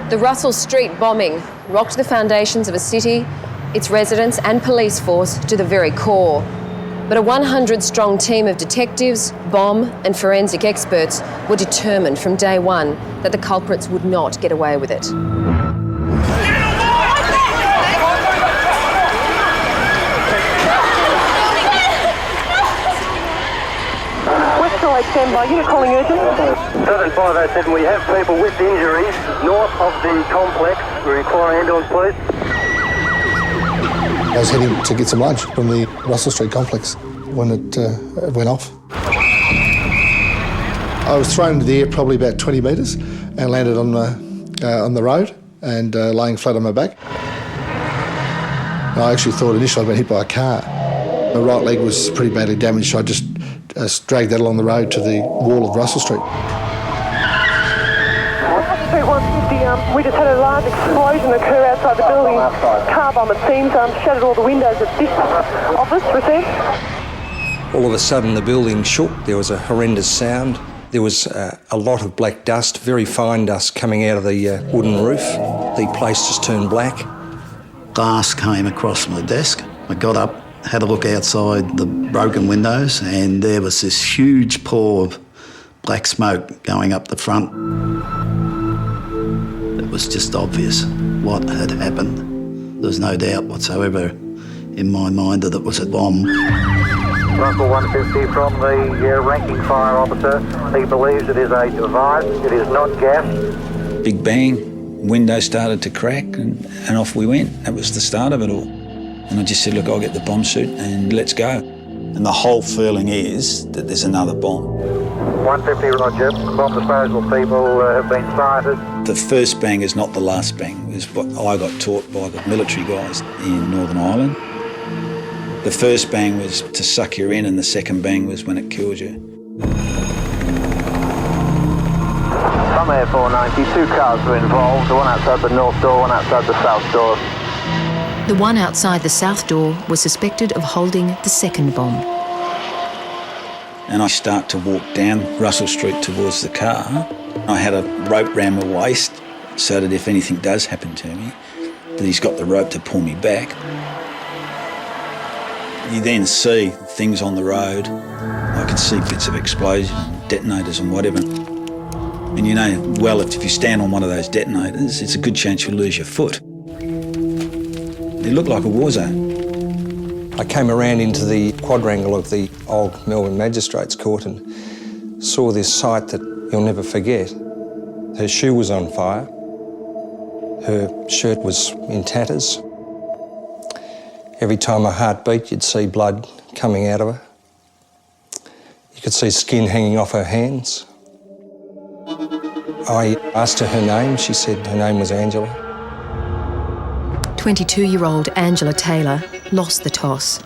The Russell Street bombing rocked the foundations of a city, its residents and police force to the very core. But a 100-strong team of detectives, bomb and forensic experts were determined from day one that the culprits would not get away with it. Stand by, unit calling urgent. 7507, we have people with injuries north of the complex. We require ambulance, please. I was heading to get some lunch from the Russell Street complex when it went off. I was thrown into the air probably about 20 metres and landed on the road and laying flat on my back. I actually thought initially I'd been hit by a car. My right leg was pretty badly damaged, so I just dragged that along the road to the wall of Russell Street. Street 150, we just had a large explosion occur outside the building. Car bomb, it seems, shattered all the windows at this office. Received. All of a sudden the building shook. There was a horrendous sound. There was a lot of black dust, very fine dust coming out of the wooden roof. The place just turned black. Glass came across my desk. I got up, had a look outside the broken windows, and there was this huge pour of black smoke going up the front. It was just obvious what had happened. There was no doubt whatsoever in my mind that it was a bomb. Russell 150 from the ranking fire officer. He believes it is a device, it is not gas. Big bang, window started to crack and off we went. That was the start of it all. And I just said, look, I'll get the bomb suit and let's go. And the whole feeling is that there's another bomb. 150, roger. Bomb disposal people have been sighted. The first bang is not the last bang. Is what I got taught by the military guys in Northern Ireland. The first bang was to suck you in, and the second bang was when it killed you. From Air 490, 2 cars were involved, one outside the north door, one outside the south door. The one outside the south door was suspected of holding the second bomb. And I start to walk down Russell Street towards the car. I had a rope round my waist so that if anything does happen to me, that he's got the rope to pull me back. You then see things on the road. I can see bits of explosions, detonators and whatever. And you know, well, if you stand on one of those detonators, it's a good chance you'll lose your foot. It looked like a war zone. I came around into the quadrangle of the old Melbourne Magistrates Court and saw this sight that you'll never forget. Her shoe was on fire. Her shirt was in tatters. Every time her heart beat, you'd see blood coming out of her. You could see skin hanging off her hands. I asked her name. She said her name was Angela. 22-year-old Angela Taylor lost the toss.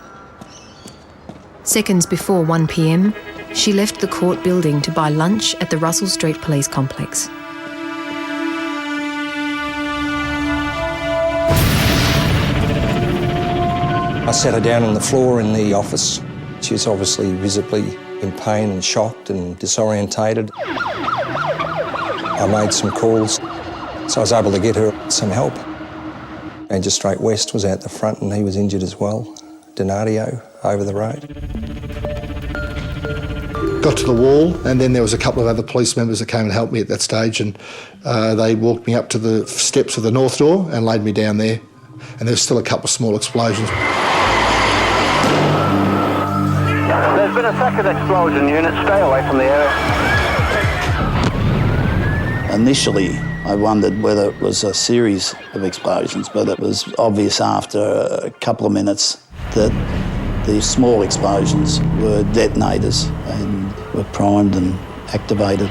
Seconds before 1 p.m, she left the court building to buy lunch at the Russell Street Police Complex. I sat her down on the floor in the office. She was obviously visibly in pain and shocked and disorientated. I made some calls, so I was able to get her some help. Magistrate West was out the front and he was injured as well. Donadio over the road. Got to the wall, and then there was a couple of other police members that came and helped me at that stage, and they walked me up to the steps of the north door and laid me down there. And there's still a couple of small explosions. There's been a second explosion, unit. Stay away from the area. Initially, I wondered whether it was a series of explosions, but it was obvious after a couple of minutes that the small explosions were detonators and were primed and activated.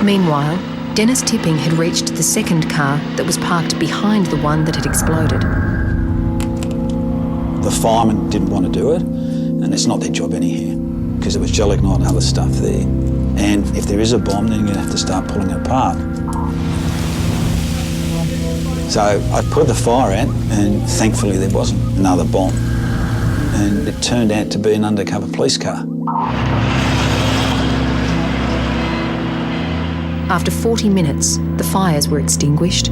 Meanwhile, Dennis Tipping had reached the second car that was parked behind the one that had exploded. The firemen didn't want to do it, and it's not their job anyhow, because there was gelignite and other stuff there. And if there is a bomb, then you're going to have to start pulling it apart. So I put the fire out, and thankfully there wasn't another bomb. And it turned out to be an undercover police car. After 40 minutes, the fires were extinguished.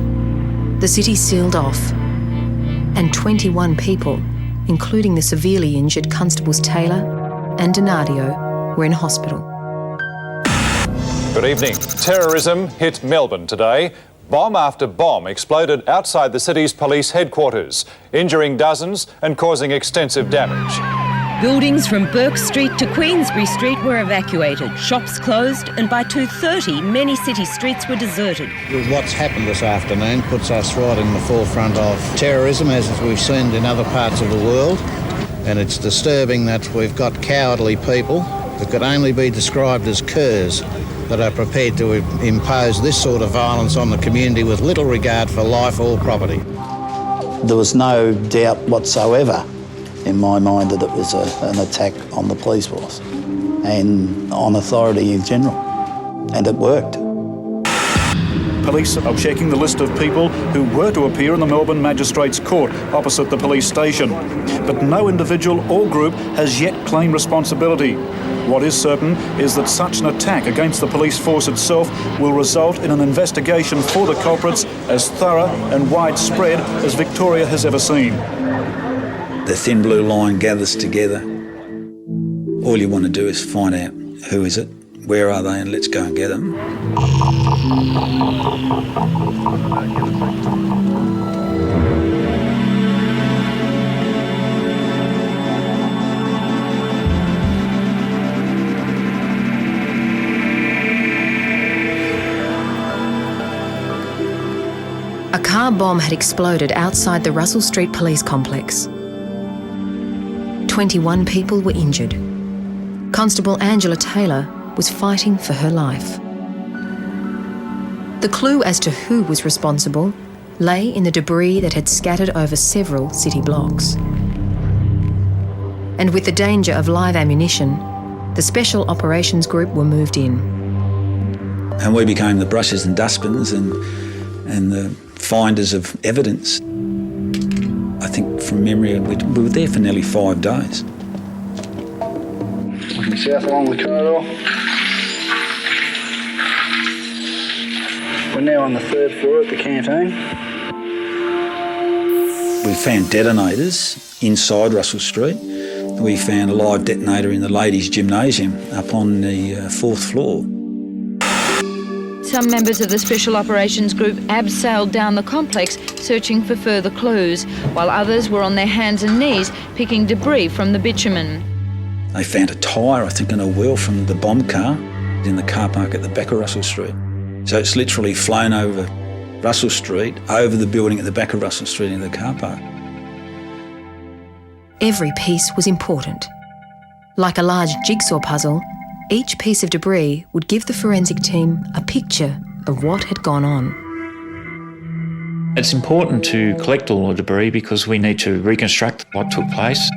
The city sealed off, and 21 people, including the severely injured Constables Taylor and Donadio, were in hospital. Good evening. Terrorism hit Melbourne today. Bomb after bomb exploded outside the city's police headquarters, injuring dozens and causing extensive damage. Buildings from Burke Street to Queensbury Street were evacuated, shops closed, and by 2:30 many city streets were deserted. What's happened this afternoon puts us right in the forefront of terrorism, as we've seen in other parts of the world, and it's disturbing that we've got cowardly people that could only be described as curs that are prepared to impose this sort of violence on the community with little regard for life or property. There was no doubt whatsoever in my mind that it was an attack on the police force and on authority in general, and it worked. Police are checking the list of people who were to appear in the Melbourne Magistrates Court opposite the police station, but no individual or group has yet claimed responsibility. What is certain is that such an attack against the police force itself will result in an investigation for the culprits as thorough and widespread as Victoria has ever seen. The thin blue line gathers together. All you want to do is find out who is it, where are they, and let's go and get them. A car bomb had exploded outside the Russell Street Police Complex. 21 people were injured. Constable Angela Taylor was fighting for her life. The clue as to who was responsible lay in the debris that had scattered over several city blocks. And with the danger of live ammunition, the Special Operations Group were moved in. And we became the brushes and dustbins and the finders of evidence. I think from memory we were there for nearly 5 days. Looking south along the corridor. We're now on the 3rd floor at the canteen. We found detonators inside Russell Street. We found a live detonator in the ladies' gymnasium up on the 4th floor. Some members of the Special Operations Group abseiled down the complex, searching for further clues, while others were on their hands and knees picking debris from the bitumen. They found a tyre, I think, and a wheel from the bomb car in the car park at the back of Russell Street. So it's literally flown over Russell Street, over the building at the back of Russell Street in the car park. Every piece was important. Like a large jigsaw puzzle, each piece of debris would give the forensic team a picture of what had gone on. It's important to collect all the debris because we need to reconstruct what took place.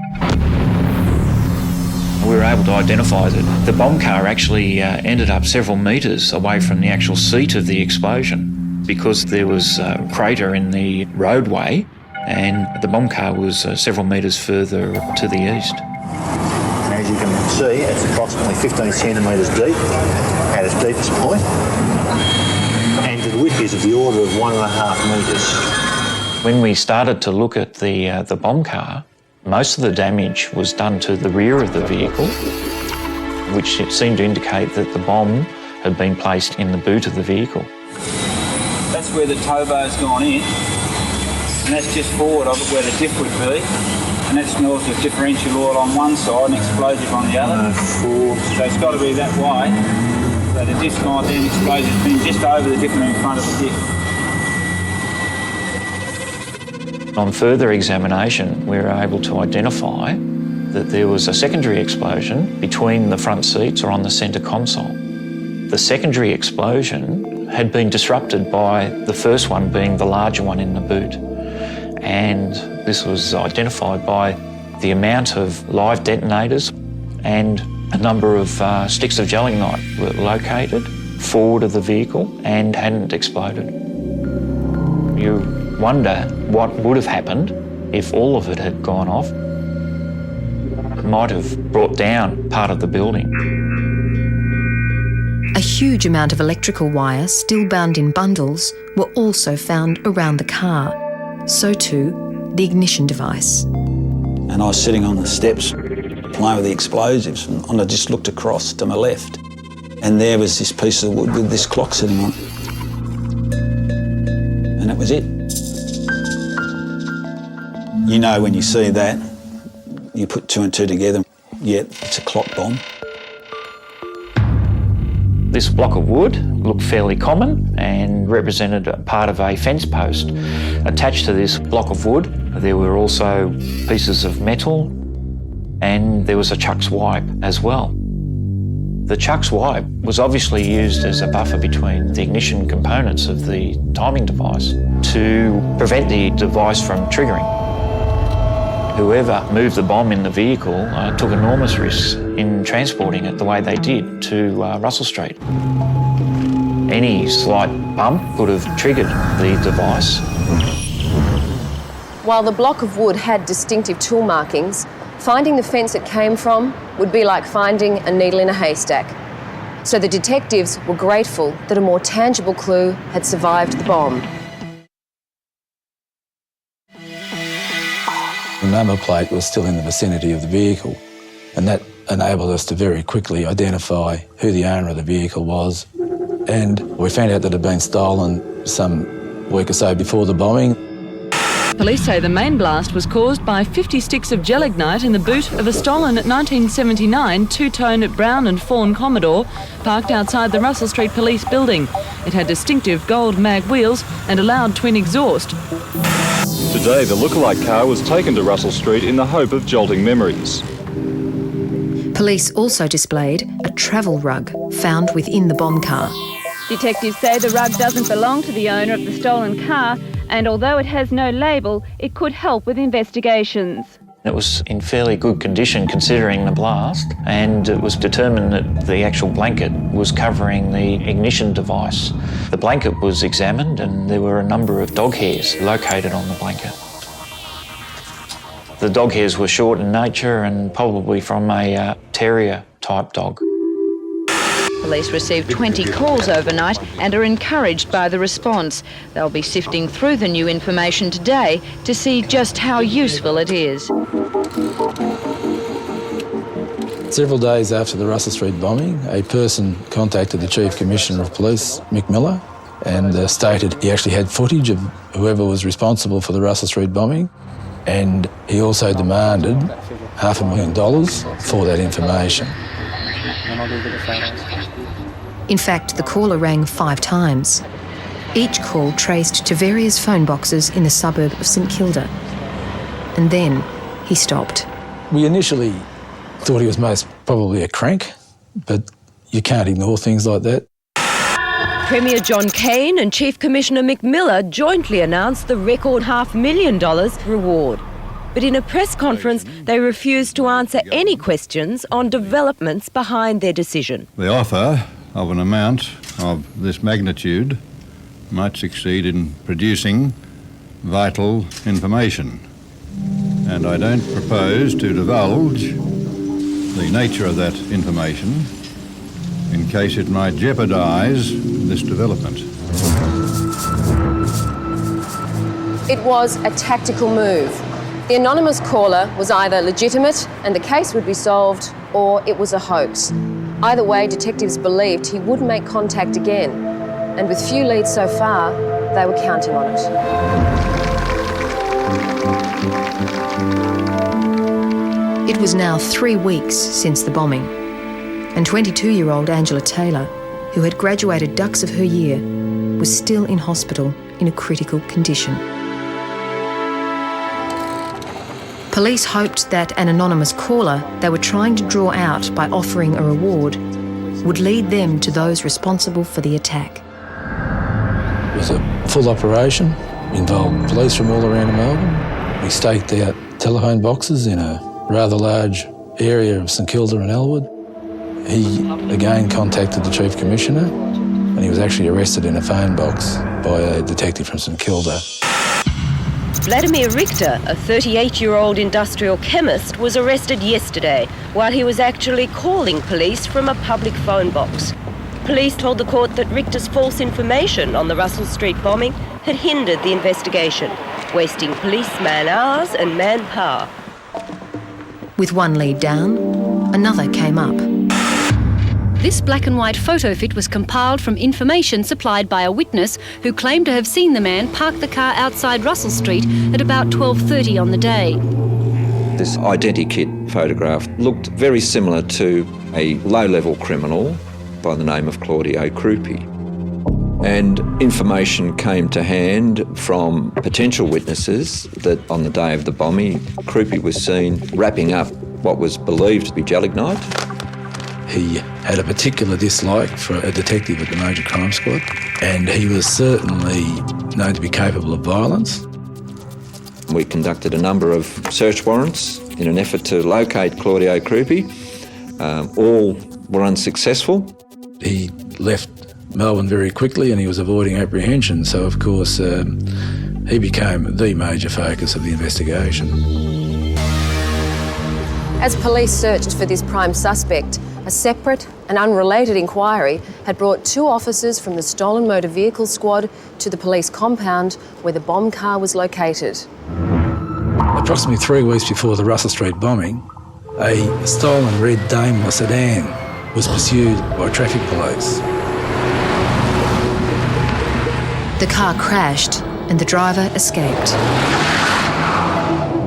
We were able to identify that the bomb car actually ended up several metres away from the actual seat of the explosion because there was a crater in the roadway and the bomb car was several metres further to the east. As you can see, it's approximately 15 centimetres deep at its deepest point, and the width is of the order of 1.5 metres. When we started to look at the bomb car, most of the damage was done to the rear of the vehicle, which seemed to indicate that the bomb had been placed in the boot of the vehicle. That's where the tow bar's gone in, and that's just forward of it where the diff would be. And that's north of differential oil on one side and explosive on the other. So it's got to be that way. So the diff gone then explosive has been just over the diff and in front of the diff. On further examination, we were able to identify that there was a secondary explosion between the front seats or on the centre console. The secondary explosion had been disrupted by the first one being the larger one in the boot. And this was identified by the amount of live detonators, and a number of sticks of gelignite were located forward of the vehicle and hadn't exploded. You wonder what would have happened if all of it had gone off. It might have brought down part of the building. A huge amount of electrical wire, still bound in bundles, were also found around the car. So too, the ignition device. And I was sitting on the steps playing with the explosives, and I just looked across to my left, and there was this piece of wood with this clock sitting on it. And that was it. You know, when you see that, you put two and two together, yeah, it's a clock bomb. This block of wood looked fairly common and represented a part of a fence post. Attached to this block of wood, there were also pieces of metal, and there was a Chuck's wipe as well. The Chuck's wipe was obviously used as a buffer between the ignition components of the timing device to prevent the device from triggering. Whoever moved the bomb in the vehicle took enormous risks in transporting it the way they did to Russell Street. Any slight bump could have triggered the device. While the block of wood had distinctive tool markings, finding the fence it came from would be like finding a needle in a haystack. So the detectives were grateful that a more tangible clue had survived the bomb. The number plate was still in the vicinity of the vehicle, and that enabled us to very quickly identify who the owner of the vehicle was. And we found out that it had been stolen some week or so before the bombing. Police say the main blast was caused by 50 sticks of gelignite in the boot of a stolen 1979 two-tone brown and fawn Commodore parked outside the Russell Street Police building. It had distinctive gold mag wheels and a loud twin exhaust. Today, the lookalike car was taken to Russell Street in the hope of jolting memories. Police also displayed a travel rug found within the bomb car. Detectives say the rug doesn't belong to the owner of the stolen car, and although it has no label, it could help with investigations. It was in fairly good condition considering the blast, and it was determined that the actual blanket was covering the ignition device. The blanket was examined and there were a number of dog hairs located on the blanket. The dog hairs were short in nature and probably from a terrier type dog. Police received 20 calls overnight and are encouraged by the response. They'll be sifting through the new information today to see just how useful it is. Several days after the Russell Street bombing, a person contacted the Chief Commissioner of Police, Mick Miller, and stated he actually had footage of whoever was responsible for the Russell Street bombing, and he also demanded $500,000 for that information. In fact, the caller rang 5 times. Each call traced to various phone boxes in the suburb of St Kilda. And then he stopped. We initially thought he was most probably a crank, but you can't ignore things like that. Premier John Cain and Chief Commissioner Mick Miller jointly announced the record $500,000 reward. But in a press conference, they refused to answer any questions on developments behind their decision. The offer of an amount of this magnitude might succeed in producing vital information. And I don't propose to divulge the nature of that information in case it might jeopardise this development. It was a tactical move. The anonymous caller was either legitimate and the case would be solved, or it was a hoax. Either way, detectives believed he would make contact again, and with few leads so far, they were counting on it. It was now 3 weeks since the bombing, and 22-year-old Angela Taylor, who had graduated dux of her year, was still in hospital in a critical condition. Police hoped that an anonymous caller they were trying to draw out by offering a reward would lead them to those responsible for the attack. It was a full operation, involved police from all around Melbourne. We staked out telephone boxes in a rather large area of St Kilda and Elwood. He again contacted the Chief Commissioner, and he was actually arrested in a phone box by a detective from St Kilda. Vladimir Richter, a 38-year-old industrial chemist, was arrested yesterday while he was actually calling police from a public phone box. Police told the court that Richter's false information on the Russell Street bombing had hindered the investigation, wasting police man-hours and manpower. With one lead down, another came up. This black and white photo fit was compiled from information supplied by a witness who claimed to have seen the man park the car outside Russell Street at about 12:30 on the day. This identikit photograph looked very similar to a low-level criminal by the name of Claudio Crupi. And information came to hand from potential witnesses that on the day of the bombing, Crupi was seen wrapping up what was believed to be gelignite. He had a particular dislike for a detective at the Major Crime Squad, and he was certainly known to be capable of violence. We conducted a number of search warrants in an effort to locate Claudio Crupi. All were unsuccessful. He left Melbourne very quickly and he was avoiding apprehension, so of course he became the major focus of the investigation. As police searched for this prime suspect, a separate and unrelated inquiry had brought 2 officers from the Stolen Motor Vehicle Squad to the police compound where the bomb car was located. Approximately 3 weeks before the Russell Street bombing, a stolen red Daimler sedan was pursued by traffic police. The car crashed and the driver escaped.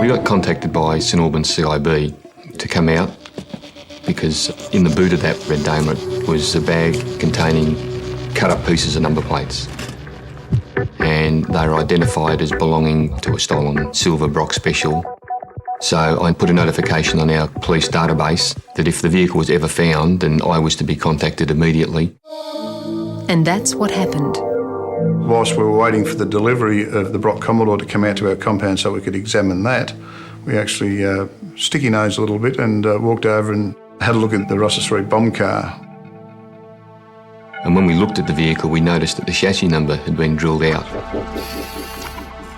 We got contacted by St Albans CIB to come out because in the boot of that red Daimler was a bag containing cut-up pieces of number plates. And they were identified as belonging to a stolen silver Brock Special. So I put a notification on our police database that if the vehicle was ever found, then I was to be contacted immediately. And that's what happened. Whilst we were waiting for the delivery of the Brock Commodore to come out to our compound so we could examine that, we actually sticky-nosed a little bit and walked over and had a look at the Russell Street bomb car. And when we looked at the vehicle, we noticed that the chassis number had been drilled out.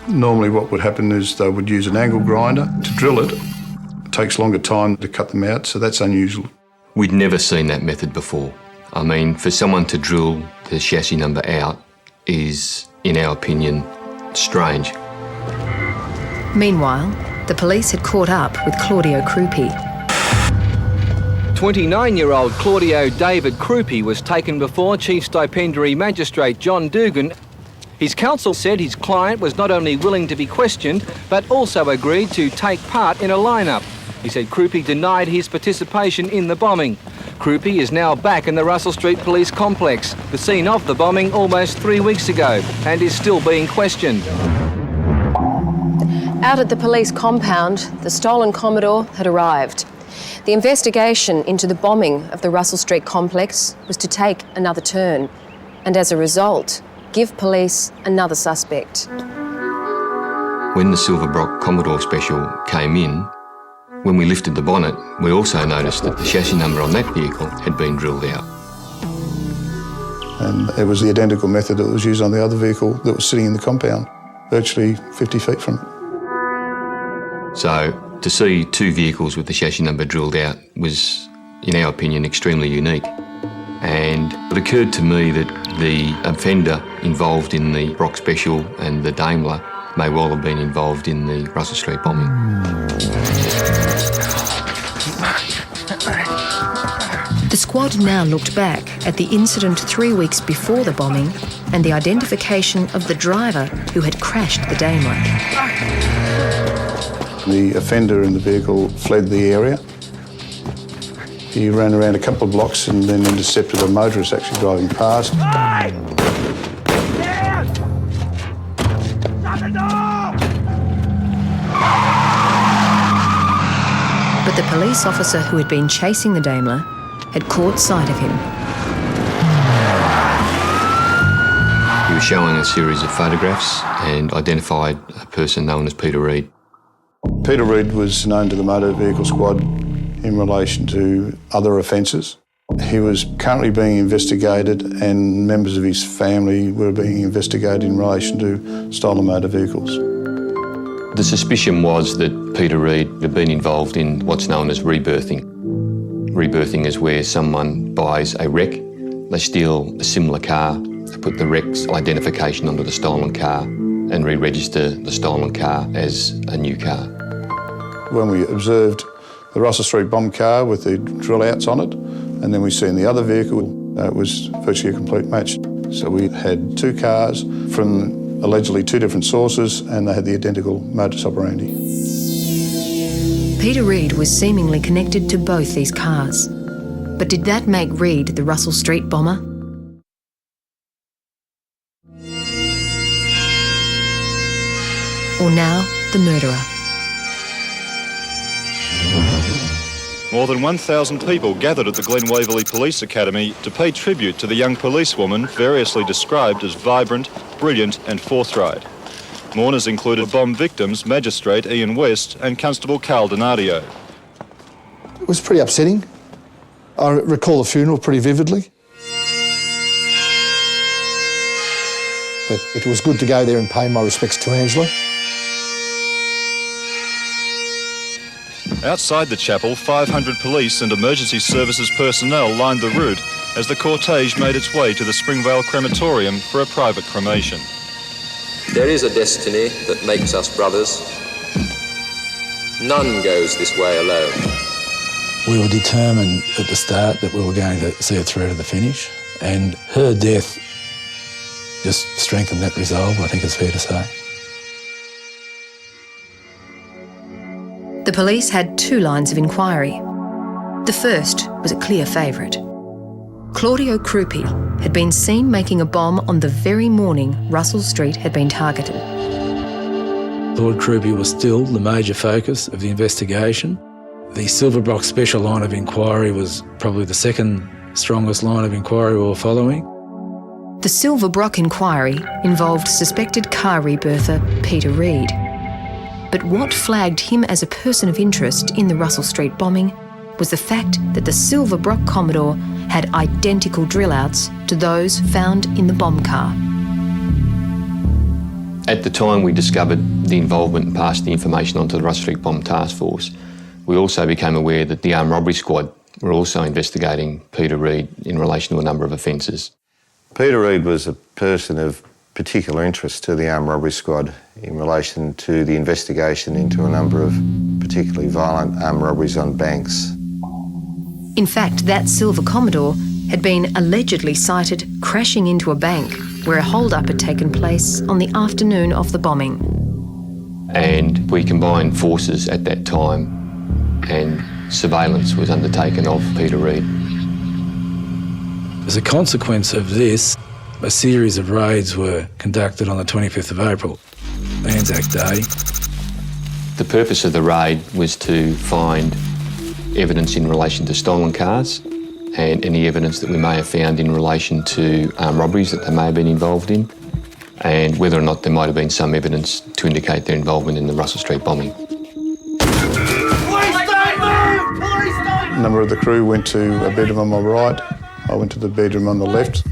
Normally what would happen is they would use an angle grinder to drill it. It takes longer time to cut them out, so that's unusual. We'd never seen that method before. I mean, for someone to drill the chassis number out is, in our opinion, strange. Meanwhile, the police had caught up with Claudio Crupi. 29-year-old Claudio David Crupi was taken before Chief Stipendiary Magistrate John Dugan. His counsel said his client was not only willing to be questioned, but also agreed to take part in a lineup. He said Crupi denied his participation in the bombing. Crupi is now back in the Russell Street Police Complex, the scene of the bombing almost 3 weeks ago, and is still being questioned. Out at the police compound, the stolen Commodore had arrived. The investigation into the bombing of the Russell Street complex was to take another turn, and as a result, give police another suspect. When the Silver Brock Commodore Special came in, when we lifted the bonnet, we also noticed that the chassis number on that vehicle had been drilled out. And it was the identical method that was used on the other vehicle that was sitting in the compound, virtually 50 feet from it. So to see 2 vehicles with the chassis number drilled out was, in our opinion, extremely unique. And it occurred to me that the offender involved in the Brock Special and the Daimler may well have been involved in the Russell Street bombing. The squad now looked back at the incident 3 weeks before the bombing and the identification of the driver who had crashed the Daimler. The offender in the vehicle fled the area. He ran around a couple of blocks and then intercepted a motorist actually driving past. But the police officer who had been chasing the Daimler had caught sight of him. He was showing a series of photographs and identified a person known as Peter Reid. Peter Reid was known to the Motor Vehicle Squad in relation to other offences. He was currently being investigated and members of his family were being investigated in relation to stolen motor vehicles. The suspicion was that Peter Reid had been involved in what's known as rebirthing. Rebirthing is where someone buys a wreck They steal a similar car, they put the wreck's identification onto the stolen car and re-register the stolen car as a new car. When we observed the Russell Street bomb car with the drill outs on it, and then we seen the other vehicle, it was virtually a complete match. So we had two cars from allegedly two different sources, and they had the identical modus operandi. Peter Reid was seemingly connected to both these cars. But did that make Reid the Russell Street bomber? Or now, the murderer? More than 1,000 people gathered at the Glen Waverley Police Academy to pay tribute to the young policewoman variously described as vibrant, brilliant and forthright. Mourners included bomb victims Magistrate Ian West and Constable Carl Donadio. It was pretty upsetting. I recall the funeral pretty vividly. But it was good to go there and pay my respects to Angela. Outside the chapel, 500 police and emergency services personnel lined the route as the cortege made its way to the Springvale Crematorium for a private cremation. There is a destiny that makes us brothers. None goes this way alone. We were determined at the start that we were going to see it through to the finish, and her death just strengthened that resolve, I think it's fair to say. The police had two lines of inquiry. The first was a clear favourite. Claudio Krupi had been seen making a bomb on the very morning Russell Street had been targeted. Lord Krupi was still the major focus of the investigation. The Silverbrook special line of inquiry was probably the second strongest line of inquiry we were following. The Silverbrook inquiry involved suspected car rebirther Peter Reid. But what flagged him as a person of interest in the Russell Street bombing was the fact that the Silverbrook Commodore had identical drill outs to those found in the bomb car. At the time we discovered the involvement and passed the information on to the Russell Street Bomb Task Force, we also became aware that the Armed Robbery Squad were also investigating Peter Reid in relation to a number of offences. Peter Reid was a person of particular interest to the Armed Robbery Squad in relation to the investigation into a number of particularly violent armed robberies on banks. In fact, that silver Commodore had been allegedly sighted crashing into a bank where a hold-up had taken place on the afternoon of the bombing. And we combined forces at that time and surveillance was undertaken of Peter Reid. As a consequence of this, a series of raids were conducted on the 25th of April, Anzac Day. The purpose of the raid was to find evidence in relation to stolen cars and any evidence that we may have found in relation to armed robberies that they may have been involved in, and whether or not there might have been some evidence to indicate their involvement in the Russell Street bombing. A number of the crew went to a bedroom on my right. I went to the bedroom on the left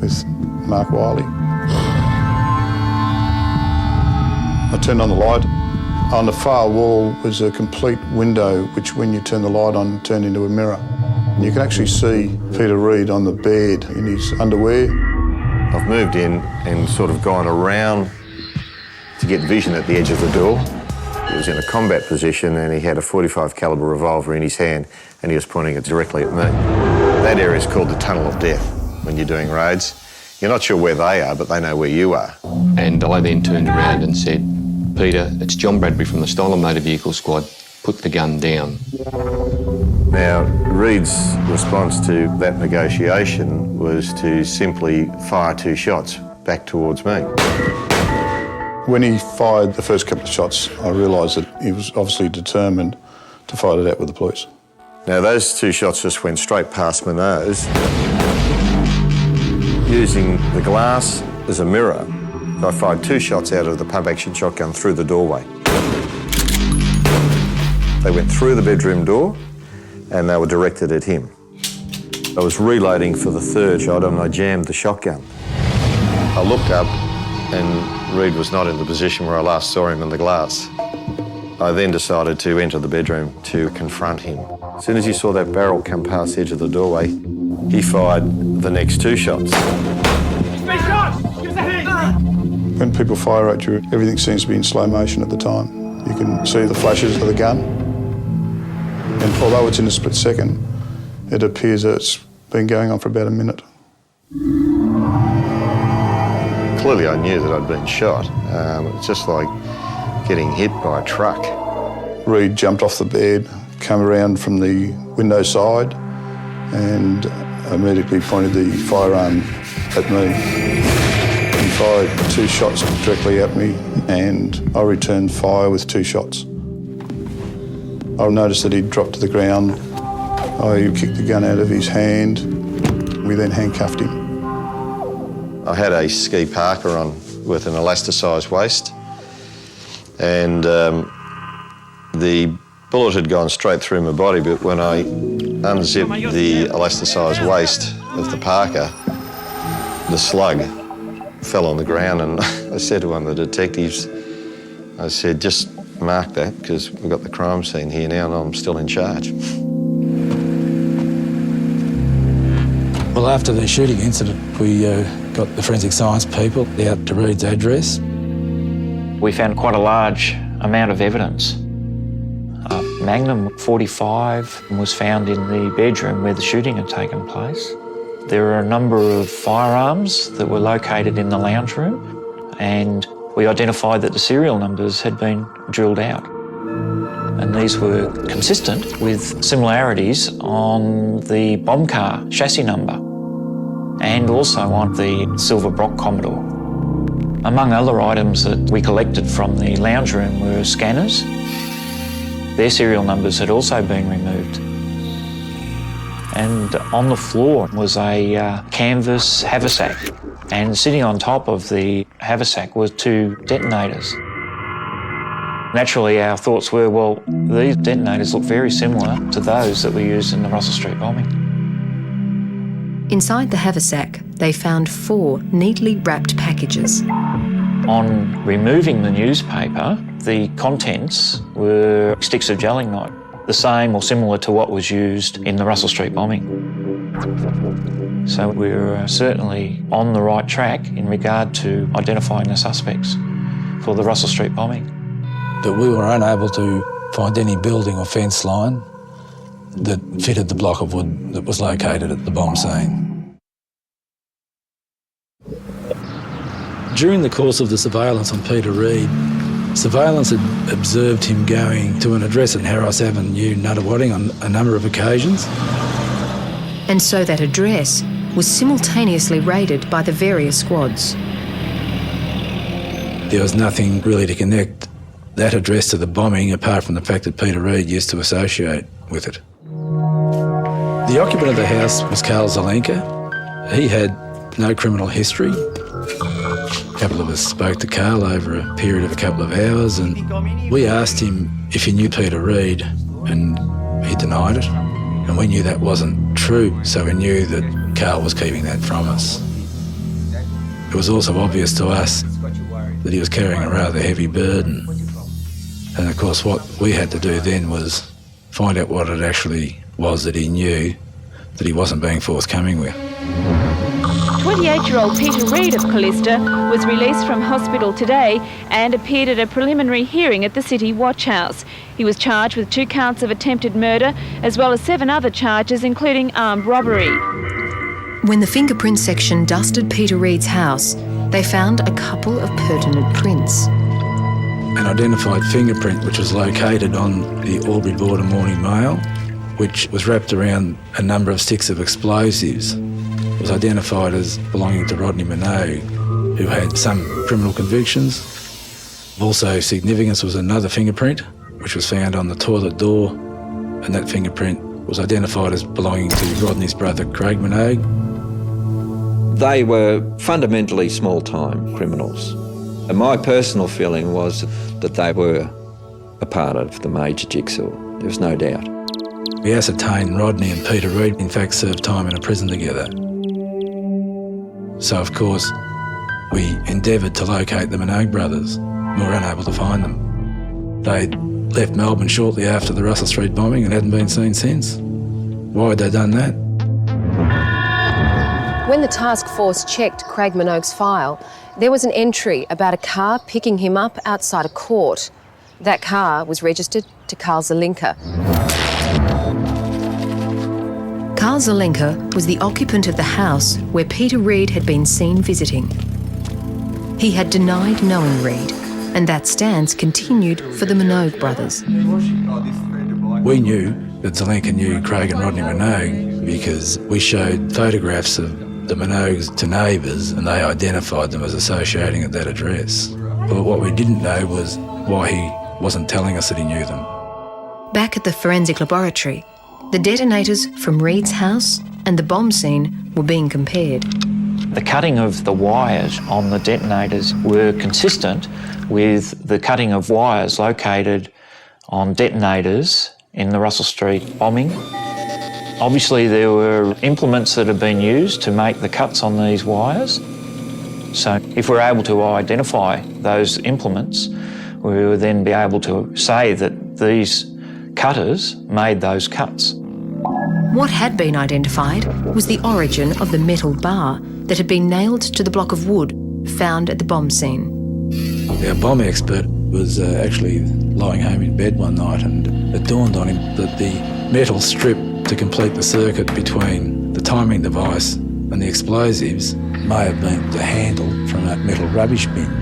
with Mark Wiley. I turned on the light. On the far wall was a complete window which, when you turn the light on, turned into a mirror. You can actually see Peter Reid on the bed in his underwear. I've moved in and sort of gone around to get vision at the edge of the door. He was in a combat position and he had a .45 calibre revolver in his hand and he was pointing it directly at me. That area is called the Tunnel of Death when you're doing raids. You're not sure where they are, but they know where you are. And I then turned around and said, Peter, it's John Bradbury from the Stolen Motor Vehicle Squad. Put the gun down. Now, Reid's response to that negotiation was to simply fire 2 shots back towards me. When he fired the first couple of shots, I realised that he was obviously determined to fight it out with the police. Now, those 2 shots just went straight past my nose. Using the glass as a mirror, I fired 2 shots out of the pump-action shotgun through the doorway. They went through the bedroom door and they were directed at him. I was reloading for the 3rd shot and I jammed the shotgun. I looked up and Reid was not in the position where I last saw him in the glass. I then decided to enter the bedroom to confront him. As soon as he saw that barrel come past the edge of the doorway, he fired the next 2 shots. When people fire at you, everything seems to be in slow motion at the time. You can see the flashes of the gun, and although it's in a split second, it appears that it's been going on for about a minute. Clearly I knew that I'd been shot. It's just like getting hit by a truck. Reid jumped off the bed, came around from the window side and immediately pointed the firearm at me. He fired 2 shots directly at me and I returned fire with 2 shots. I noticed that he'd dropped to the ground. I kicked the gun out of his hand. We then handcuffed him. I had a ski parka on with an elasticised waist, and the bullet had gone straight through my body, but when I unzipped the elasticised waist of the parka, the slug fell on the ground, and I said to one of the detectives, I said, just mark that, because we've got the crime scene here now and I'm still in charge. Well, after the shooting incident, we got the forensic science people out to Reid's address. We found quite a large amount of evidence. A Magnum 45 was found in the bedroom where the shooting had taken place. There are a number of firearms that were located in the lounge room, and we identified that the serial numbers had been drilled out. And these were consistent with similarities on the bomb car chassis number and also on the silver Brock Commodore. Among other items that we collected from the lounge room were scanners. Their serial numbers had also been removed. And on the floor was a canvas haversack, and sitting on top of the haversack were 2 detonators. Naturally, our thoughts were, well, these detonators look very similar to those that were used in the Russell Street bombing. Inside the haversack, they found 4 neatly wrapped packages. On removing the newspaper, the contents were sticks of gelignite, the same or similar to what was used in the Russell Street bombing. So we were certainly on the right track in regard to identifying the suspects for the Russell Street bombing. But we were unable to find any building or fence line that fitted the block of wood that was located at the bomb scene. During the course of the surveillance on Peter Reid, surveillance had observed him going to an address at Harris Avenue, Nuttawading, on a number of occasions. And so that address was simultaneously raided by the various squads. There was nothing really to connect that address to the bombing apart from the fact that Peter Reid used to associate with it. The occupant of the house was Carl Zelenka. He had no criminal history. A couple of us spoke to Carl over a period of a couple of hours, and we asked him if he knew Peter Reid, and he denied it. And we knew that wasn't true, so we knew that Carl was keeping that from us. It was also obvious to us that he was carrying a rather heavy burden. And of course what we had to do then was find out what it actually was that he knew that he wasn't being forthcoming with. 28-year-old Peter Reid of Callista was released from hospital today and appeared at a preliminary hearing at the City Watch House. He was charged with 2 counts of attempted murder as well as 7 other charges, including armed robbery. When the fingerprint section dusted Peter Reid's house, they found a couple of pertinent prints. An identified fingerprint which was located on the Albury Border Morning Mail, which was wrapped around a number of sticks of explosives, was identified as belonging to Rodney Minogue, who had some criminal convictions. Also significance was another fingerprint, which was found on the toilet door, and that fingerprint was identified as belonging to Rodney's brother, Craig Minogue. They were fundamentally small-time criminals. And my personal feeling was that they were a part of the major jigsaw. There was no doubt. We ascertained Rodney and Peter Reid, in fact, served time in a prison together. So, of course, we endeavoured to locate the Minogue brothers. We were unable to find them. They'd left Melbourne shortly after the Russell Street bombing and hadn't been seen since. Why had they done that? when the task force checked Craig Minogue's file, there was an entry about a car picking him up outside a court. That car was registered to Karl Zelenka. Karl Zelenka was the occupant of the house where Peter Reid had been seen visiting. He had denied knowing Reid, and that stance continued for the Minogue brothers. We knew that Zelenka knew Craig and Rodney Minogue because we showed photographs of the Minogues to neighbours and they identified them as associating at that address. But what we didn't know was why he wasn't telling us that he knew them. Back at the forensic laboratory, the detonators from Reid's house and the bomb scene were being compared. The cutting of the wires on the detonators were consistent with the cutting of wires located on detonators in the Russell Street bombing. Obviously there were implements that had been used to make the cuts on these wires. So if we're able to identify those implements, we would then be able to say that these cutters made those cuts. What had been identified was the origin of the metal bar that had been nailed to the block of wood found at the bomb scene. Our bomb expert was actually lying home in bed one night and it dawned on him that the metal strip to complete the circuit between the timing device and the explosives may have been the handle from that metal rubbish bin.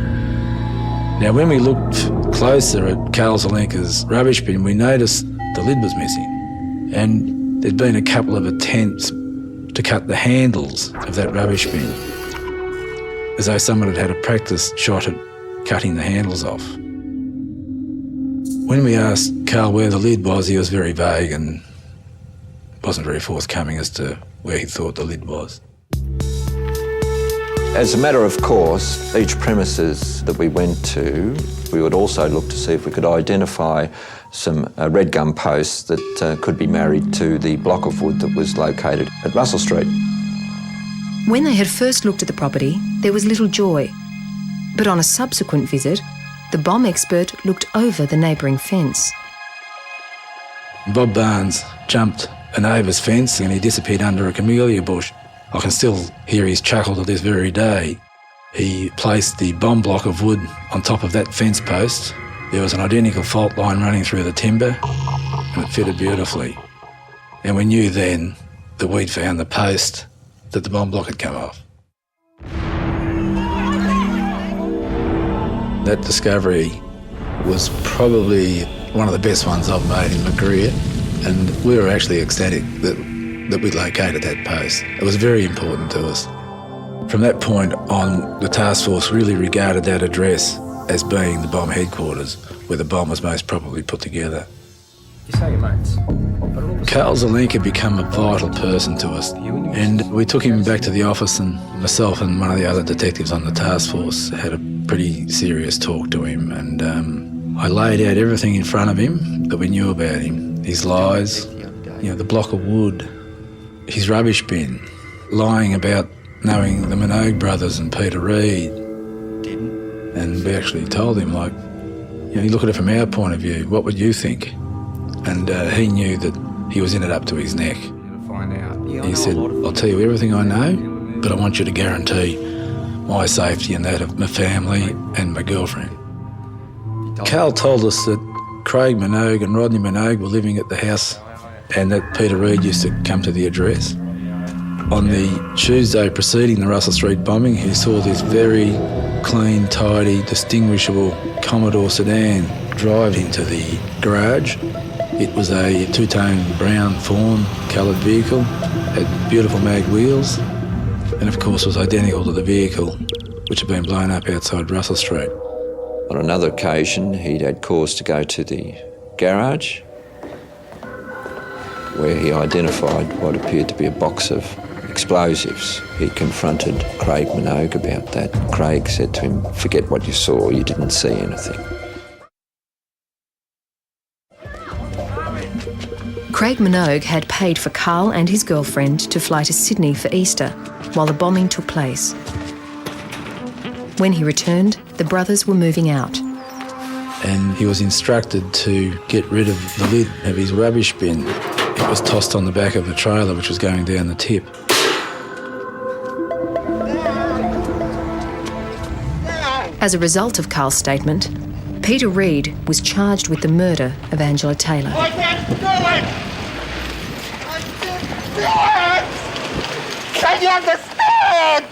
Now, when we looked closer at Karl Zelenka's rubbish bin, we noticed the lid was missing, and there'd been a couple of attempts to cut the handles of that rubbish bin, as though someone had had a practice shot at cutting the handles off. When we asked Karl where the lid was, he was very vague and wasn't very forthcoming as to where he thought the lid was. As a matter of course, each premises that we went to, we would also look to see if we could identify some red gum posts that could be married to the block of wood that was located at Russell Street. When they had first looked at the property, there was little joy. But on a subsequent visit, the bomb expert looked over the neighbouring fence. Bob Barnes jumped a neighbour's fence and he disappeared under a camellia bush. I can still hear his chuckle to this very day. He placed the bomb block of wood on top of that fence post. There was an identical fault line running through the timber and it fitted beautifully. And we knew then that we'd found the post that the bomb block had come off. That discovery was probably one of the best ones I've made in my career, and we were actually ecstatic that we'd located that post. It was very important to us. From that point on, the task force really regarded that address as being the bomb headquarters, where the bomb was most probably put together. You say your mates. Karl Zelenka became a vital person to us, and we took him back to the office, and myself and one of the other detectives on the task force had a pretty serious talk to him, and I laid out everything in front of him that we knew about him. His lies, the block of wood, his rubbish bin, lying about knowing the Minogue brothers and Peter Reid. And we actually told him, you look at it from our point of view, what would you think? And he knew that he was in it up to his neck. He said, I'll tell you everything I know, but I want you to guarantee my safety and that of my family and my girlfriend. Karl told us that Craig Minogue and Rodney Minogue were living at the house and that Peter Reid used to come to the address. On the Tuesday preceding the Russell Street bombing, he saw this very clean, tidy, distinguishable Commodore sedan drive into the garage. It was a two-tone brown fawn coloured vehicle, had beautiful mag wheels, and of course was identical to the vehicle which had been blown up outside Russell Street. On another occasion, he'd had cause to go to the garage where he identified what appeared to be a box of explosives. He confronted Craig Minogue about that. Craig said to him, forget what you saw, you didn't see anything. Craig Minogue had paid for Karl and his girlfriend to fly to Sydney for Easter while the bombing took place. When he returned, the brothers were moving out. And he was instructed to get rid of the lid of his rubbish bin. It was tossed on the back of the trailer which was going down the tip. As a result of Carl's statement, Peter Reid was charged with the murder of Angela Taylor. I can't do it! I can't do it! Can you understand?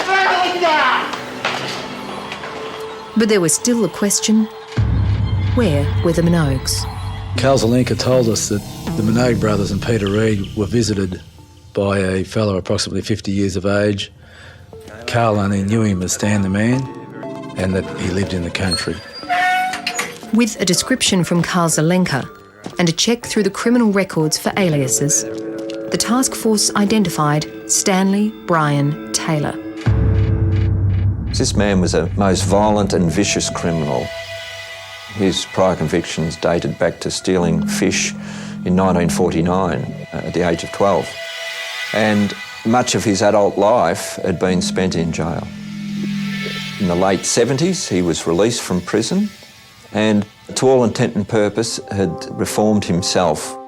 Failure! But there was still the question, where were the Minogues? Carl Zelenka told us that the Minogue brothers and Peter Reid were visited by a fellow approximately 50 years of age. Carl only knew him as Stan the Man and that he lived in the country. With a description from Carl Zelenka and a check through the criminal records for aliases, the task force identified Stanley Brian Taylor. This man was a most violent and vicious criminal. His prior convictions dated back to stealing fish in 1949 at the age of 12. And much of his adult life had been spent in jail. In the late 70s, he was released from prison and, to all intent and purpose, had reformed himself.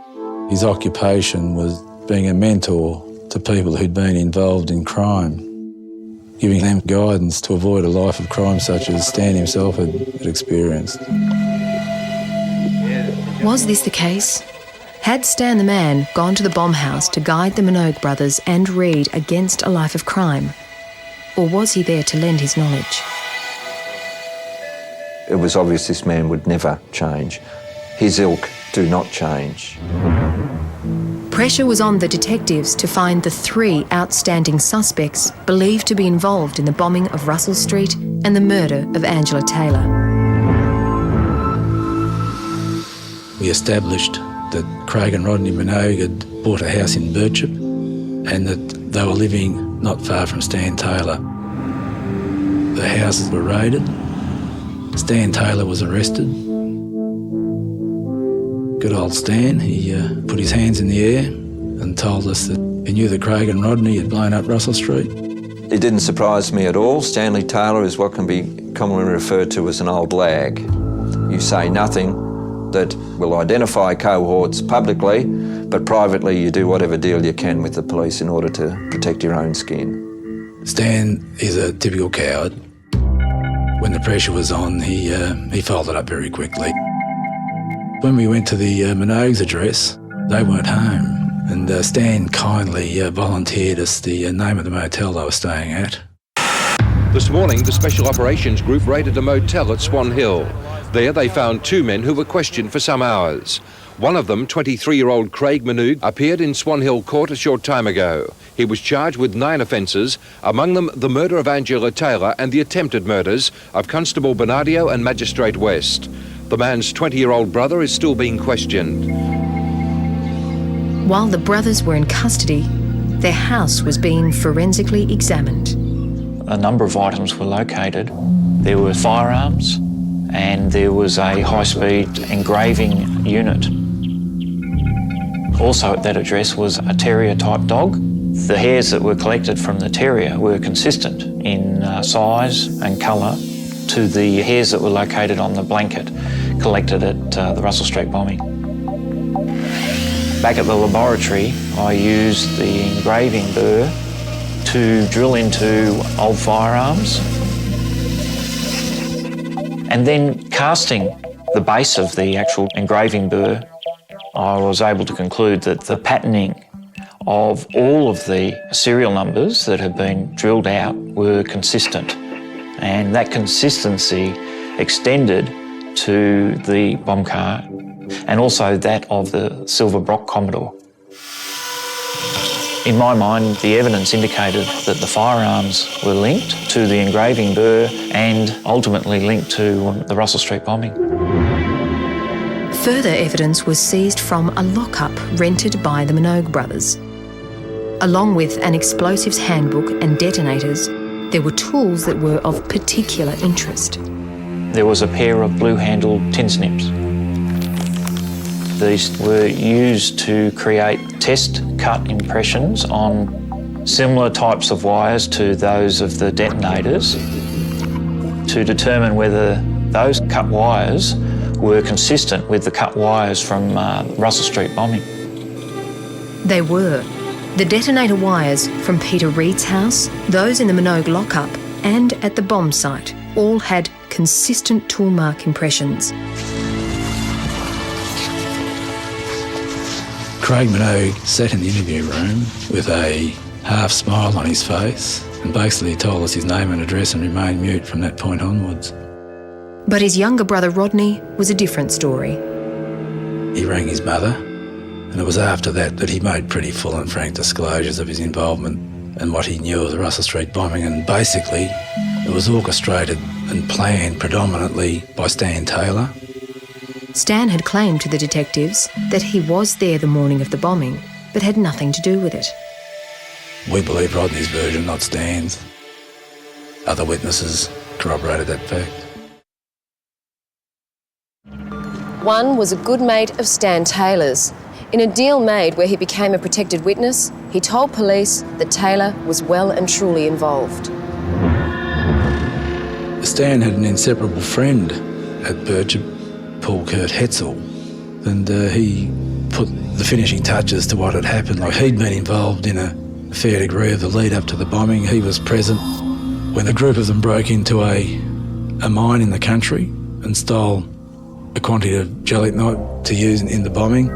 His occupation was being a mentor to people who'd been involved in crime, giving them guidance to avoid a life of crime such as Stan himself had experienced. Was this the case? Had Stan the Man gone to the bomb house to guide the Minogue brothers and Reid against a life of crime? Or was he there to lend his knowledge? It was obvious this man would never change. His ilk do not change. Pressure was on the detectives to find the 3 outstanding suspects believed to be involved in the bombing of Russell Street and the murder of Angela Taylor. We established that Craig and Rodney Minogue had bought a house in Birchip and that they were living not far from Stan Taylor. The houses were raided. Stan Taylor was arrested. Good old Stan, he put his hands in the air and told us that he knew that Craig and Rodney had blown up Russell Street. It didn't surprise me at all. Stanley Taylor is what can be commonly referred to as an old lag. You say nothing that will identify cohorts publicly, but privately you do whatever deal you can with the police in order to protect your own skin. Stan is a typical coward. When the pressure was on, he folded up very quickly. When we went to the Minogues' address, they weren't home, and Stan kindly volunteered us the name of the motel they were staying at. This morning, the Special Operations Group raided a motel at Swan Hill. There they found 2 men who were questioned for some hours. One of them, 23-year-old Craig Minogue, appeared in Swan Hill Court a short time ago. He was charged with 9 offences, among them the murder of Angela Taylor and the attempted murders of Constable Bernardio and Magistrate West. The man's 20-year-old brother is still being questioned. While the brothers were in custody, their house was being forensically examined. A number of items were located. There were firearms and there was a high-speed engraving unit. Also at that address was a terrier-type dog. The hairs that were collected from the terrier were consistent in size and colour to the hairs that were located on the blanket collected at the Russell Street bombing. Back at the laboratory, I used the engraving burr to drill into old firearms and then casting the base of the actual engraving burr, I was able to conclude that the patterning of all of the serial numbers that had been drilled out were consistent, and that consistency extended to the bomb car and also that of the silver Brock Commodore. In my mind, the evidence indicated that the firearms were linked to the engraving burr and ultimately linked to the Russell Street bombing. Further evidence was seized from a lockup rented by the Minogue brothers. Along with an explosives handbook and detonators, there were tools that were of particular interest. There was a pair of blue-handled tin snips. These were used to create test cut impressions on similar types of wires to those of the detonators to determine whether those cut wires were consistent with the cut wires from Russell Street bombing. They were. The detonator wires from Peter Reid's house, those in the Minogue lockup, and at the bomb site all had consistent tool mark impressions. Craig Minogue sat in the interview room with a half smile on his face and basically told us his name and address and remained mute from that point onwards. But his younger brother Rodney was a different story. He rang his mother, and it was after that that he made pretty full and frank disclosures of his involvement and what he knew of the Russell Street bombing, and basically it was orchestrated and planned predominantly by Stan Taylor. Stan had claimed to the detectives that he was there the morning of the bombing, but had nothing to do with it. We believe Rodney's version, not Stan's. Other witnesses corroborated that fact. One was a good mate of Stan Taylor's. In a deal made where he became a protected witness, he told police that Taylor was well and truly involved. Stan had an inseparable friend at Birchip, Paul Kurt Hetzel, and he put the finishing touches to what had happened. Like, he'd been involved in a fair degree of the lead up to the bombing. He was present when a group of them broke into a mine in the country and stole a quantity of gelignite to use in the bombing.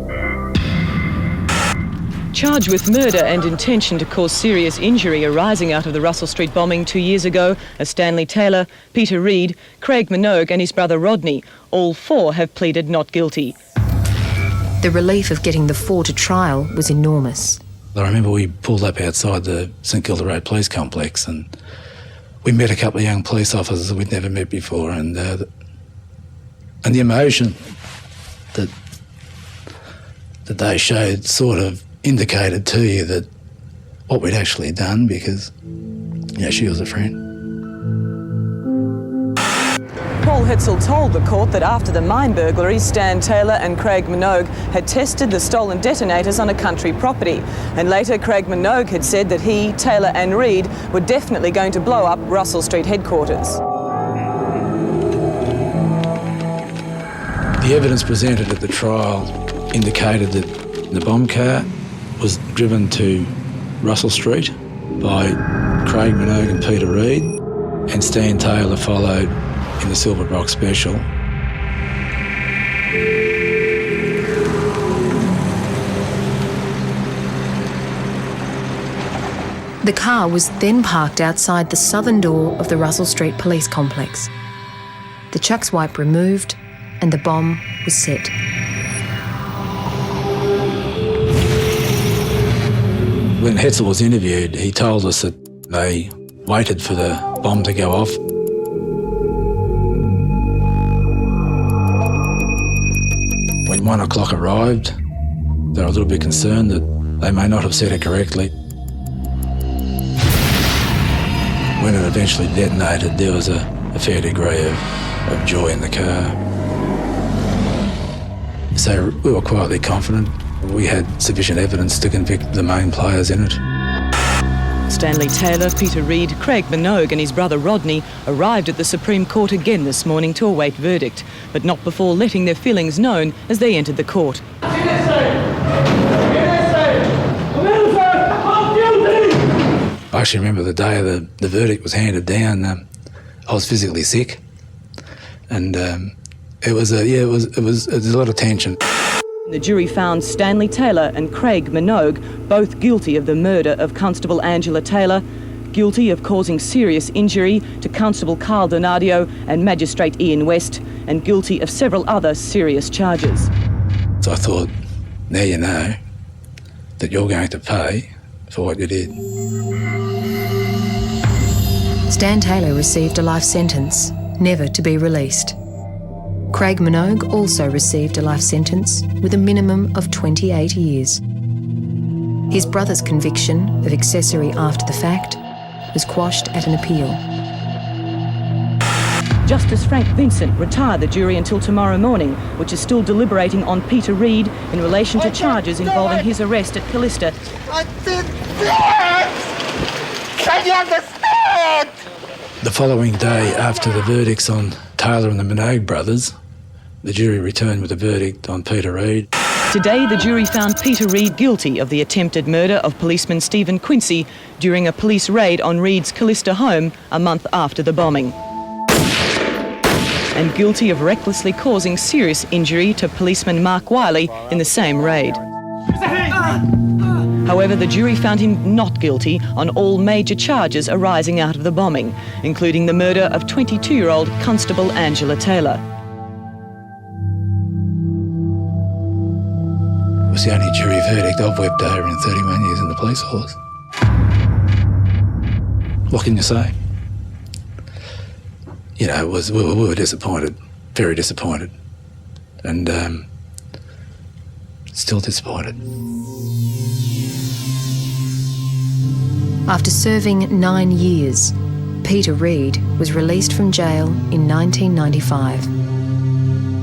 Charged with murder and intention to cause serious injury arising out of the Russell Street bombing 2 years ago are Stanley Taylor, Peter Reid, Craig Minogue and his brother Rodney. All four have pleaded not guilty. The relief of getting the four to trial was enormous. I remember we pulled up outside the St Kilda Road Police Complex and we met a couple of young police officers that we'd never met before, and the emotion that they showed sort of indicated to you that what we'd actually done, because, you know, she was a friend. Paul Hetzel told the court that after the mine burglaries, Stan Taylor and Craig Minogue had tested the stolen detonators on a country property. And later, Craig Minogue had said that he, Taylor and Reid were definitely going to blow up Russell Street headquarters. The evidence presented at the trial indicated that the bomb car was driven to Russell Street by Craig Minogue and Peter Reid, and Stan Taylor followed in the Silver Brock Special. The car was then parked outside the southern door of the Russell Street Police Complex. The chuck swipe removed and the bomb was set. When Hetzel was interviewed, he told us that they waited for the bomb to go off. When 1 o'clock arrived, they were a little bit concerned that they may not have set it correctly. When it eventually detonated, there was a fair degree of joy in the car. So we were quietly confident we had sufficient evidence to convict the main players in it. Stanley Taylor, Peter Reid, Craig Minogue and his brother Rodney arrived at the Supreme Court again this morning to await verdict, but not before letting their feelings known as they entered the court. I actually remember the day the verdict was handed down. I was physically sick, and it was a lot of tension. The jury found Stanley Taylor and Craig Minogue both guilty of the murder of Constable Angela Taylor, guilty of causing serious injury to Constable Carl Donadio and Magistrate Ian West, and guilty of several other serious charges. So I thought, now you know that you're going to pay for what you did. Stan Taylor received a life sentence, never to be released. Craig Minogue also received a life sentence with a minimum of 28 years. His brother's conviction of accessory after the fact was quashed at an appeal. Justice Frank Vincent retired the jury until tomorrow morning, which is still deliberating on Peter Reid in relation to charges involving his arrest at Callista. I did it! Can you understand? The following day, after the verdicts on Taylor and the Minogue brothers, the jury returned with a verdict on Peter Reid. Today, the jury found Peter Reid guilty of the attempted murder of policeman Stephen Quincy during a police raid on Reid's Callista home a month after the bombing, and guilty of recklessly causing serious injury to policeman Mark Wiley in the same raid. However, the jury found him not guilty on all major charges arising out of the bombing, including the murder of 22-year-old Constable Angela Taylor. It was the only jury verdict I've wept over in 31 years in the police force. What can you say? You know, we were disappointed, very disappointed, and still disappointed. After serving 9 years, Peter Reid was released from jail in 1995.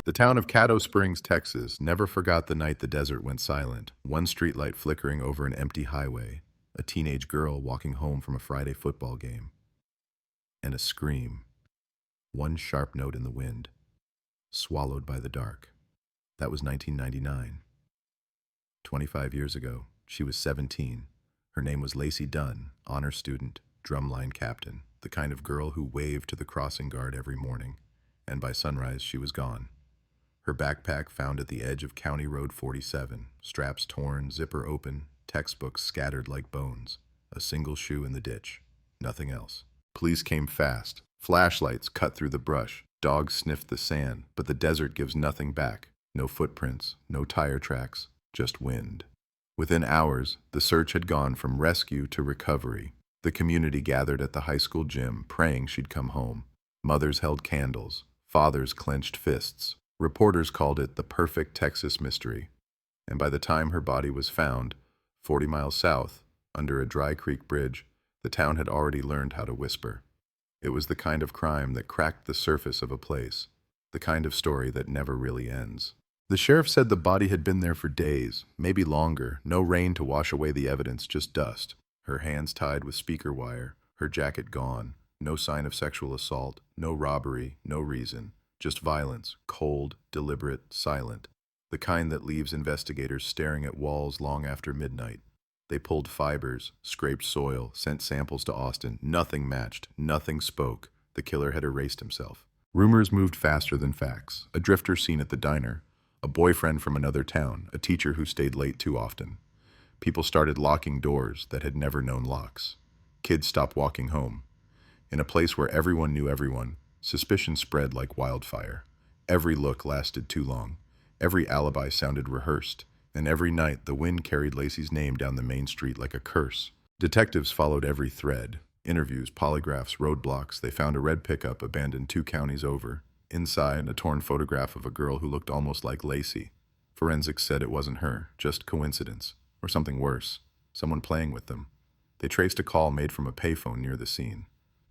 The town of Caddo Springs, Texas, never forgot the night the desert went silent. One streetlight flickering over an empty highway, a teenage girl walking home from a Friday football game, and a scream. One sharp note in the wind, swallowed by the dark. That was 1999. 25 years ago, she was 17. Her name was Lacey Dunn, honor student, drumline captain, the kind of girl who waved to the crossing guard every morning, and by sunrise she was gone. Her backpack found at the edge of County Road 47, straps torn, zipper open, textbooks scattered like bones, a single shoe in the ditch, nothing else. Police came fast. Flashlights cut through the brush, dogs sniffed the sand, but the desert gives nothing back. No footprints, no tire tracks, just wind. Within hours, the search had gone from rescue to recovery. The community gathered at the high school gym, praying she'd come home. Mothers held candles, fathers clenched fists. Reporters called it the perfect Texas mystery. And by the time her body was found, 40 miles south, under a dry creek bridge, the town had already learned how to whisper. It was the kind of crime that cracked the surface of a place, the kind of story that never really ends. The sheriff said the body had been there for days, maybe longer, no rain to wash away the evidence, just dust. Her hands tied with speaker wire, her jacket gone, no sign of sexual assault, no robbery, no reason, just violence, cold, deliberate, silent, the kind that leaves investigators staring at walls long after midnight. They pulled fibers, scraped soil, sent samples to Austin. Nothing matched, nothing spoke. The killer had erased himself. Rumors moved faster than facts. A drifter seen at the diner, a boyfriend from another town, a teacher who stayed late too often. People started locking doors that had never known locks. Kids stopped walking home. In a place where everyone knew everyone, suspicion spread like wildfire. Every look lasted too long. Every alibi sounded rehearsed. And every night, the wind carried Lacey's name down the main street like a curse. Detectives followed every thread. Interviews, polygraphs, roadblocks. They found a red pickup abandoned 2 counties over. Inside, a torn photograph of a girl who looked almost like Lacey. Forensics said it wasn't her, just coincidence. Or something worse, someone playing with them. They traced a call made from a payphone near the scene.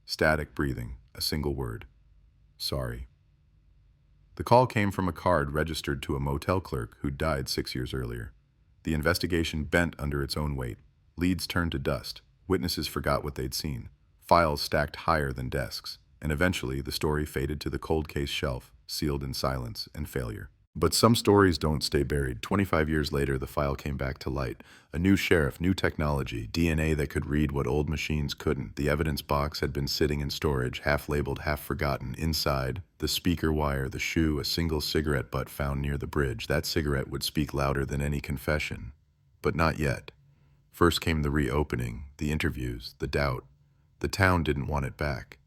Static breathing, a single word. Sorry. The call came from a card registered to a motel clerk who'd died 6 years earlier. The investigation bent under its own weight. Leads turned to dust. Witnesses forgot what they'd seen. Files stacked higher than desks. And eventually, the story faded to the cold case shelf, sealed in silence and failure. But some stories don't stay buried. 25 years later, the file came back to light. A new sheriff, new technology, DNA that could read what old machines couldn't. The evidence box had been sitting in storage, half labeled, half forgotten. Inside, the speaker wire, the shoe, a single cigarette butt found near the bridge. That cigarette would speak louder than any confession. But not yet. First came the reopening, the interviews, the doubt. The town didn't want it back.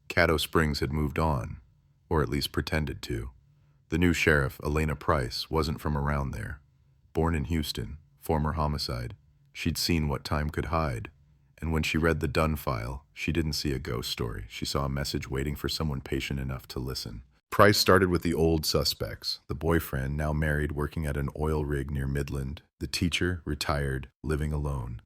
Caddo Springs had moved on, or at least pretended to. The new sheriff, Elena Price, wasn't from around there. Born in Houston, former homicide, she'd seen what time could hide. And when she read the Dunn file, she didn't see a ghost story. She saw a message waiting for someone patient enough to listen. Price started with the old suspects. The boyfriend, now married, working at an oil rig near Midland. The teacher, retired, living alone.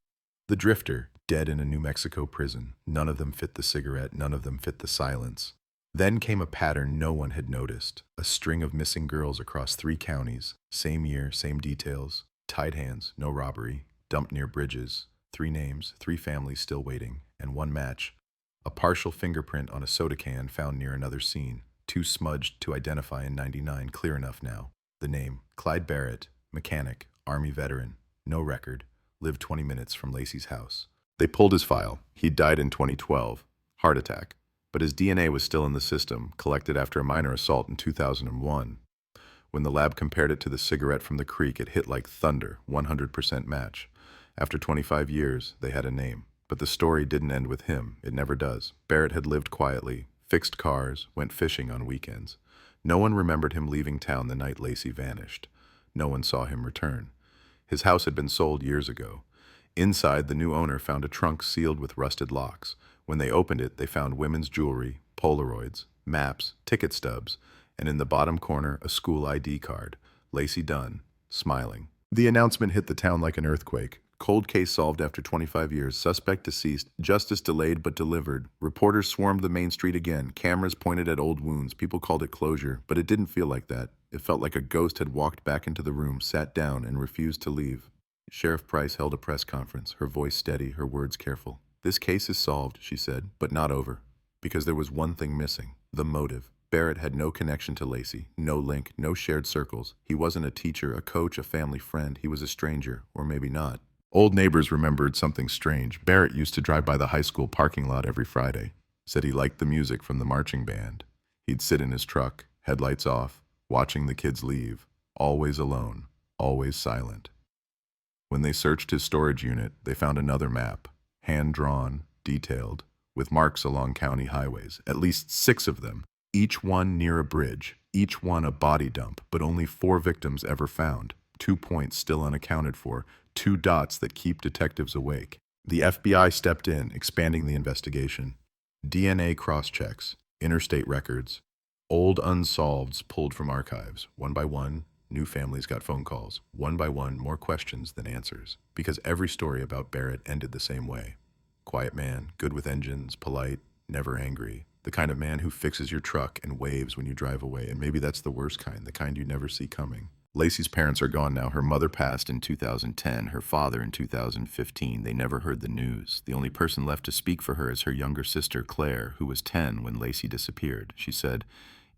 The drifter, dead in a New Mexico prison. None of them fit the cigarette, none of them fit the silence. Then came a pattern no one had noticed. A string of missing girls across 3 counties. Same year, same details. Tied hands, no robbery. Dumped near bridges. 3 names, 3 families still waiting, and 1 match. A partial fingerprint on a soda can found near another scene. Too smudged to identify in '99, clear enough now. The name, Clyde Barrett, mechanic, Army veteran, no record, lived 20 minutes from Lacey's house. They pulled his file. He died in 2012, heart attack, but his DNA was still in the system, collected after a minor assault in 2001. When the lab compared it to the cigarette from the creek, it hit like thunder, 100% match. After 25 years, they had a name. But the story didn't end with him. It never does. Barrett had lived quietly, fixed cars, went fishing on weekends. No one remembered him leaving town the night Lacey vanished. No one saw him return. His house had been sold years ago. Inside, the new owner found a trunk sealed with rusted locks. When they opened it, they found women's jewelry, Polaroids, maps, ticket stubs, and in the bottom corner, a school ID card. Lacey Dunn, smiling. The announcement hit the town like an earthquake. Cold case solved after 25 years. Suspect deceased. Justice delayed but delivered. Reporters swarmed the main street again. Cameras pointed at old wounds. People called it closure, but it didn't feel like that. It felt like a ghost had walked back into the room, sat down, and refused to leave. Sheriff Price held a press conference, her voice steady, her words careful. "This case is solved," she said, "but not over. Because there was one thing missing. The motive. Barrett had no connection to Lacey, no link, no shared circles. He wasn't a teacher, a coach, a family friend. He was a stranger, or maybe not. Old neighbors remembered something strange. Barrett used to drive by the high school parking lot every Friday. Said he liked the music from the marching band. He'd sit in his truck, headlights off, watching the kids leave. Always alone, always silent. When they searched his storage unit, they found another map, hand-drawn, detailed, with marks along county highways, at least 6 of them, each one near a bridge, each one a body dump, but only 4 victims ever found, 2 points still unaccounted for, 2 dots that keep detectives awake. The FBI stepped in, expanding the investigation. DNA cross-checks, interstate records, old unsolveds pulled from archives. One by one, new families got phone calls. One by one, more questions than answers, because every story about Barrett ended the same way. Quiet man, good with engines, polite, never angry. The kind of man who fixes your truck and waves when you drive away, and maybe that's the worst kind, the kind you never see coming. Lacey's parents are gone now. Her mother passed in 2010, her father in 2015. They never heard the news. The only person left to speak for her is her younger sister, Claire, who was 10 when Lacey disappeared. She said,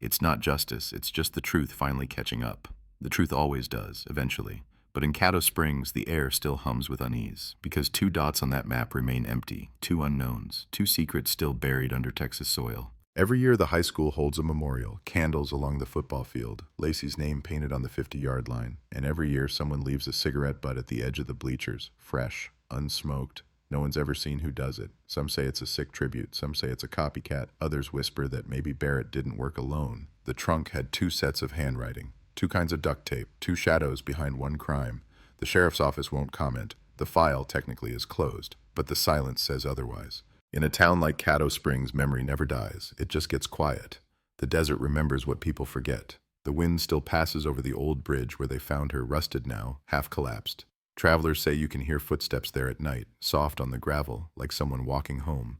"It's not justice, it's just the truth finally catching up. The truth always does, eventually. But in Caddo Springs, the air still hums with unease, because 2 dots on that map remain empty, 2 unknowns, 2 secrets still buried under Texas soil." Every year, the high school holds a memorial, candles along the football field, Lacey's name painted on the 50-yard line, and every year someone leaves a cigarette butt at the edge of the bleachers, fresh, unsmoked. No one's ever seen who does it. Some say it's a sick tribute, some say it's a copycat, others whisper that maybe Barrett didn't work alone. The trunk had 2 sets of handwriting, 2 kinds of duct tape, 2 shadows behind one crime. The sheriff's office won't comment. The file technically is closed, but the silence says otherwise. In a town like Caddo Springs, memory never dies. It just gets quiet. The desert remembers what people forget. The wind still passes over the old bridge where they found her, rusted now, half collapsed. Travelers say you can hear footsteps there at night, soft on the gravel, like someone walking home.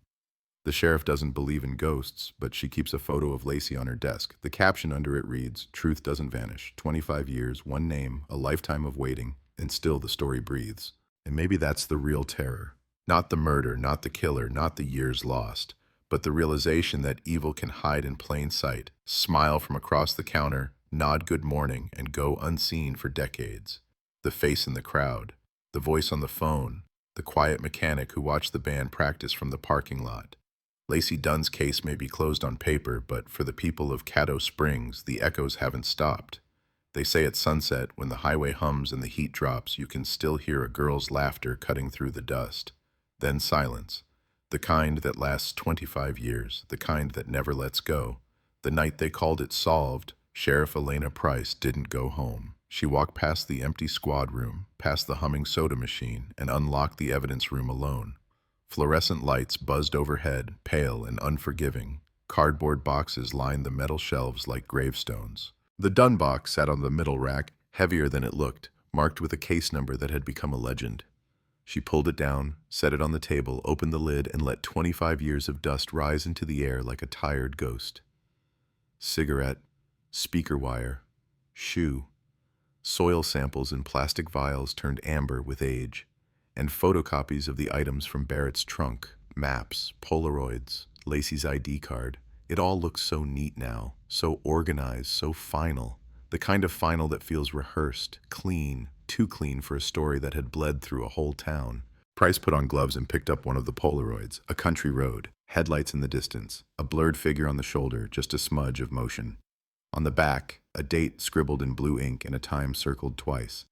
The sheriff doesn't believe in ghosts, but she keeps a photo of Lacey on her desk. The caption under it reads, "Truth doesn't vanish. 25 years, one name, a lifetime of waiting, and still the story breathes." And maybe that's the real terror. Not the murder, not the killer, not the years lost, but the realization that evil can hide in plain sight, smile from across the counter, nod good morning, and go unseen for decades. The face in the crowd, the voice on the phone, the quiet mechanic who watched the band practice from the parking lot. Lacey Dunn's case may be closed on paper, but for the people of Caddo Springs, the echoes haven't stopped. They say at sunset, when the highway hums and the heat drops, you can still hear a girl's laughter cutting through the dust. Then silence, the kind that lasts 25 years, the kind that never lets go. The night they called it solved, Sheriff Elena Price didn't go home. She walked past the empty squad room, past the humming soda machine, and unlocked the evidence room alone. Fluorescent lights buzzed overhead, pale and unforgiving. Cardboard boxes lined the metal shelves like gravestones. The Dunn box sat on the middle rack, heavier than it looked, marked with a case number that had become a legend. She pulled it down, set it on the table, opened the lid, and let 25 years of dust rise into the air like a tired ghost. Cigarette, speaker wire, shoe, soil samples in plastic vials turned amber with age, and photocopies of the items from Barrett's trunk, maps, Polaroids, Lacey's ID card. It all looks so neat now, so organized, so final. The kind of final that feels rehearsed, clean, too clean for a story that had bled through a whole town. Price put on gloves and picked up one of the Polaroids, a country road, headlights in the distance, a blurred figure on the shoulder, just a smudge of motion. On the back, a date scribbled in blue ink and a time circled twice,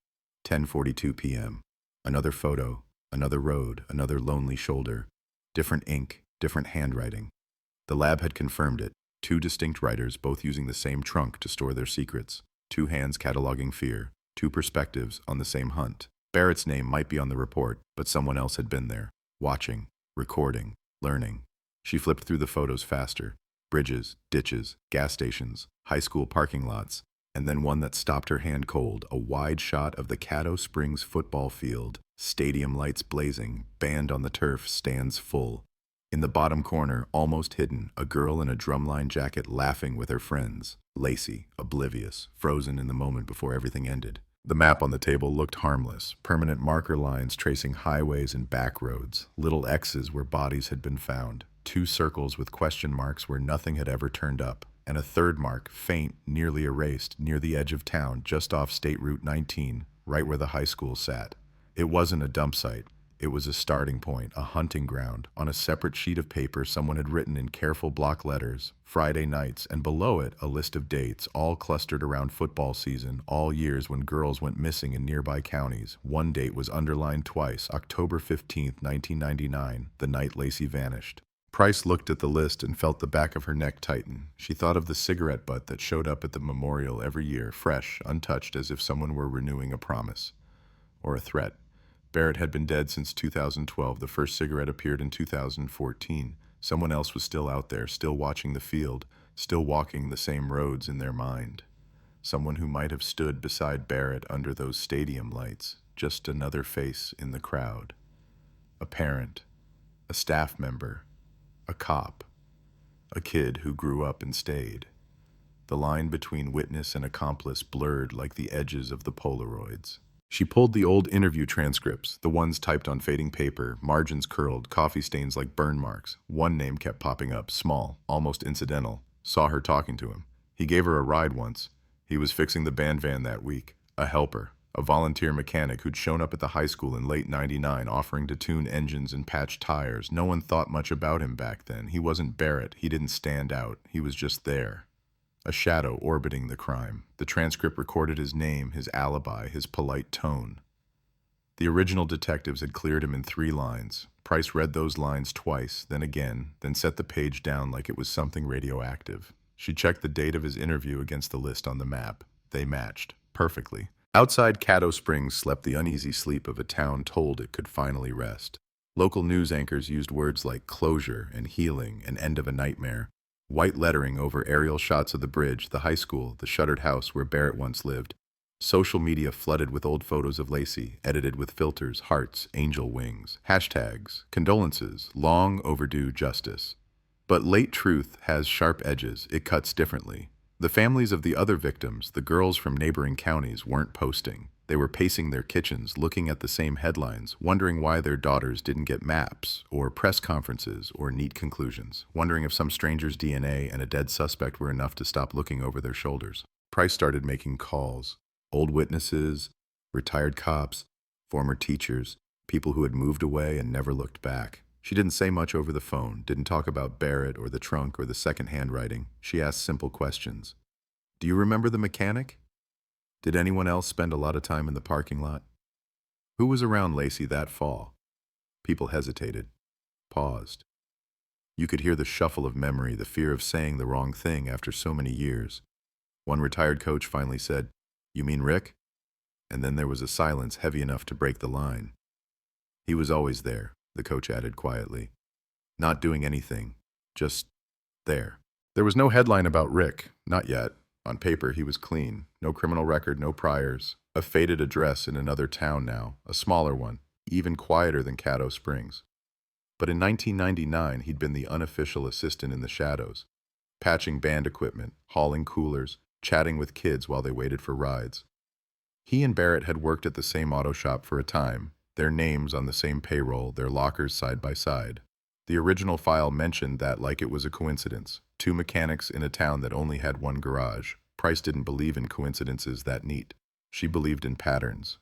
10:42 p.m. Another photo, another road, another lonely shoulder, different ink, different handwriting. The lab had confirmed it, 2 distinct writers both using the same trunk to store their secrets, 2 hands cataloging fear, 2 perspectives on the same hunt. Barrett's name might be on the report, but someone else had been there, watching, recording, learning. She flipped through the photos faster. Bridges, ditches, gas stations, high school parking lots, and then one that stopped her hand cold, a wide shot of the Caddo Springs football field, stadium lights blazing, band on the turf, stands full. In the bottom corner, almost hidden, a girl in a drumline jacket laughing with her friends. Lacey, oblivious, frozen in the moment before everything ended. The map on the table looked harmless, permanent marker lines tracing highways and back roads, little X's where bodies had been found, 2 circles with question marks where nothing had ever turned up, and a third mark, faint, nearly erased, near the edge of town, just off State Route 19, right where the high school sat. It wasn't a dump site. It was a starting point, a hunting ground. On a separate sheet of paper, someone had written in careful block letters, Friday nights, and below it, a list of dates, all clustered around football season, all years when girls went missing in nearby counties. One date was underlined twice, October 15th, 1999, the night Lacey vanished. Price looked at the list and felt the back of her neck tighten. She thought of the cigarette butt that showed up at the memorial every year, fresh, untouched, as if someone were renewing a promise. Or a threat. Barrett had been dead since 2012. The first cigarette appeared in 2014. Someone else was still out there, still watching the field, still walking the same roads in their mind. Someone who might have stood beside Barrett under those stadium lights, just another face in the crowd. A parent, a staff member, a cop, a kid who grew up and stayed. The line between witness and accomplice blurred like the edges of the Polaroids. She pulled the old interview transcripts, the ones typed on fading paper, margins curled, coffee stains like burn marks. One name kept popping up, small, almost incidental. Saw her talking to him. He gave her a ride once. He was fixing the band van that week. A helper, a volunteer mechanic who'd shown up at the high school in late '99 offering to tune engines and patch tires. No one thought much about him back then. He wasn't Barrett. He didn't stand out. He was just there. A shadow orbiting the crime. The transcript recorded his name, his alibi, his polite tone. The original detectives had cleared him in 3 lines. Price read those lines twice, then again, then set the page down like it was something radioactive. She checked the date of his interview against the list on the map. They matched, perfectly. Outside Caddo Springs slept the uneasy sleep of a town told it could finally rest. Local news anchors used words like closure and healing and end of a nightmare. White lettering over aerial shots of the bridge, the high school, the shuttered house where Barrett once lived. Social media flooded with old photos of Lacey, edited with filters, hearts, angel wings, hashtags, condolences, long overdue justice. But late truth has sharp edges. It cuts differently. The families of the other victims, the girls from neighboring counties, weren't posting. They were pacing their kitchens, looking at the same headlines, wondering why their daughters didn't get maps, or press conferences, or neat conclusions, wondering if some stranger's DNA and a dead suspect were enough to stop looking over their shoulders. Price started making calls. Old witnesses, retired cops, former teachers, people who had moved away and never looked back. She didn't say much over the phone, didn't talk about Barrett or the trunk or the second handwriting. She asked simple questions. Do you remember the mechanic? Did anyone else spend a lot of time in the parking lot? Who was around Lacey that fall? People hesitated, paused. You could hear the shuffle of memory, the fear of saying the wrong thing after so many years. One retired coach finally said, "You mean Rick?" And then there was a silence heavy enough to break the line. He was always there, the coach added quietly. Not doing anything, just there. There was no headline about Rick, not yet. On paper, he was clean. No criminal record, no priors. A faded address in another town now, a smaller one, even quieter than Caddo Springs. But in 1999, he'd been the unofficial assistant in the shadows, patching band equipment, hauling coolers, chatting with kids while they waited for rides. He and Barrett had worked at the same auto shop for a time, their names on the same payroll, their lockers side by side. The original file mentioned that like it was a coincidence. 2 mechanics in a town that only had 1 garage. Price didn't believe in coincidences that neat. She believed in patterns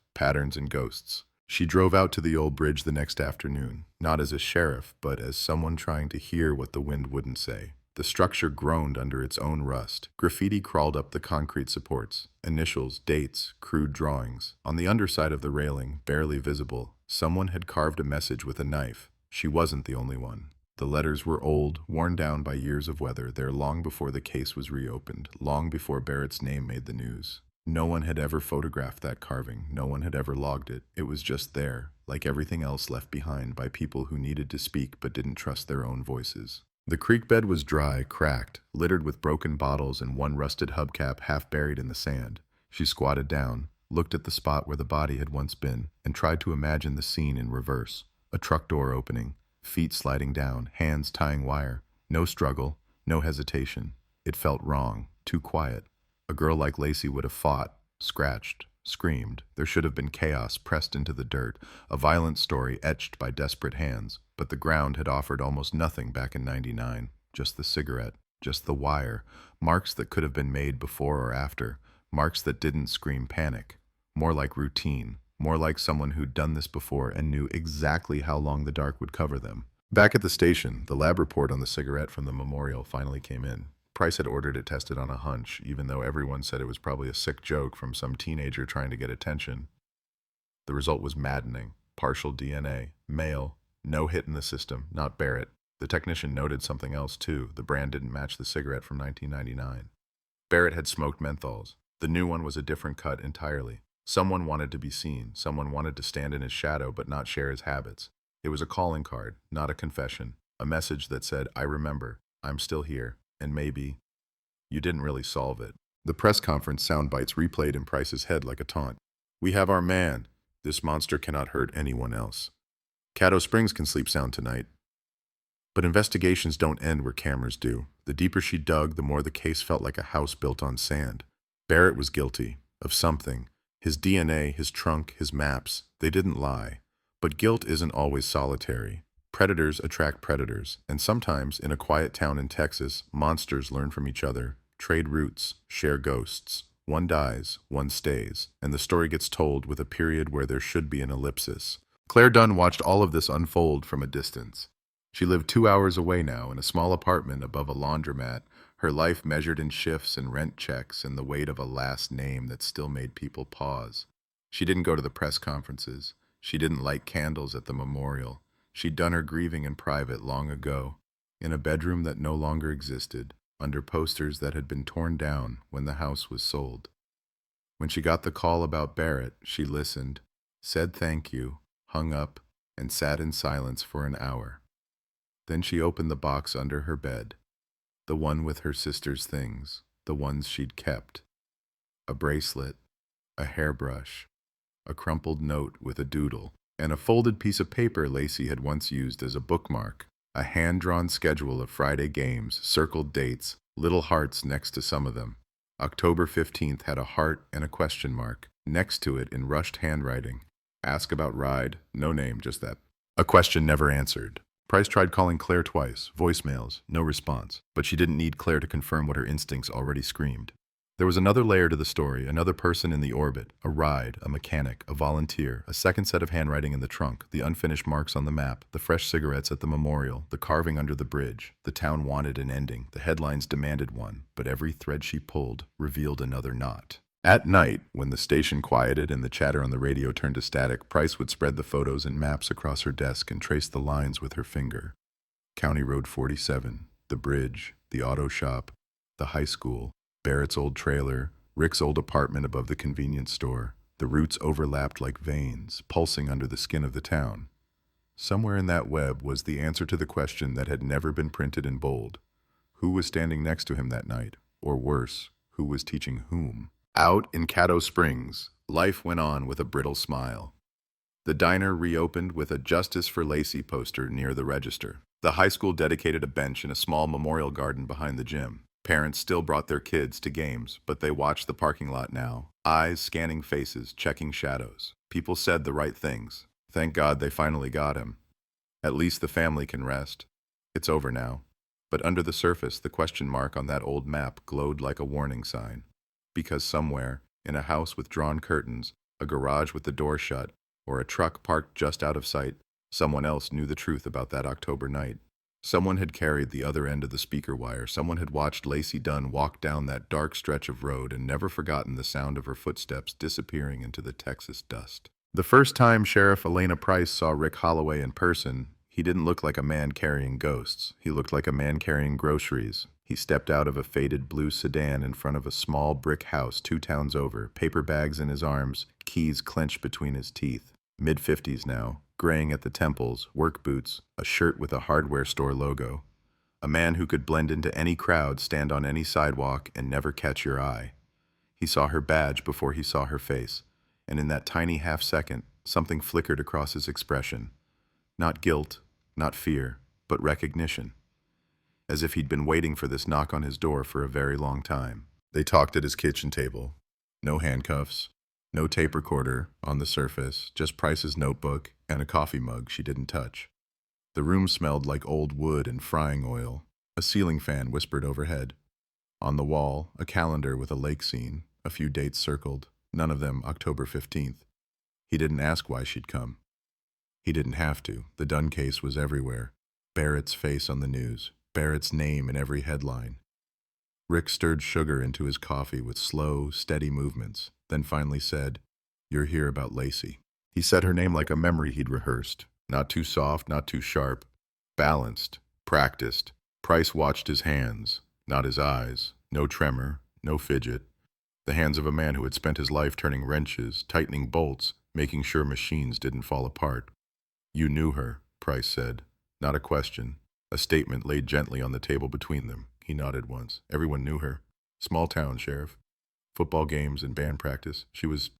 and ghosts. She drove out to the old bridge the next afternoon, not as a sheriff, but as someone trying to hear what the wind wouldn't say. The structure groaned under its own rust. Graffiti crawled up the concrete supports. Initials, dates, crude drawings. On the underside of the railing, barely visible, someone had carved a message with a knife. She wasn't the only one. The letters were old, worn down by years of weather, there long before the case was reopened, long before Barrett's name made the news. No one had ever photographed that carving. No one had ever logged it. It was just there, like everything else left behind by people who needed to speak but didn't trust their own voices. The creek bed was dry, cracked, littered with broken bottles and one rusted hubcap half buried in the sand. She squatted down, looked at the spot where the body had once been, and tried to imagine the scene in reverse. A truck door opening, feet sliding down, hands tying wire. No struggle, no hesitation. It felt wrong, too quiet. A girl like Lacey would have fought, scratched, screamed. There should have been chaos pressed into the dirt, a violent story etched by desperate hands. But the ground had offered almost nothing back in '99. Just the cigarette, just the wire, marks that could have been made before or after, marks that didn't scream panic. More like routine, more like someone who'd done this before and knew exactly how long the dark would cover them. Back at the station, the lab report on the cigarette from the memorial finally came in. Price had ordered it tested on a hunch, even though everyone said it was probably a sick joke from some teenager trying to get attention. The result was maddening. Partial DNA, male, no hit in the system, not Barrett. The technician noted something else too. The brand didn't match the cigarette from 1999. Barrett had smoked menthols. The new one was a different cut entirely. Someone wanted to be seen. Someone wanted to stand in his shadow but not share his habits. It was a calling card, not a confession. A message that said, I remember, I'm still here, and maybe you didn't really solve it. The press conference sound bites replayed in Price's head like a taunt. We have our man. This monster cannot hurt anyone else. Caddo Springs can sleep sound tonight. But investigations don't end where cameras do. The deeper she dug, the more the case felt like a house built on sand. Barrett was guilty of something. His DNA, his trunk, his maps, they didn't lie. But guilt isn't always solitary. Predators attract predators, and sometimes, in a quiet town in Texas, monsters learn from each other, trade routes, share ghosts. One dies, one stays, and the story gets told with a period where there should be an ellipsis. Claire Dunn watched all of this unfold from a distance. She lived 2 hours away now in a small apartment above a laundromat, her life measured in shifts and rent checks and the weight of a last name that still made people pause. She didn't go to the press conferences. She didn't light candles at the memorial. She'd done her grieving in private long ago, in a bedroom that no longer existed, under posters that had been torn down when the house was sold. When she got the call about Barrett, she listened, said thank you, hung up, and sat in silence for an hour. Then she opened the box under her bed, the one with her sister's things, the ones she'd kept. A bracelet, a hairbrush, a crumpled note with a doodle, and a folded piece of paper Lacey had once used as a bookmark, a hand-drawn schedule of Friday games, circled dates, little hearts next to some of them. October 15th had a heart and a question mark. Next to it, in rushed handwriting, ask about ride, no name, just that. A question never answered. Price tried calling Claire twice, voicemails, no response, but she didn't need Claire to confirm what her instincts already screamed. There was another layer to the story, another person in the orbit, a ride, a mechanic, a volunteer, a second set of handwriting in the trunk, the unfinished marks on the map, the fresh cigarettes at the memorial, the carving under the bridge. The town wanted an ending, the headlines demanded one, but every thread she pulled revealed another knot. At night, when the station quieted and the chatter on the radio turned to static, Price would spread the photos and maps across her desk and trace the lines with her finger. County Road 47, the bridge, the auto shop, the high school, Barrett's old trailer, Rick's old apartment above the convenience store. The routes overlapped like veins, pulsing under the skin of the town. Somewhere in that web was the answer to the question that had never been printed in bold. Who was standing next to him that night? Or worse, who was teaching whom? Out in Caddo Springs, life went on with a brittle smile. The diner reopened with a Justice for Lacey poster near the register. The high school dedicated a bench in a small memorial garden behind the gym. Parents still brought their kids to games, but they watched the parking lot now. Eyes scanning faces, checking shadows. People said the right things. Thank God they finally got him. At least the family can rest. It's over now. But under the surface, the question mark on that old map glowed like a warning sign. Because somewhere, in a house with drawn curtains, a garage with the door shut, or a truck parked just out of sight, someone else knew the truth about that October night. Someone had carried the other end of the speaker wire. Someone had watched Lacey Dunn walk down that dark stretch of road and never forgotten the sound of her footsteps disappearing into the Texas dust. The first time Sheriff Elena Price saw Rick Holloway in person, he didn't look like a man carrying ghosts. He looked like a man carrying groceries. He stepped out of a faded blue sedan in front of a small brick house 2 towns over, paper bags in his arms, keys clenched between his teeth. Mid-50s now, graying at the temples, work boots, a shirt with a hardware store logo. A man who could blend into any crowd, stand on any sidewalk, and never catch your eye. He saw her badge before he saw her face, and in that tiny half-second, something flickered across his expression. Not guilt, not fear, but recognition. As if he'd been waiting for this knock on his door for a very long time. They talked at his kitchen table. No handcuffs, no tape recorder on the surface, just Price's notebook and a coffee mug she didn't touch. The room smelled like old wood and frying oil. A ceiling fan whispered overhead. On the wall, a calendar with a lake scene, a few dates circled, none of them October 15th. He didn't ask why she'd come. He didn't have to. The Dunn case was everywhere. Barrett's face on the news. Barrett's name in every headline. Rick stirred sugar into his coffee with slow, steady movements, then finally said, "You're here about Lacey." He said her name like a memory he'd rehearsed. Not too soft, not too sharp. Balanced, practiced. Price watched his hands, not his eyes. No tremor, no fidget. The hands of a man who had spent his life turning wrenches, tightening bolts, making sure machines didn't fall apart. "You knew her," Price said. Not a question. A statement laid gently on the table between them. He nodded once. Everyone knew her. Small town, Sheriff. Football games and band practice. She was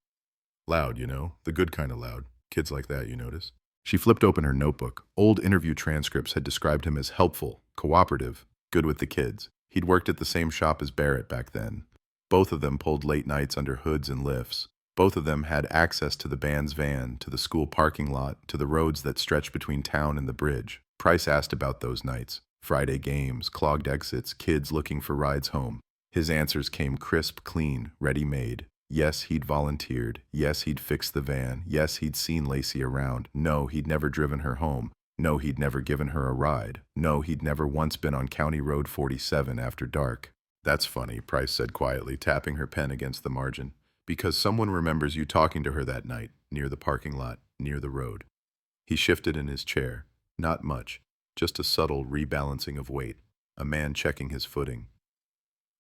loud, you know, the good kind of loud. Kids like that, you notice. She flipped open her notebook. Old interview transcripts had described him as helpful, cooperative, good with the kids. He'd worked at the same shop as Barrett back then. Both of them pulled late nights under hoods and lifts. Both of them had access to the band's van, to the school parking lot, to the roads that stretched between town and the bridge. Price asked about those nights. Friday games, clogged exits, kids looking for rides home. His answers came crisp, clean, ready-made. Yes, he'd volunteered. Yes, he'd fixed the van. Yes, he'd seen Lacey around. No, he'd never driven her home. No, he'd never given her a ride. No, he'd never once been on County Road 47 after dark. "That's funny," Price said quietly, tapping her pen against the margin. "Because someone remembers you talking to her that night, near the parking lot, near the road." He shifted in his chair. Not much, just a subtle rebalancing of weight, a man checking his footing.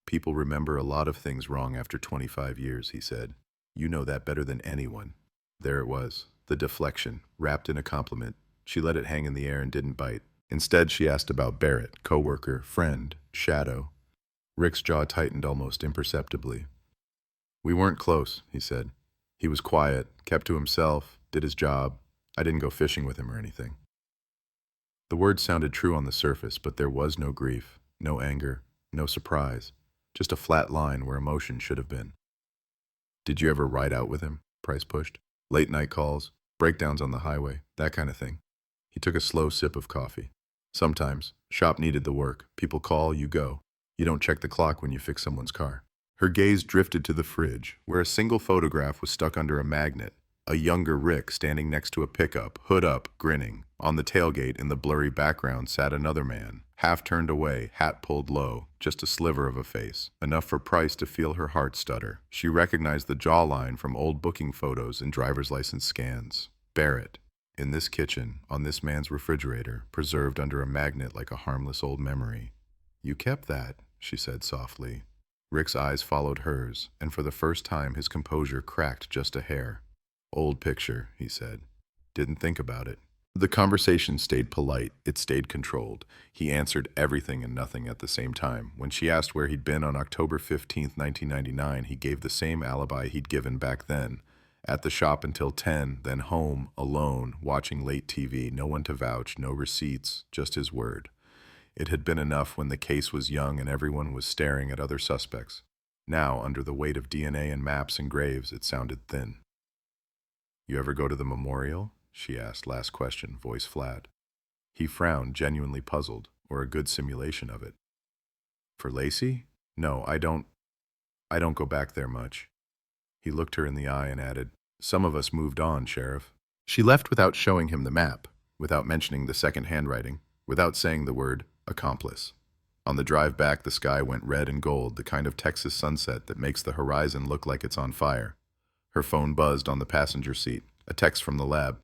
"People remember a lot of things wrong after 25 years, he said. "You know that better than anyone." There it was, the deflection, wrapped in a compliment. She let it hang in the air and didn't bite. Instead, she asked about Barrett, co-worker, friend, shadow. Rick's jaw tightened almost imperceptibly. "We weren't close," he said. "He was quiet, kept to himself, did his job. I didn't go fishing with him or anything." The words sounded true on the surface, but there was no grief, no anger, no surprise, just a flat line where emotion should have been. "Did you ever ride out with him?" Price pushed. "Late night calls, breakdowns on the highway, that kind of thing." He took a slow sip of coffee. "Sometimes. Shop needed the work. People call, you go. You don't check the clock when you fix someone's car." Her gaze drifted to the fridge, where a single photograph was stuck under a magnet. A younger Rick standing next to a pickup, hood up, grinning. On the tailgate in the blurry background sat another man, half turned away, hat pulled low, just a sliver of a face, enough for Price to feel her heart stutter. She recognized the jawline from old booking photos and driver's license scans. Barrett, in this kitchen, on this man's refrigerator, preserved under a magnet like a harmless old memory. "You kept that," she said softly. Rick's eyes followed hers, and for the first time his composure cracked just a hair. "Old picture," he said. "Didn't think about it." The conversation stayed polite. It stayed controlled. He answered everything and nothing at the same time. When she asked where he'd been on October 15th, 1999, he gave the same alibi he'd given back then. At the shop until 10, then home, alone, watching late TV, no one to vouch, no receipts, just his word. It had been enough when the case was young and everyone was staring at other suspects. Now, under the weight of DNA and maps and graves, it sounded thin. "You ever go to the memorial?" she asked, last question, voice flat. He frowned, genuinely puzzled, or a good simulation of it. "For Lacey? No, I don't. I don't go back there much. He looked her in the eye and added, Some of us moved on, Sheriff. She left without showing him the map, without mentioning the second handwriting, without saying the word accomplice. On the drive back, the sky went red and gold, the kind of Texas sunset that makes the horizon look like it's on fire. Her phone buzzed on the passenger seat. A text from the lab.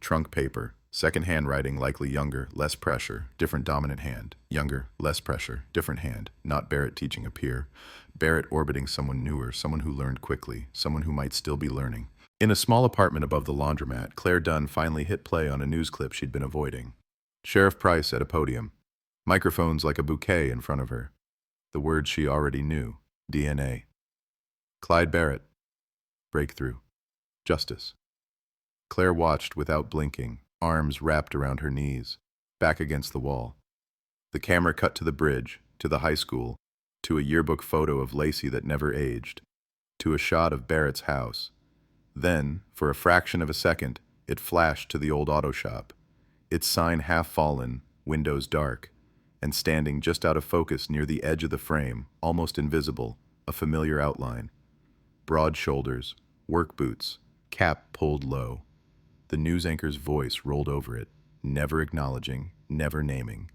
Trunk paper. Second handwriting, likely younger, less pressure, different dominant hand. Younger, less pressure, different hand. Not Barrett teaching a peer. Barrett orbiting someone newer, someone who learned quickly, someone who might still be learning. In a small apartment above the laundromat, Claire Dunn finally hit play on a news clip she'd been avoiding. Sheriff Price at a podium. Microphones like a bouquet in front of her. The words she already knew. DNA. Clyde Barrett. Breakthrough. Justice. Claire watched without blinking, arms wrapped around her knees, back against the wall. The camera cut to the bridge, to the high school, to a yearbook photo of Lacey that never aged, to a shot of Barrett's house. Then, for a fraction of a second, it flashed to the old auto shop, its sign half fallen, windows dark, and standing just out of focus near the edge of the frame, almost invisible, a familiar outline. Broad shoulders, work boots, cap pulled low. The news anchor's voice rolled over it, never acknowledging, never naming.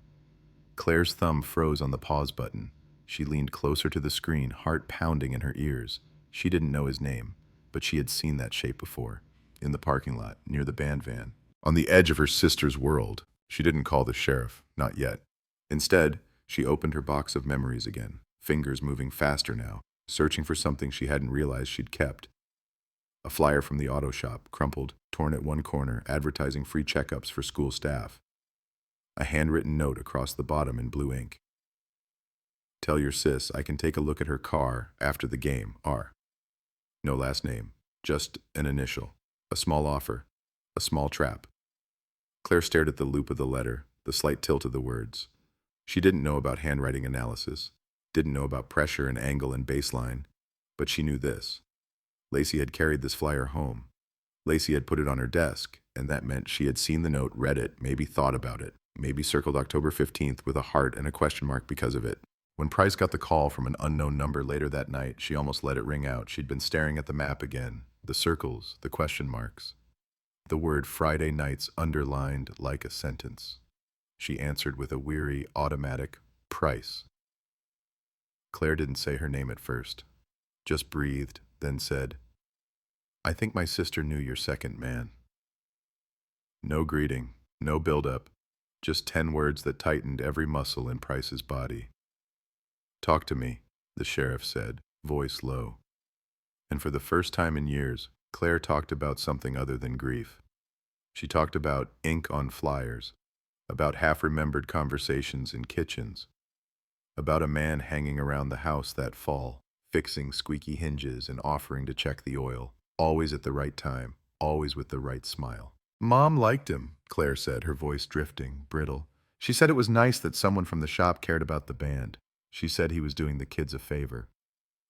Claire's thumb froze on the pause button. She leaned closer to the screen, heart pounding in her ears. She didn't know his name, but she had seen that shape before, in the parking lot, near the band van. On the edge of her sister's world, she didn't call the sheriff, not yet. Instead, she opened her box of memories again, fingers moving faster now, searching for something she hadn't realized she'd kept. A flyer from the auto shop, crumpled, torn at one corner, advertising free checkups for school staff. A handwritten note across the bottom in blue ink. Tell your sis I can take a look at her car after the game, R. No last name, just an initial, a small offer, a small trap. Claire stared at the loop of the letter, the slight tilt of the words. She didn't know about handwriting analysis, didn't know about pressure and angle and baseline, but she knew this. Lacey had carried this flyer home. Lacey had put it on her desk, and that meant she had seen the note, read it, maybe thought about it, maybe circled October 15th with a heart and a question mark because of it. When Price got the call from an unknown number later that night, she almost let it ring out. She'd been staring at the map again, the circles, the question marks. The word Friday nights underlined like a sentence. She answered with a weary, automatic, Price. Claire didn't say her name at first, just breathed, then said, I think my sister knew your second man. No greeting, no build-up, just 10 words that tightened every muscle in Price's body. Talk to me, the sheriff said, voice low. And for the first time in years, Claire talked about something other than grief. She talked about ink on flyers, about half-remembered conversations in kitchens, about a man hanging around the house that fall, fixing squeaky hinges and offering to check the oil, always at the right time, always with the right smile. Mom liked him, Claire said, her voice drifting, brittle. She said it was nice that someone from the shop cared about the band. She said he was doing the kids a favor.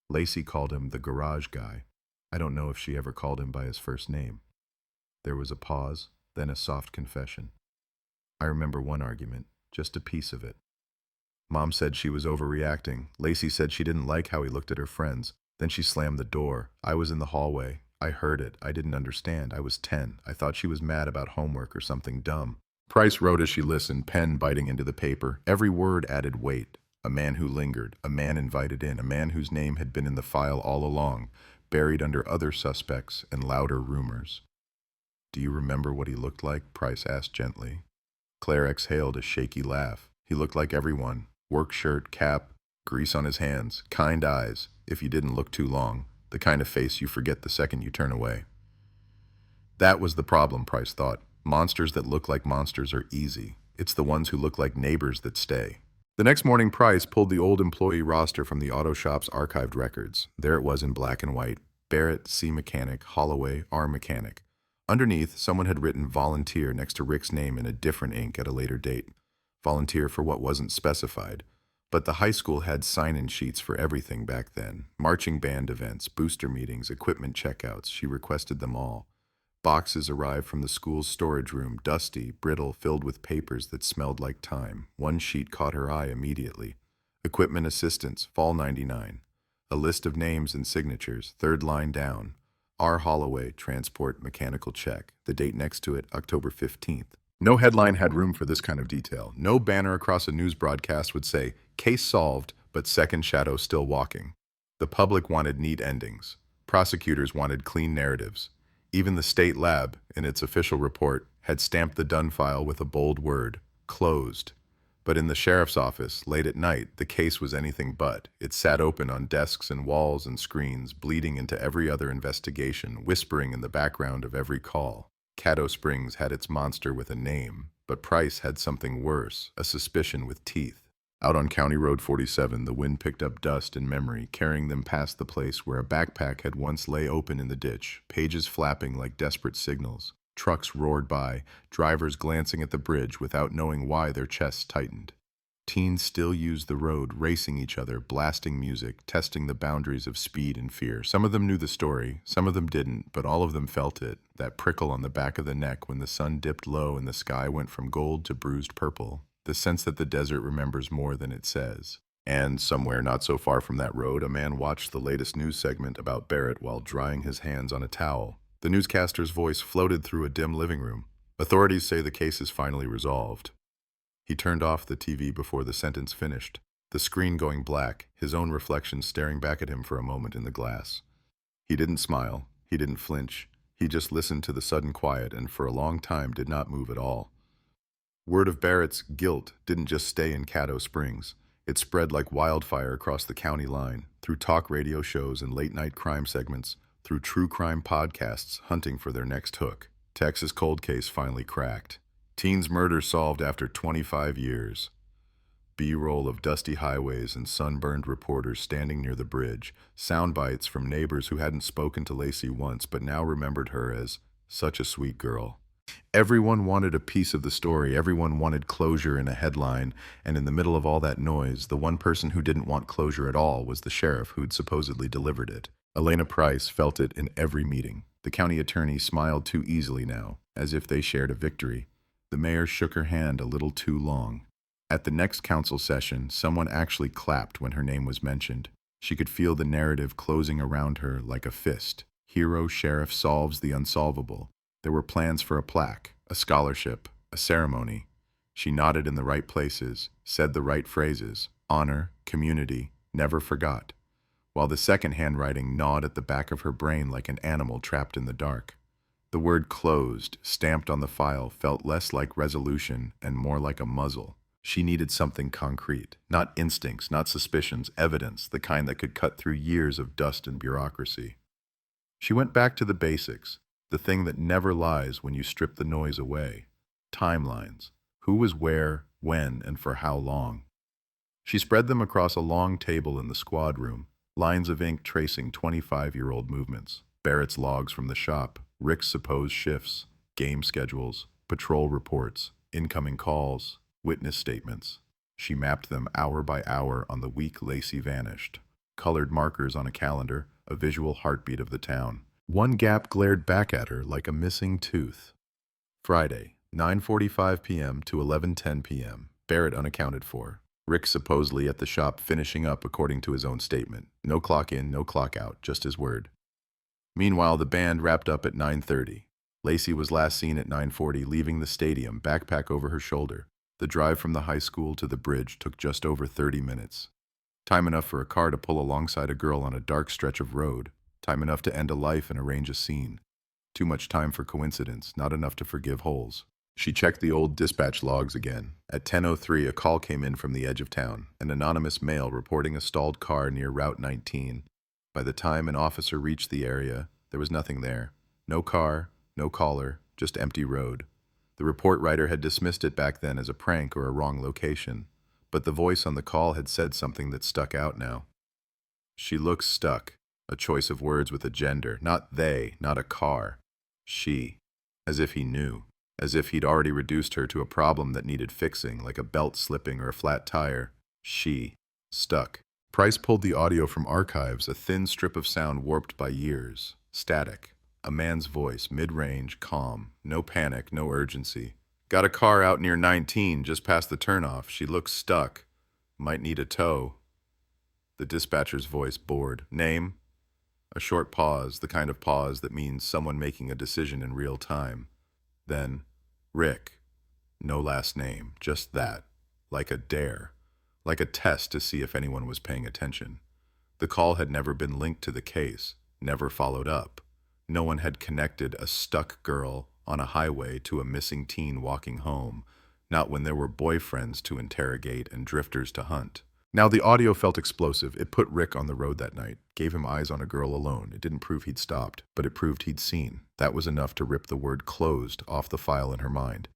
Lacey called him the garage guy. I don't know if she ever called him by his first name. There was a pause, then a soft confession. I remember one argument, just a piece of it. Mom said she was overreacting. Lacey said she didn't like how he looked at her friends. Then she slammed the door. I was in the hallway. I heard it. I didn't understand. I was 10. I thought she was mad about homework or something dumb. Price wrote as she listened, pen biting into the paper. Every word added weight. A man who lingered, a man invited in, a man whose name had been in the file all along, buried under other suspects and louder rumors. Do you remember what he looked like? Price asked gently. Claire exhaled a shaky laugh. He looked like everyone. Work shirt, cap, grease on his hands, kind eyes, if you didn't look too long, the kind of face you forget the second you turn away. That was the problem, Price thought. Monsters that look like monsters are easy. It's the ones who look like neighbors that stay. The next morning, Price pulled the old employee roster from the auto shop's archived records. There it was in black and white. Barrett, C. Mechanic, Holloway, R. Mechanic. Underneath, someone had written volunteer next to Rick's name in a different ink at a later date. Volunteer for what wasn't specified. But the high school had sign-in sheets for everything back then. Marching band events, booster meetings, equipment checkouts. She requested them all. Boxes arrived from the school's storage room, dusty, brittle, filled with papers that smelled like time. One sheet caught her eye immediately. Equipment assistance, fall 99. A list of names and signatures, third line down. R. Holloway, transport, mechanical check. The date next to it, October 15th. No headline had room for this kind of detail. No banner across a news broadcast would say, case solved, but second shadow still walking. The public wanted neat endings. Prosecutors wanted clean narratives. Even the state lab, in its official report, had stamped the Dunn file with a bold word, closed. But in the sheriff's office, late at night, the case was anything but. It sat open on desks and walls and screens, bleeding into every other investigation, whispering in the background of every call. Caddo Springs had its monster with a name, but Price had something worse, a suspicion with teeth. Out on County Road 47, the wind picked up dust and memory, carrying them past the place where a backpack had once lay open in the ditch, pages flapping like desperate signals. Trucks roared by, drivers glancing at the bridge without knowing why their chests tightened. Teens still used the road, racing each other, blasting music, testing the boundaries of speed and fear. Some of them knew the story, some of them didn't, but all of them felt it, that prickle on the back of the neck when the sun dipped low and the sky went from gold to bruised purple, the sense that the desert remembers more than it says. And somewhere not so far from that road, a man watched the latest news segment about Barrett while drying his hands on a towel. The newscaster's voice floated through a dim living room. Authorities say the case is finally resolved. He turned off the TV before the sentence finished, the screen going black, his own reflection staring back at him for a moment in the glass. He didn't smile. He didn't flinch. He just listened to the sudden quiet and for a long time did not move at all. Word of Barrett's guilt didn't just stay in Caddo Springs. It spread like wildfire across the county line, through talk radio shows and late-night crime segments, through true crime podcasts hunting for their next hook. Texas cold case finally cracked. Teen's murder solved after 25 years. B-roll of dusty highways and sunburned reporters standing near the bridge, sound bites from neighbors who hadn't spoken to Lacey once but now remembered her as such a sweet girl. Everyone wanted a piece of the story, everyone wanted closure in a headline, and in the middle of all that noise, the one person who didn't want closure at all was the sheriff who'd supposedly delivered it. Elena Price felt it in every meeting. The county attorney smiled too easily now, as if they shared a victory. The mayor shook her hand a little too long. At the next council session, someone actually clapped when her name was mentioned. She could feel the narrative closing around her like a fist. Hero sheriff solves the unsolvable. There were plans for a plaque, a scholarship, a ceremony. She nodded in the right places, said the right phrases, honor, community, never forgot, while the second handwriting gnawed at the back of her brain like an animal trapped in the dark. The word closed, stamped on the file, felt less like resolution and more like a muzzle. She needed something concrete, not instincts, not suspicions, evidence, the kind that could cut through years of dust and bureaucracy. She went back to the basics, the thing that never lies when you strip the noise away. Timelines. Who was where, when, and for how long. She spread them across a long table in the squad room, lines of ink tracing 25-year-old movements, Barrett's logs from the shop, Rick's supposed shifts, game schedules, patrol reports, incoming calls, witness statements. She mapped them hour by hour on the week Lacey vanished. Colored markers on a calendar, a visual heartbeat of the town. One gap glared back at her like a missing tooth. Friday, 9:45 p.m. to 11:10 p.m. Barrett unaccounted for. Rick supposedly at the shop finishing up according to his own statement. No clock in, no clock out, just his word. Meanwhile, the band wrapped up at 9:30. Lacey was last seen at 9:40 leaving the stadium, backpack over her shoulder. The drive from the high school to the bridge took just over 30 minutes. Time enough for a car to pull alongside a girl on a dark stretch of road. Time enough to end a life and arrange a scene. Too much time for coincidence, not enough to forgive holes. She checked the old dispatch logs again. At 10:03, a call came in from the edge of town, an anonymous male reporting a stalled car near Route 19. By the time an officer reached the area, there was nothing there. No car, no caller, just empty road. The report writer had dismissed it back then as a prank or a wrong location, but the voice on the call had said something that stuck out now. She looks stuck, a choice of words with a gender, not they, not a car. She, as if he knew. As if he'd already reduced her to a problem that needed fixing, like a belt slipping or a flat tire. She, stuck. Price pulled the audio from archives, a thin strip of sound warped by years. Static. A man's voice, mid-range, calm. No panic, no urgency. Got a car out near 19, just past the turnoff. She looks stuck. Might need a tow. The dispatcher's voice bored. Name? A short pause, the kind of pause that means someone making a decision in real time. Then, Rick. No last name, just that. Like a dare. Like a test to see if anyone was paying attention. The call had never been linked to the case, never followed up. No one had connected a stuck girl on a highway to a missing teen walking home, not when there were boyfriends to interrogate and drifters to hunt. Now the audio felt explosive. It put Rick on the road that night, gave him eyes on a girl alone. It didn't prove he'd stopped, but it proved he'd seen. That was enough to rip the word closed off the file in her mind.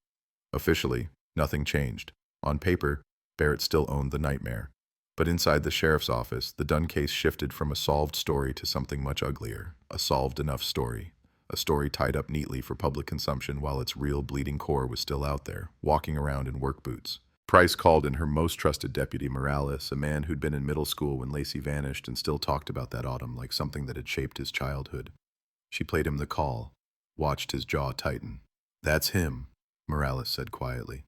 Officially, nothing changed. On paper, Barrett still owned the nightmare. But inside the sheriff's office, the Dunn case shifted from a solved story to something much uglier. A solved enough story. A story tied up neatly for public consumption while its real bleeding core was still out there, walking around in work boots. Price called in her most trusted deputy, Morales, a man who'd been in middle school when Lacey vanished and still talked about that autumn like something that had shaped his childhood. She played him the call, watched his jaw tighten. "That's him," Morales said quietly.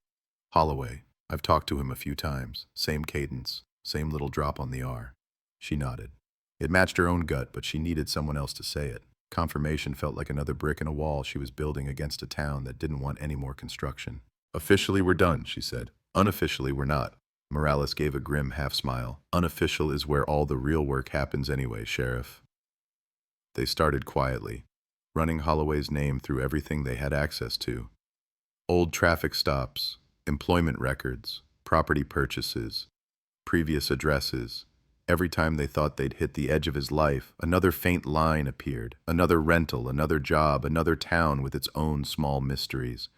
"Holloway. I've talked to him a few times. Same cadence, same little drop on the R." She nodded. It matched her own gut, but she needed someone else to say it. Confirmation felt like another brick in a wall she was building against a town that didn't want any more construction. "Officially, we're done," she said. "Unofficially, we're not." Morales gave a grim half-smile. "Unofficial is where all the real work happens anyway, Sheriff." They started quietly, running Holloway's name through everything they had access to. Old traffic stops, employment records, property purchases, previous addresses. Every time they thought they'd hit the edge of his life, another faint line appeared. Another rental, another job, another town with its own small mysteries.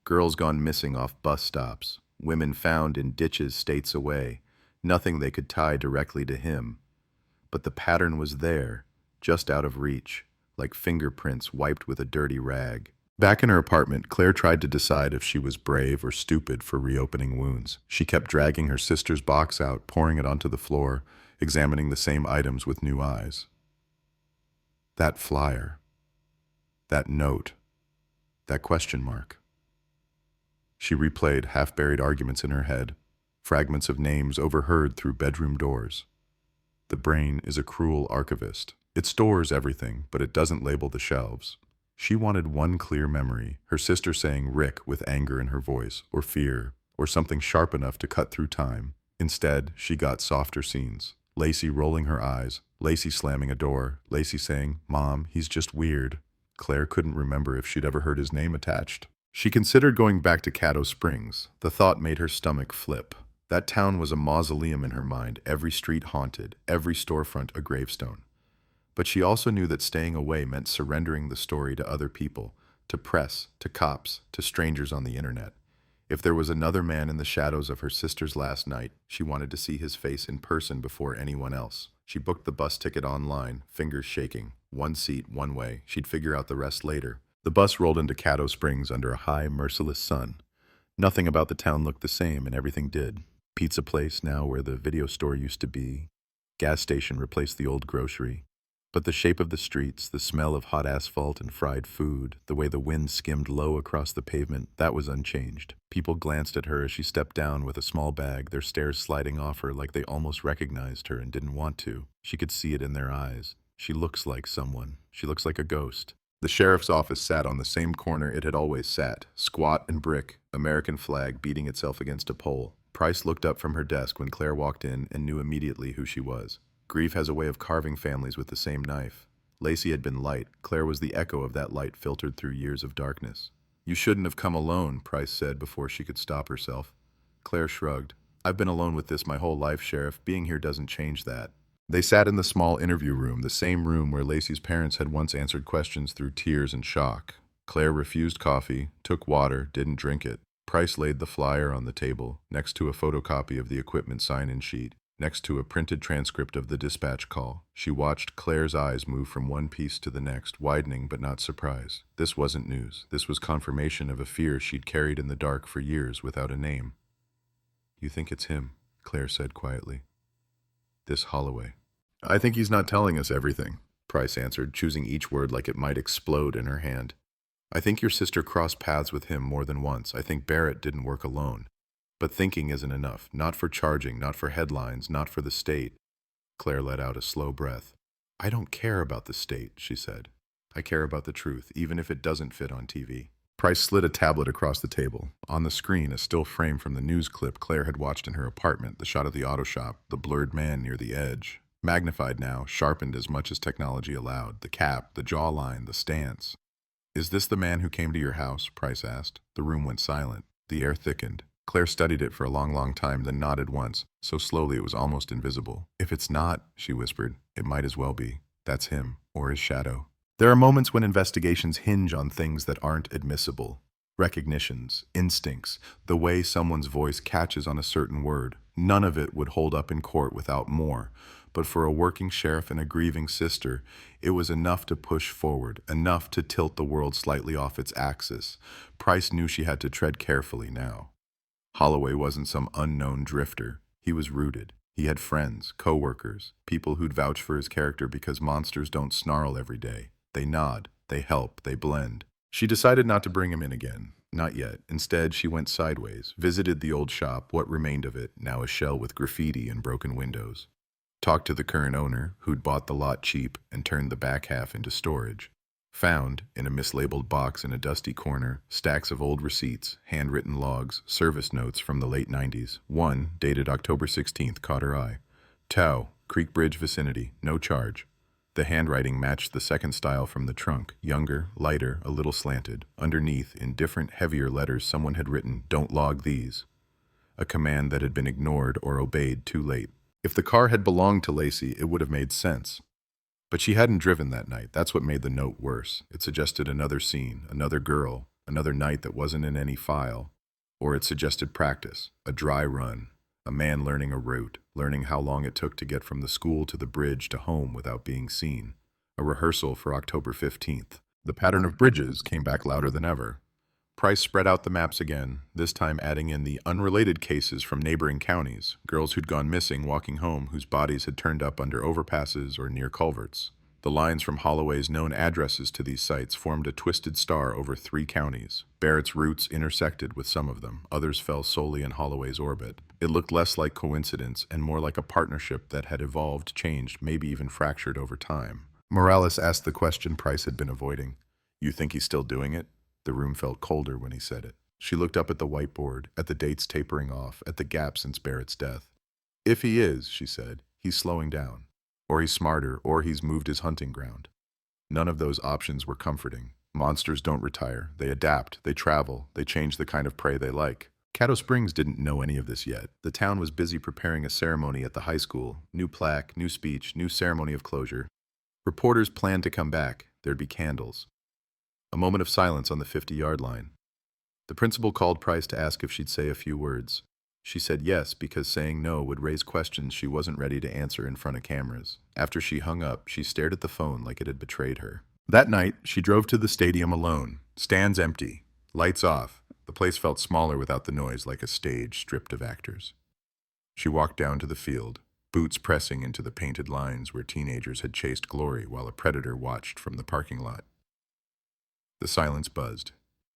Girls gone missing off bus stops. Women found in ditches states away. Nothing they could tie directly to him. But the pattern was there, just out of reach, like fingerprints wiped with a dirty rag. Back in her apartment, Claire tried to decide if she was brave or stupid for reopening wounds. She kept dragging her sister's box out, pouring it onto the floor, examining the same items with new eyes. That flyer. That note. That question mark. She replayed half-buried arguments in her head, fragments of names overheard through bedroom doors. The brain is a cruel archivist. It stores everything, but it doesn't label the shelves. She wanted one clear memory, her sister saying Rick with anger in her voice, or fear, or something sharp enough to cut through time. Instead, she got softer scenes. Lacey rolling her eyes, Lacey slamming a door, Lacey saying, "Mom, he's just weird." Claire couldn't remember if she'd ever heard his name attached. She considered going back to Caddo Springs. The thought made her stomach flip. That town was a mausoleum in her mind, every street haunted, every storefront a gravestone. But she also knew that staying away meant surrendering the story to other people, to press, to cops, to strangers on the internet. If there was another man in the shadows of her sister's last night, she wanted to see his face in person before anyone else. She booked the bus ticket online, fingers shaking. One seat, one way. She'd figure out the rest later. The bus rolled into Caddo Springs under a high, merciless sun. Nothing about the town looked the same, and everything did. Pizza place now where the video store used to be. Gas station replaced the old grocery. But the shape of the streets, the smell of hot asphalt and fried food, the way the wind skimmed low across the pavement, that was unchanged. People glanced at her as she stepped down with a small bag, their stares sliding off her like they almost recognized her and didn't want to. She could see it in their eyes. She looks like someone. She looks like a ghost. The sheriff's office sat on the same corner it had always sat, squat and brick, American flag beating itself against a pole. Price looked up from her desk when Claire walked in and knew immediately who she was. Grief has a way of carving families with the same knife. Lacey had been light. Claire was the echo of that light filtered through years of darkness. "You shouldn't have come alone," Price said before she could stop herself. Claire shrugged. "I've been alone with this my whole life, Sheriff. Being here doesn't change that." They sat in the small interview room, the same room where Lacey's parents had once answered questions through tears and shock. Claire refused coffee, took water, didn't drink it. Price laid the flyer on the table, next to a photocopy of the equipment sign-in sheet, next to a printed transcript of the dispatch call. She watched Claire's eyes move from one piece to the next, widening but not surprised. This wasn't news. This was confirmation of a fear she'd carried in the dark for years without a name. "You think it's him," Claire said quietly. "This Holloway." "I think he's not telling us everything," Price answered, choosing each word like it might explode in her hand. "I think your sister crossed paths with him more than once. I think Barrett didn't work alone. But thinking isn't enough. Not for charging, not for headlines, not for the state. Claire let out a slow breath. I don't care about the state, she said. I care about the truth, even if it doesn't fit on TV. Price slid a tablet across the table. On the screen, a still frame from the news clip Claire had watched in her apartment, the shot of the auto shop, the blurred man near the edge. Magnified now, sharpened as much as technology allowed, the cap, the jawline, the stance. Is this the man who came to your house? Price asked. The room went silent. The air thickened. Claire studied it for a long time, then nodded once, so slowly it was almost invisible. If it's not, she whispered, it might as well be. That's him, or his shadow. There are moments when investigations hinge on things that aren't admissible. Recognitions, instincts, the way someone's voice catches on a certain word. None of it would hold up in court without more. But for a working sheriff and a grieving sister, it was enough to push forward, enough to tilt the world slightly off its axis. Price knew she had to tread carefully now. Holloway wasn't some unknown drifter. He was rooted. He had friends, co-workers, people who'd vouch for his character because monsters don't snarl every day. They nod, they help, they blend. She decided not to bring him in again. Not yet. Instead, she went sideways, visited the old shop, what remained of it, now a shell with graffiti and broken windows. Talked to the current owner, who'd bought the lot cheap and turned the back half into storage. Found, in a mislabeled box in a dusty corner, stacks of old receipts, handwritten logs, service notes from the late 90s. One, dated October 16th, caught her eye. Tau, Creek Bridge vicinity, no charge. The handwriting matched the second style from the trunk, younger, lighter, a little slanted. Underneath, in different, heavier letters, someone had written, "Don't log these." A command that had been ignored or obeyed too late. If the car had belonged to Lacey, it would have made sense. But she hadn't driven that night. That's what made the note worse. It suggested another scene, another girl, another night that wasn't in any file. Or it suggested practice, a dry run, a man learning a route, learning how long it took to get from the school to the bridge to home without being seen. A rehearsal for October 15th. The pattern of bridges came back louder than ever. Price spread out the maps again, this time adding in the unrelated cases from neighboring counties, girls who'd gone missing walking home whose bodies had turned up under overpasses or near culverts. The lines from Holloway's known addresses to these sites formed a twisted star over 3 counties. Barrett's routes intersected with some of them, others fell solely in Holloway's orbit. It looked less like coincidence and more like a partnership that had evolved, changed, maybe even fractured over time. Morales asked the question Price had been avoiding. You think he's still doing it? The room felt colder when he said it. She looked up at the whiteboard, at the dates tapering off, at the gap since Barrett's death. If he is, she said, he's slowing down. Or he's smarter, or he's moved his hunting ground. None of those options were comforting. Monsters don't retire. They adapt, they travel, they change the kind of prey they like. Caddo Springs didn't know any of this yet. The town was busy preparing a ceremony at the high school. New plaque, new speech, new ceremony of closure. Reporters planned to come back. There'd be candles. A moment of silence on the 50-yard line. The principal called Price to ask if she'd say a few words. She said yes because saying no would raise questions she wasn't ready to answer in front of cameras. After she hung up, she stared at the phone like it had betrayed her. That night, she drove to the stadium alone. Stands empty. Lights off. The place felt smaller without the noise, like a stage stripped of actors. She walked down to the field, boots pressing into the painted lines where teenagers had chased glory while a predator watched from the parking lot. The silence buzzed.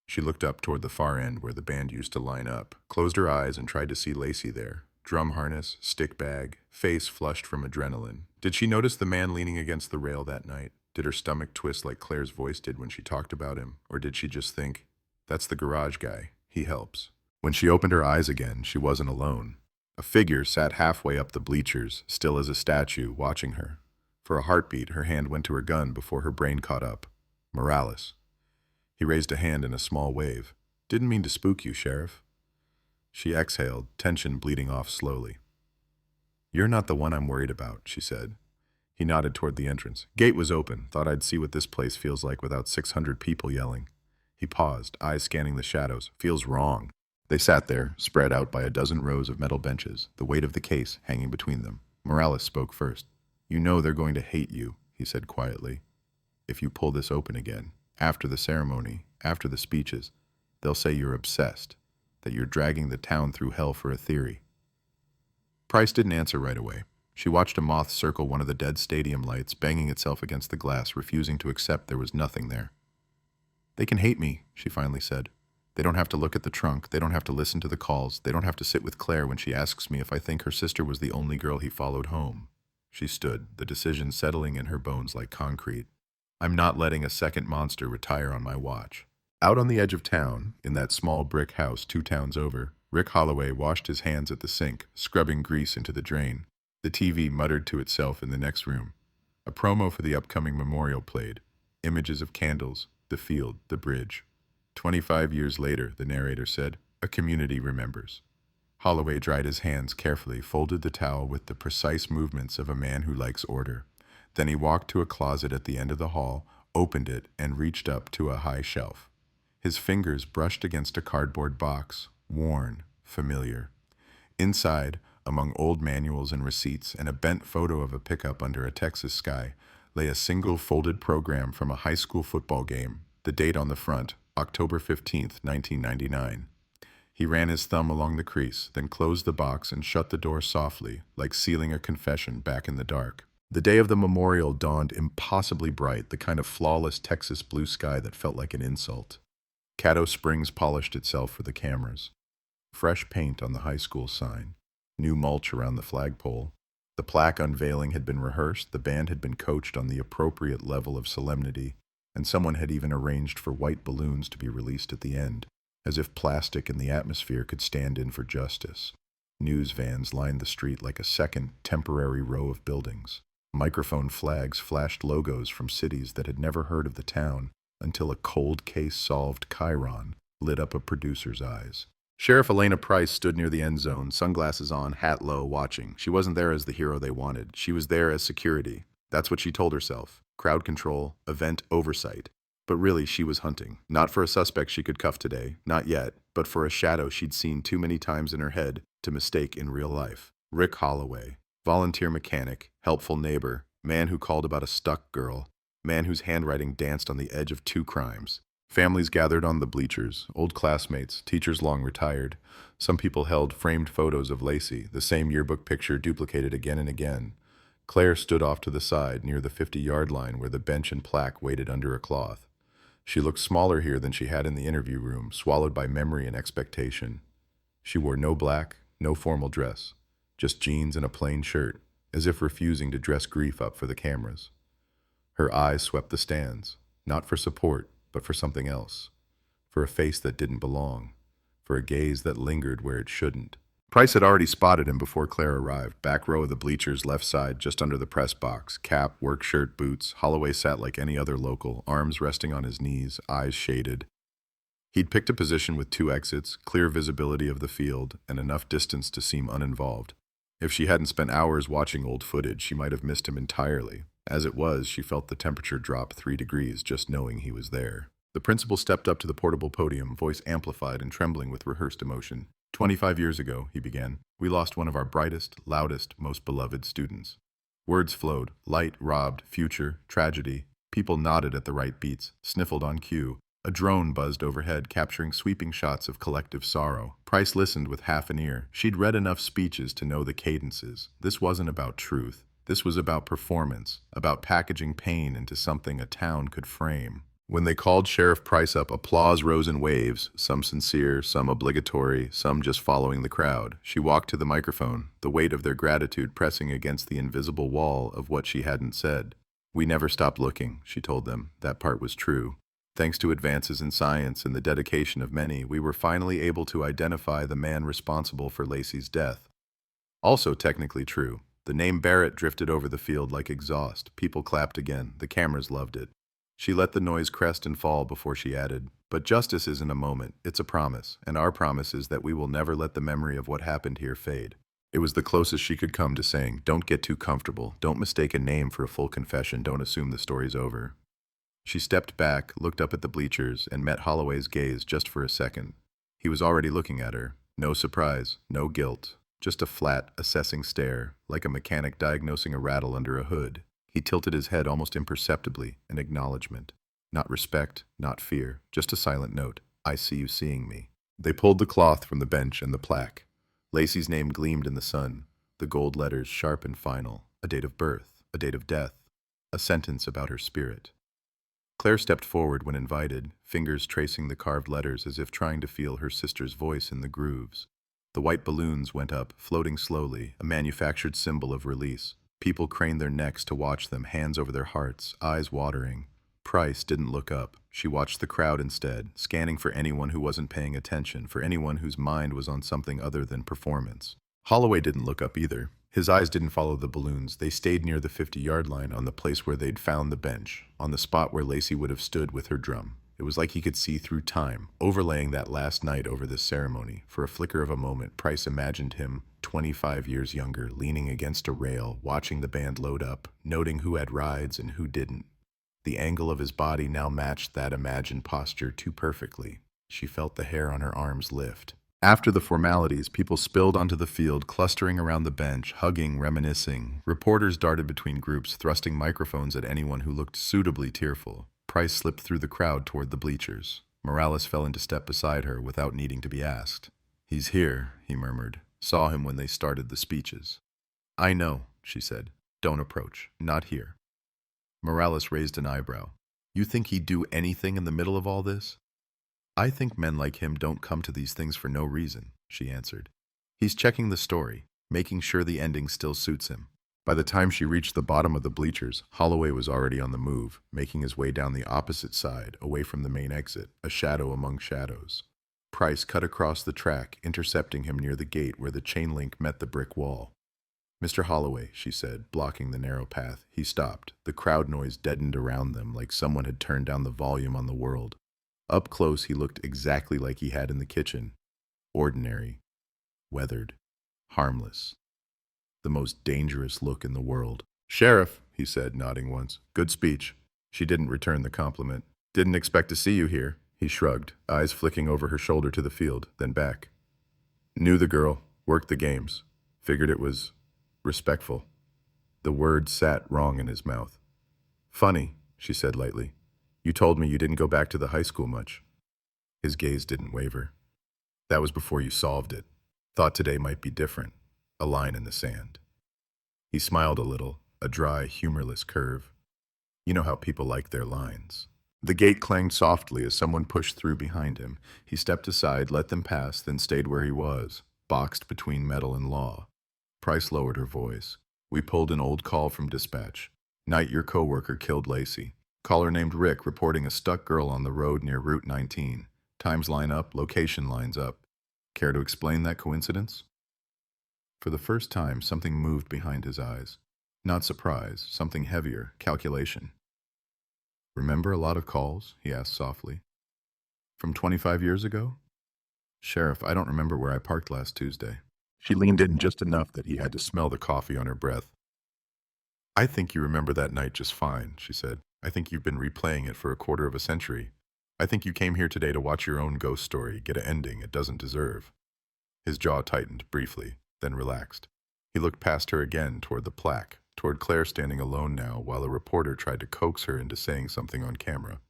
She looked up toward the far end where the band used to line up, closed her eyes and tried to see Lacey there. Drum harness, stick bag, face flushed from adrenaline. Did she notice the man leaning against the rail that night? Did her stomach twist like Claire's voice did when she talked about him? Or did she just think, that's the garage guy, he helps? When she opened her eyes again, she wasn't alone. A figure sat halfway up the bleachers, still as a statue, watching her. For a heartbeat, her hand went to her gun before her brain caught up. Morales. He raised a hand in a small wave. Didn't mean to spook you, Sheriff. She exhaled, tension bleeding off slowly. You're not the one I'm worried about, she said. He nodded toward the entrance. Gate was open. Thought I'd see what this place feels like without 600 people yelling. He paused, eyes scanning the shadows. Feels wrong. They sat there, spread out by a dozen rows of metal benches, the weight of the case hanging between them. Morales spoke first. You know they're going to hate you, he said quietly. If you pull this open again. After the ceremony, after the speeches, they'll say you're obsessed, that you're dragging the town through hell for a theory. Price didn't answer right away. She watched a moth circle one of the dead stadium lights, banging itself against the glass, refusing to accept there was nothing there. They can hate me, she finally said. They don't have to look at the trunk. They don't have to listen to the calls. They don't have to sit with Claire when she asks me if I think her sister was the only girl he followed home. She stood, the decision settling in her bones like concrete. I'm not letting a second monster retire on my watch. Out on the edge of town, in that small brick house 2 towns over, Rick Holloway washed his hands at the sink, scrubbing grease into the drain. The TV muttered to itself in the next room. A promo for the upcoming memorial played. Images of candles, the field, the bridge. 25 years later, the narrator said, a community remembers. Holloway dried his hands carefully, folded the towel with the precise movements of a man who likes order. Then he walked to a closet at the end of the hall, opened it, and reached up to a high shelf. His fingers brushed against a cardboard box, worn, familiar. Inside, among old manuals and receipts and a bent photo of a pickup under a Texas sky, lay a single folded program from a high school football game, the date on the front, October 15th, 1999. He ran his thumb along the crease, then closed the box and shut the door softly, like sealing a confession back in the dark. The day of the memorial dawned impossibly bright, the kind of flawless Texas blue sky that felt like an insult. Caddo Springs polished itself for the cameras. Fresh paint on the high school sign, new mulch around the flagpole. The plaque unveiling had been rehearsed, the band had been coached on the appropriate level of solemnity, and someone had even arranged for white balloons to be released at the end, as if plastic in the atmosphere could stand in for justice. News vans lined the street like a second, temporary row of buildings. Microphone flags flashed logos from cities that had never heard of the town until a cold case-solved chyron lit up a producer's eyes. Sheriff Elena Price stood near the end zone, sunglasses on, hat low, watching. She wasn't there as the hero they wanted. She was there as security. That's what she told herself. Crowd control, event oversight. But really, she was hunting. Not for a suspect she could cuff today, not yet, but for a shadow she'd seen too many times in her head to mistake in real life. Rick Holloway, volunteer mechanic, helpful neighbor, man who called about a stuck girl, man whose handwriting danced on the edge of 2 crimes. Families gathered on the bleachers, old classmates, teachers long retired. Some people held framed photos of Lacey, the same yearbook picture duplicated again and again. Claire stood off to the side near the 50-yard line where the bench and plaque waited under a cloth. She looked smaller here than she had in the interview room, swallowed by memory and expectation. She wore no black, no formal dress, just jeans and a plain shirt, as if refusing to dress grief up for the cameras. Her eyes swept the stands, not for support, but for something else, for a face that didn't belong, for a gaze that lingered where it shouldn't. Price had already spotted him before Claire arrived, back row of the bleachers, left side, just under the press box, cap, work shirt, boots. Holloway sat like any other local, arms resting on his knees, eyes shaded. He'd picked a position with 2 exits, clear visibility of the field, and enough distance to seem uninvolved. If she hadn't spent hours watching old footage, she might have missed him entirely. As it was, she felt the temperature drop 3 degrees just knowing he was there. The principal stepped up to the portable podium, voice amplified and trembling with rehearsed emotion. 25 years ago, he began, we lost one of our brightest, loudest, most beloved students. Words flowed, light, robbed, future, tragedy. People nodded at the right beats, sniffled on cue. A drone buzzed overhead, capturing sweeping shots of collective sorrow. Price listened with half an ear. She'd read enough speeches to know the cadences. This wasn't about truth. This was about performance, about packaging pain into something a town could frame. When they called Sheriff Price up, applause rose in waves, some sincere, some obligatory, some just following the crowd. She walked to the microphone, the weight of their gratitude pressing against the invisible wall of what she hadn't said. We never stopped looking, she told them. That part was true. Thanks to advances in science and the dedication of many, we were finally able to identify the man responsible for Lacey's death. Also technically true. The name Barrett drifted over the field like exhaust. People clapped again. The cameras loved it. She let the noise crest and fall before she added, but justice isn't a moment, it's a promise, and our promise is that we will never let the memory of what happened here fade. It was the closest she could come to saying, don't get too comfortable, don't mistake a name for a full confession, don't assume the story's over. She stepped back, looked up at the bleachers, and met Holloway's gaze just for a second. He was already looking at her. No surprise, no guilt, just a flat, assessing stare, like a mechanic diagnosing a rattle under a hood. He tilted his head almost imperceptibly, an acknowledgement. Not respect, not fear, just a silent note. I see you seeing me. They pulled the cloth from the bench and the plaque. Lacey's name gleamed in the sun, the gold letters sharp and final, a date of birth, a date of death, a sentence about her spirit. Claire stepped forward when invited, fingers tracing the carved letters as if trying to feel her sister's voice in the grooves. The white balloons went up, floating slowly, a manufactured symbol of release. People craned their necks to watch them, hands over their hearts, eyes watering. Price didn't look up. She watched the crowd instead, scanning for anyone who wasn't paying attention, for anyone whose mind was on something other than performance. Holloway didn't look up either. His eyes didn't follow the balloons. They stayed near the 50-yard line, on the place where they'd found the bench, on the spot where Lacey would have stood with her drum. It was like he could see through time, overlaying that last night over this ceremony. For a flicker of a moment, Price imagined him 25 years younger, leaning against a rail, watching the band load up, noting who had rides and who didn't. The angle of his body now matched that imagined posture too perfectly. She felt the hair on her arms lift. After the formalities, people spilled onto the field, clustering around the bench, hugging, reminiscing. Reporters darted between groups, thrusting microphones at anyone who looked suitably tearful. Price slipped through the crowd toward the bleachers. Morales fell into step beside her without needing to be asked. "He's here," he murmured. "Saw him when they started the speeches." "I know," she said. "Don't approach. Not here." Morales raised an eyebrow. "You think he'd do anything in the middle of all this?" "I think men like him don't come to these things for no reason," she answered. "He's checking the story, making sure the ending still suits him." By the time she reached the bottom of the bleachers, Holloway was already on the move, making his way down the opposite side, away from the main exit, a shadow among shadows. Price cut across the track, intercepting him near the gate where the chain link met the brick wall. "Mr. Holloway," she said, blocking the narrow path. He stopped. The crowd noise deadened around them, like someone had turned down the volume on the world. Up close, he looked exactly like he had in the kitchen. Ordinary, weathered, harmless. The most dangerous look in the world. "Sheriff," he said, nodding once. "Good speech." She didn't return the compliment. "Didn't expect to see you here." He shrugged, eyes flicking over her shoulder to the field, then back. "Knew the girl, worked the games. Figured it was respectful." The word sat wrong in his mouth. "Funny," she said lightly. "You told me you didn't go back to the high school much." His gaze didn't waver. "That was before you solved it. Thought today might be different. A line in the sand." He smiled a little, a dry, humorless curve. You know how people like their lines. The gate clanged softly as someone pushed through behind him. He stepped aside, let them pass, then stayed where he was, boxed between metal and law. Price lowered her voice. "We pulled an old call from dispatch. Night your coworker killed Lacey. Caller named Rick reporting a stuck girl on the road near Route 19. Times line up, location lines up. Care to explain that coincidence?" For the first time, something moved behind his eyes. Not surprise, something heavier, calculation. "Remember a lot of calls?" he asked softly. "From 25 years ago?" "Sheriff, I don't remember where I parked last Tuesday." She leaned in just enough that he had to smell the coffee on her breath. "I think you remember that night just fine," she said. "I think you've been replaying it for a quarter of a century. I think you came here today to watch your own ghost story get an ending it doesn't deserve." His jaw tightened briefly, then relaxed. He looked past her again toward the plaque, toward Claire standing alone now while a reporter tried to coax her into saying something on camera.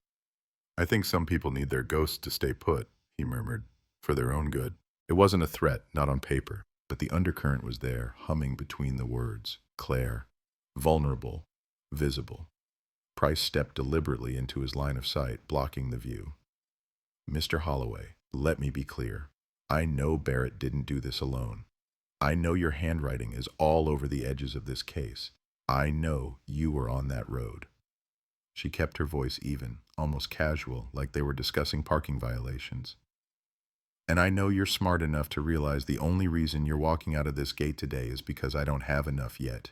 "I think some people need their ghosts to stay put," he murmured, "for their own good." It wasn't a threat, not on paper, but the undercurrent was there, humming between the words. Claire. Vulnerable. Visible. Price stepped deliberately into his line of sight, blocking the view. "Mr. Holloway, let me be clear. I know Barrett didn't do this alone. I know your handwriting is all over the edges of this case. I know you were on that road." She kept her voice even, almost casual, like they were discussing parking violations. "And I know you're smart enough to realize the only reason you're walking out of this gate today is because I don't have enough yet.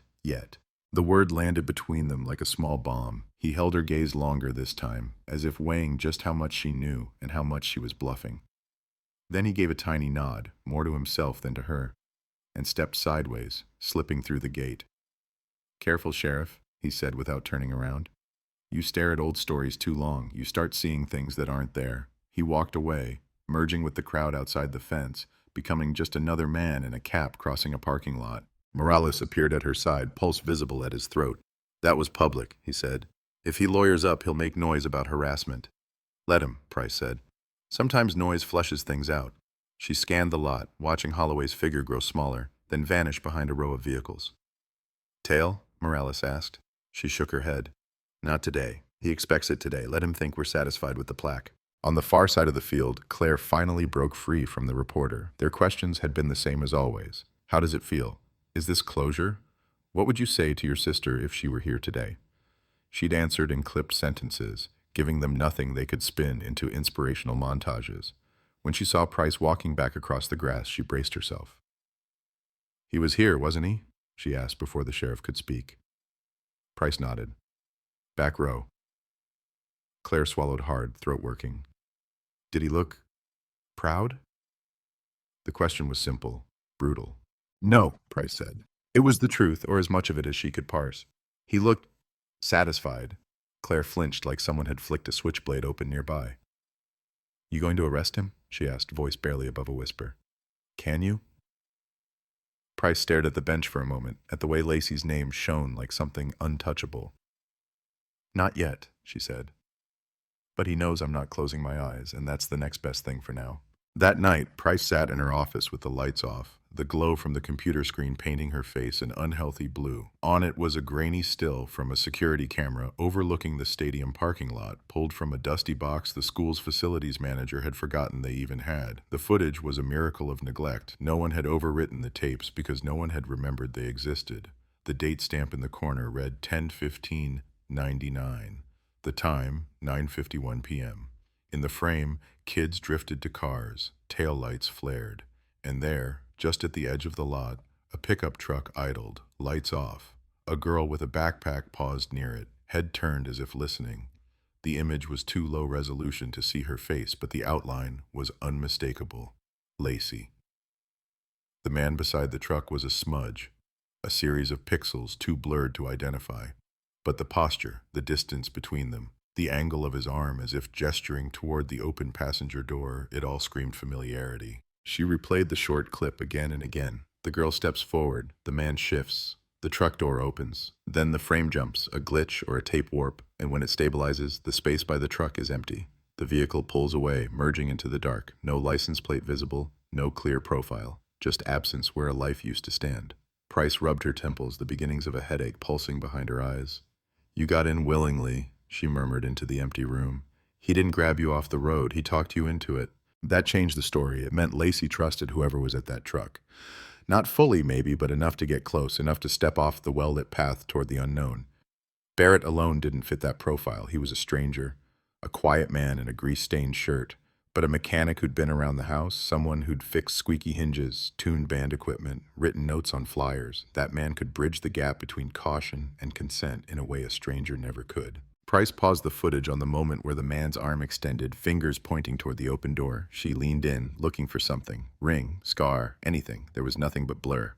The word landed between them like a small bomb. He held her gaze longer this time, as if weighing just how much she knew and how much she was bluffing. Then he gave a tiny nod, more to himself than to her, and stepped sideways, slipping through the gate. "Careful, Sheriff," he said without turning around. "You stare at old stories too long. You start seeing things that aren't there." He walked away, merging with the crowd outside the fence, becoming just another man in a cap crossing a parking lot. Morales appeared at her side, pulse visible at his throat. "That was public," he said. "If he lawyers up, he'll make noise about harassment." "Let him," Price said. "Sometimes noise flushes things out." She scanned the lot, watching Holloway's figure grow smaller, then vanish behind a row of vehicles. "Tail?" Morales asked. She shook her head. "Not today. He expects it today. Let him think we're satisfied with the plaque." On the far side of the field, Claire finally broke free from the reporter. Their questions had been the same as always. "How does it feel? Is this closure? What would you say to your sister if she were here today? She'd answered in clipped sentences, giving them nothing they could spin into inspirational montages. When she saw Price walking back across the grass, she braced herself. "He was here, wasn't he?" she asked before the sheriff could speak. Price nodded. "Back row." Claire swallowed hard, throat working. "Did he look proud?" The question was simple, brutal. "No," Price said. It was the truth, or as much of it as she could parse. He looked satisfied. Claire flinched like someone had flicked a switchblade open nearby. "You going to arrest him?" she asked, voice barely above a whisper. "Can you?" Price stared at the bench for a moment, at the way Lacey's name shone like something untouchable. "Not yet," she said. "But he knows I'm not closing my eyes, and that's the next best thing for now." That night, Price sat in her office with the lights off, the glow from the computer screen painting her face an unhealthy blue. On it was a grainy still from a security camera overlooking the stadium parking lot, pulled from a dusty box the school's facilities manager had forgotten they even had. The footage was a miracle of neglect. No one had overwritten the tapes because no one had remembered they existed. The date stamp in the corner read 10/15/99. The time, 9:51 p.m. In the frame, kids drifted to cars, taillights flared, and there, just at the edge of the lot, a pickup truck idled, lights off. A girl with a backpack paused near it, head turned as if listening. The image was too low resolution to see her face, but the outline was unmistakable. Lacey. The man beside the truck was a smudge, a series of pixels too blurred to identify. But the posture, the distance between them, the angle of his arm as if gesturing toward the open passenger door, it all screamed familiarity. She replayed the short clip again and again. The girl steps forward, the man shifts, the truck door opens, then the frame jumps, a glitch or a tape warp, and when it stabilizes, the space by the truck is empty. The vehicle pulls away, merging into the dark, no license plate visible, no clear profile, just absence where a life used to stand. Price rubbed her temples, the beginnings of a headache pulsing behind her eyes. "You got in willingly," she murmured into the empty room. "He didn't grab you off the road, he talked you into it." That changed the story. It meant Lacey trusted whoever was at that truck. Not fully, maybe, but enough to get close, enough to step off the well-lit path toward the unknown. Barrett alone didn't fit that profile. He was a stranger, a quiet man in a grease-stained shirt, but a mechanic who'd been around the house, someone who'd fixed squeaky hinges, tuned band equipment, written notes on flyers. That man could bridge the gap between caution and consent in a way a stranger never could. Price paused the footage on the moment where the man's arm extended, fingers pointing toward the open door. She leaned in, looking for something. Ring, scar, anything. There was nothing but blur.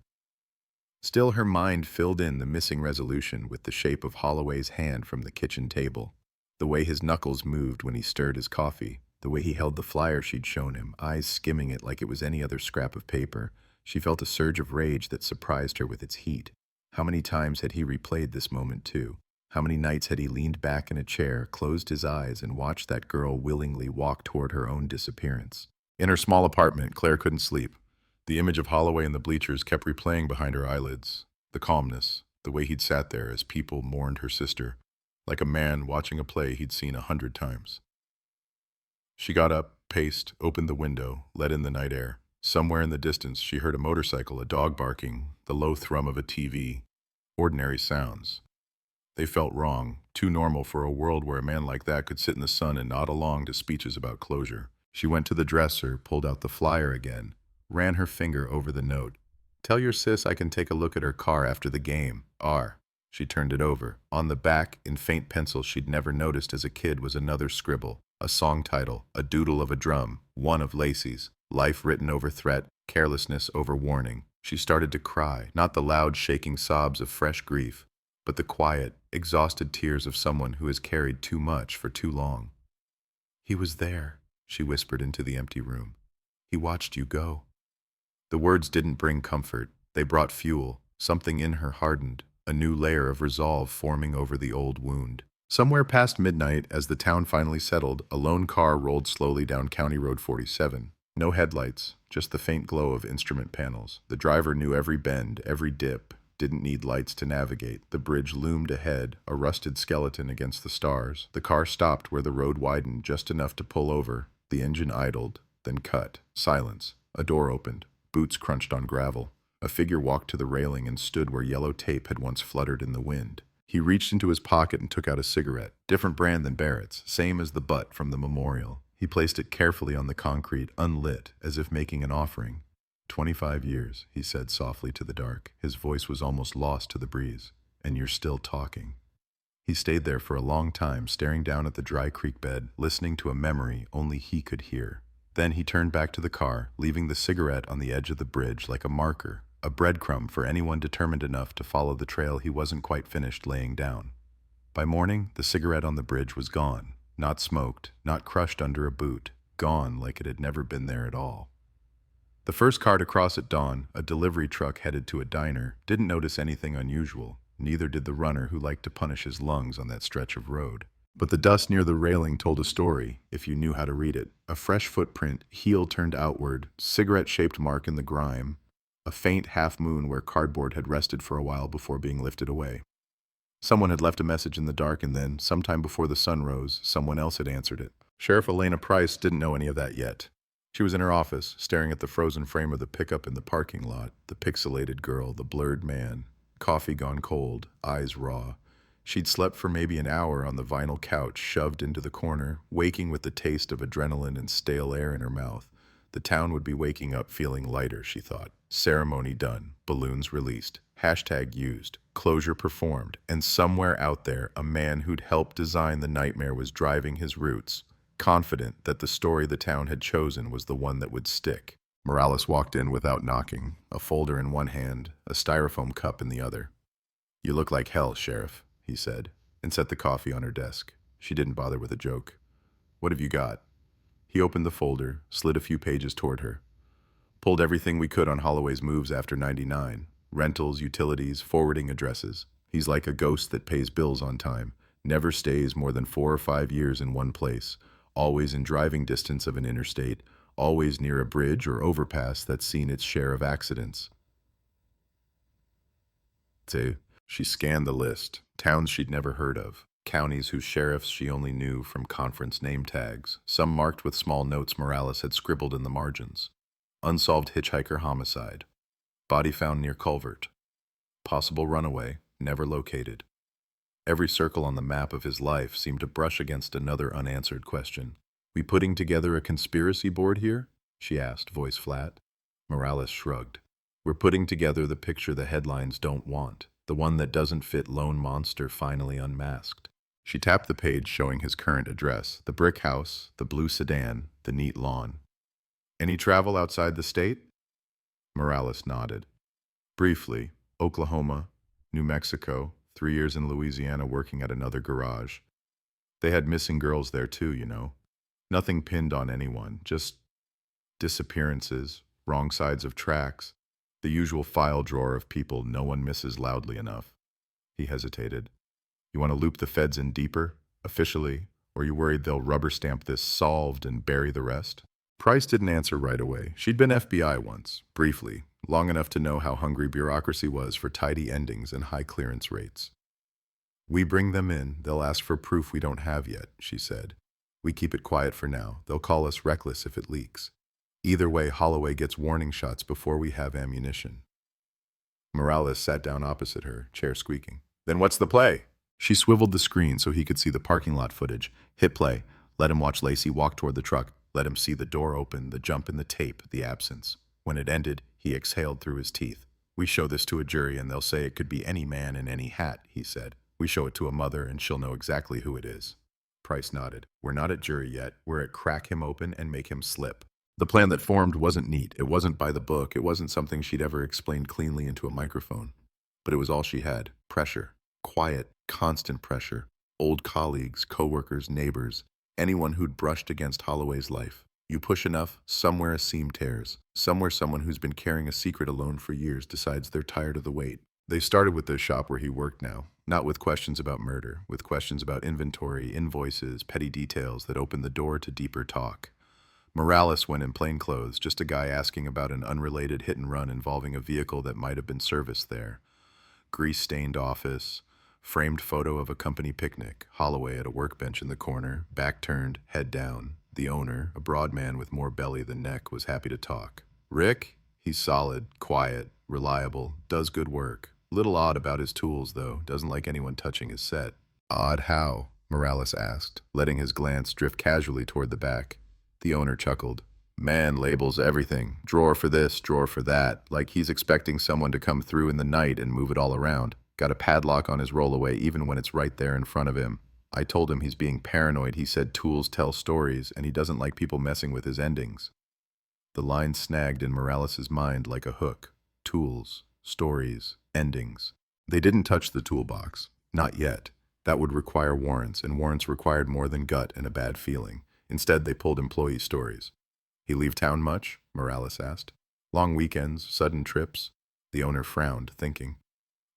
Still, her mind filled in the missing resolution with the shape of Holloway's hand from the kitchen table, the way his knuckles moved when he stirred his coffee, the way he held the flyer she'd shown him, eyes skimming it like it was any other scrap of paper. She felt a surge of rage that surprised her with its heat. How many times had he replayed this moment, too? How many nights had he leaned back in a chair, closed his eyes, and watched that girl willingly walk toward her own disappearance? In her small apartment, Claire couldn't sleep. The image of Holloway in the bleachers kept replaying behind her eyelids. The calmness, the way he'd sat there as people mourned her sister, like a man watching a play he'd seen 100 times. She got up, paced, opened the window, let in the night air. Somewhere in the distance, she heard a motorcycle, a dog barking, the low thrum of a TV. Ordinary sounds. They felt wrong, too normal for a world where a man like that could sit in the sun and nod along to speeches about closure. She went to the dresser, pulled out the flyer again, ran her finger over the note. "Tell your sis I can take a look at her car after the game. R." She turned it over. On the back, in faint pencil she'd never noticed as a kid, was another scribble. A song title, a doodle of a drum, one of Lacey's. Life written over threat, carelessness over warning. She started to cry, not the loud shaking sobs of fresh grief, but the quiet, exhausted tears of someone who has carried too much for too long. "He was there," she whispered into the empty room. "He watched you go." The words didn't bring comfort. They brought fuel. Something in her hardened, a new layer of resolve forming over the old wound. Somewhere past midnight, as the town finally settled, a lone car rolled slowly down County Road 47. No headlights, just the faint glow of instrument panels. The driver knew every bend, every dip, didn't need lights to navigate. The bridge loomed ahead, a rusted skeleton against the stars. The car stopped where the road widened just enough to pull over. The engine idled, then cut. Silence. A door opened. Boots crunched on gravel. A figure walked to the railing and stood where yellow tape had once fluttered in the wind. He reached into his pocket and took out a cigarette, different brand than Barrett's, same as the butt from the memorial. He placed it carefully on the concrete, unlit, as if making an offering. 25 years, he said softly to the dark. His voice was almost lost to the breeze. And you're still talking. He stayed there for a long time, staring down at the dry creek bed, listening to a memory only he could hear. Then he turned back to the car, leaving the cigarette on the edge of the bridge like a marker, a breadcrumb for anyone determined enough to follow the trail he wasn't quite finished laying down. By morning, the cigarette on the bridge was gone, not smoked, not crushed under a boot, gone like it had never been there at all. The first car to cross at dawn, a delivery truck headed to a diner, didn't notice anything unusual. Neither did the runner who liked to punish his lungs on that stretch of road. But the dust near the railing told a story, if you knew how to read it. A fresh footprint, heel turned outward, cigarette-shaped mark in the grime, a faint half-moon where cardboard had rested for a while before being lifted away. Someone had left a message in the dark, and then, sometime before the sun rose, someone else had answered it. Sheriff Elena Price didn't know any of that yet. She was in her office, staring at the frozen frame of the pickup in the parking lot, the pixelated girl, the blurred man. Coffee gone cold, eyes raw. She'd slept for maybe an hour on the vinyl couch, shoved into the corner, waking with the taste of adrenaline and stale air in her mouth. The town would be waking up feeling lighter, she thought. Ceremony done, balloons released, hashtag used, closure performed, and somewhere out there, a man who'd helped design the nightmare was driving his routes, confident that the story the town had chosen was the one that would stick. Morales walked in without knocking, a folder in one hand, a styrofoam cup in the other. "You look like hell, Sheriff," he said, and set the coffee on her desk. She didn't bother with a joke. "What have you got?" He opened the folder, slid a few pages toward her. "Pulled everything we could on Holloway's moves after '99. Rentals, utilities, forwarding addresses. He's like a ghost that pays bills on time, never stays more than 4 or 5 years in one place, always in driving distance of an interstate, always near a bridge or overpass that's seen its share of accidents." She scanned the list, towns she'd never heard of, counties whose sheriffs she only knew from conference name tags, some marked with small notes Morales had scribbled in the margins. Unsolved hitchhiker homicide. Body found near culvert. Possible runaway, never located. Every circle on the map of his life seemed to brush against another unanswered question. "We putting together a conspiracy board here?" she asked, voice flat. Morales shrugged. "We're putting together the picture the headlines don't want, the one that doesn't fit Lone Monster finally unmasked." She tapped the page showing his current address, the brick house, the blue sedan, the neat lawn. "Any travel outside the state?" Morales nodded. "Briefly, Oklahoma, New Mexico, 3 years in Louisiana working at another garage. They had missing girls there too, you know. Nothing pinned on anyone, just disappearances, wrong sides of tracks, the usual file drawer of people no one misses loudly enough." He hesitated. "You want to loop the feds in deeper, officially, or you worried they'll rubber stamp this solved and bury the rest?" Price didn't answer right away. She'd been FBI once, briefly, long enough to know how hungry bureaucracy was for tidy endings and high clearance rates. "We bring them in, they'll ask for proof we don't have yet," she said. "We keep it quiet for now. They'll call us reckless if it leaks. Either way, Holloway gets warning shots before we have ammunition." Morales sat down opposite her, chair squeaking. "Then what's the play?" She swiveled the screen so he could see the parking lot footage. Hit play. Let him watch Lacey walk toward the truck. Let him see the door open, the jump in the tape, the absence. When it ended, he exhaled through his teeth. "We show this to a jury and they'll say it could be any man in any hat," he said. "We show it to a mother and she'll know exactly who it is." Price nodded. "We're not at jury yet. We're at crack him open and make him slip." The plan that formed wasn't neat. It wasn't by the book. It wasn't something she'd ever explained cleanly into a microphone. But it was all she had. Pressure. Quiet, constant pressure. Old colleagues, coworkers, neighbors. Anyone who'd brushed against Holloway's life. You push enough, somewhere a seam tears. Somewhere someone who's been carrying a secret alone for years decides they're tired of the wait. They started with the shop where he worked now. Not with questions about murder. With questions about inventory, invoices, petty details that opened the door to deeper talk. Morales went in plain clothes, just a guy asking about an unrelated hit and run involving a vehicle that might have been serviced there. Grease-stained office, framed photo of a company picnic, Holloway at a workbench in the corner, back turned, head down. The owner, a broad man with more belly than neck, was happy to talk. "Rick? He's solid, quiet, reliable, does good work. Little odd about his tools, though, doesn't like anyone touching his set. Odd how? Morales asked, letting his glance drift casually toward the back. The owner chuckled. Man labels everything, drawer for this, drawer for that, like he's expecting someone to come through in the night and move it all around. Got a padlock on his rollaway even when it's right there in front of him. I told him he's being paranoid. He said tools tell stories, and he doesn't like people messing with his endings. The line snagged in Morales' mind like a hook. Tools, stories, endings. They didn't touch the toolbox. Not yet. That would require warrants, and warrants required more than gut and a bad feeling. Instead, they pulled employee stories. He leave town much? Morales asked. Long weekends, sudden trips? The owner frowned, thinking.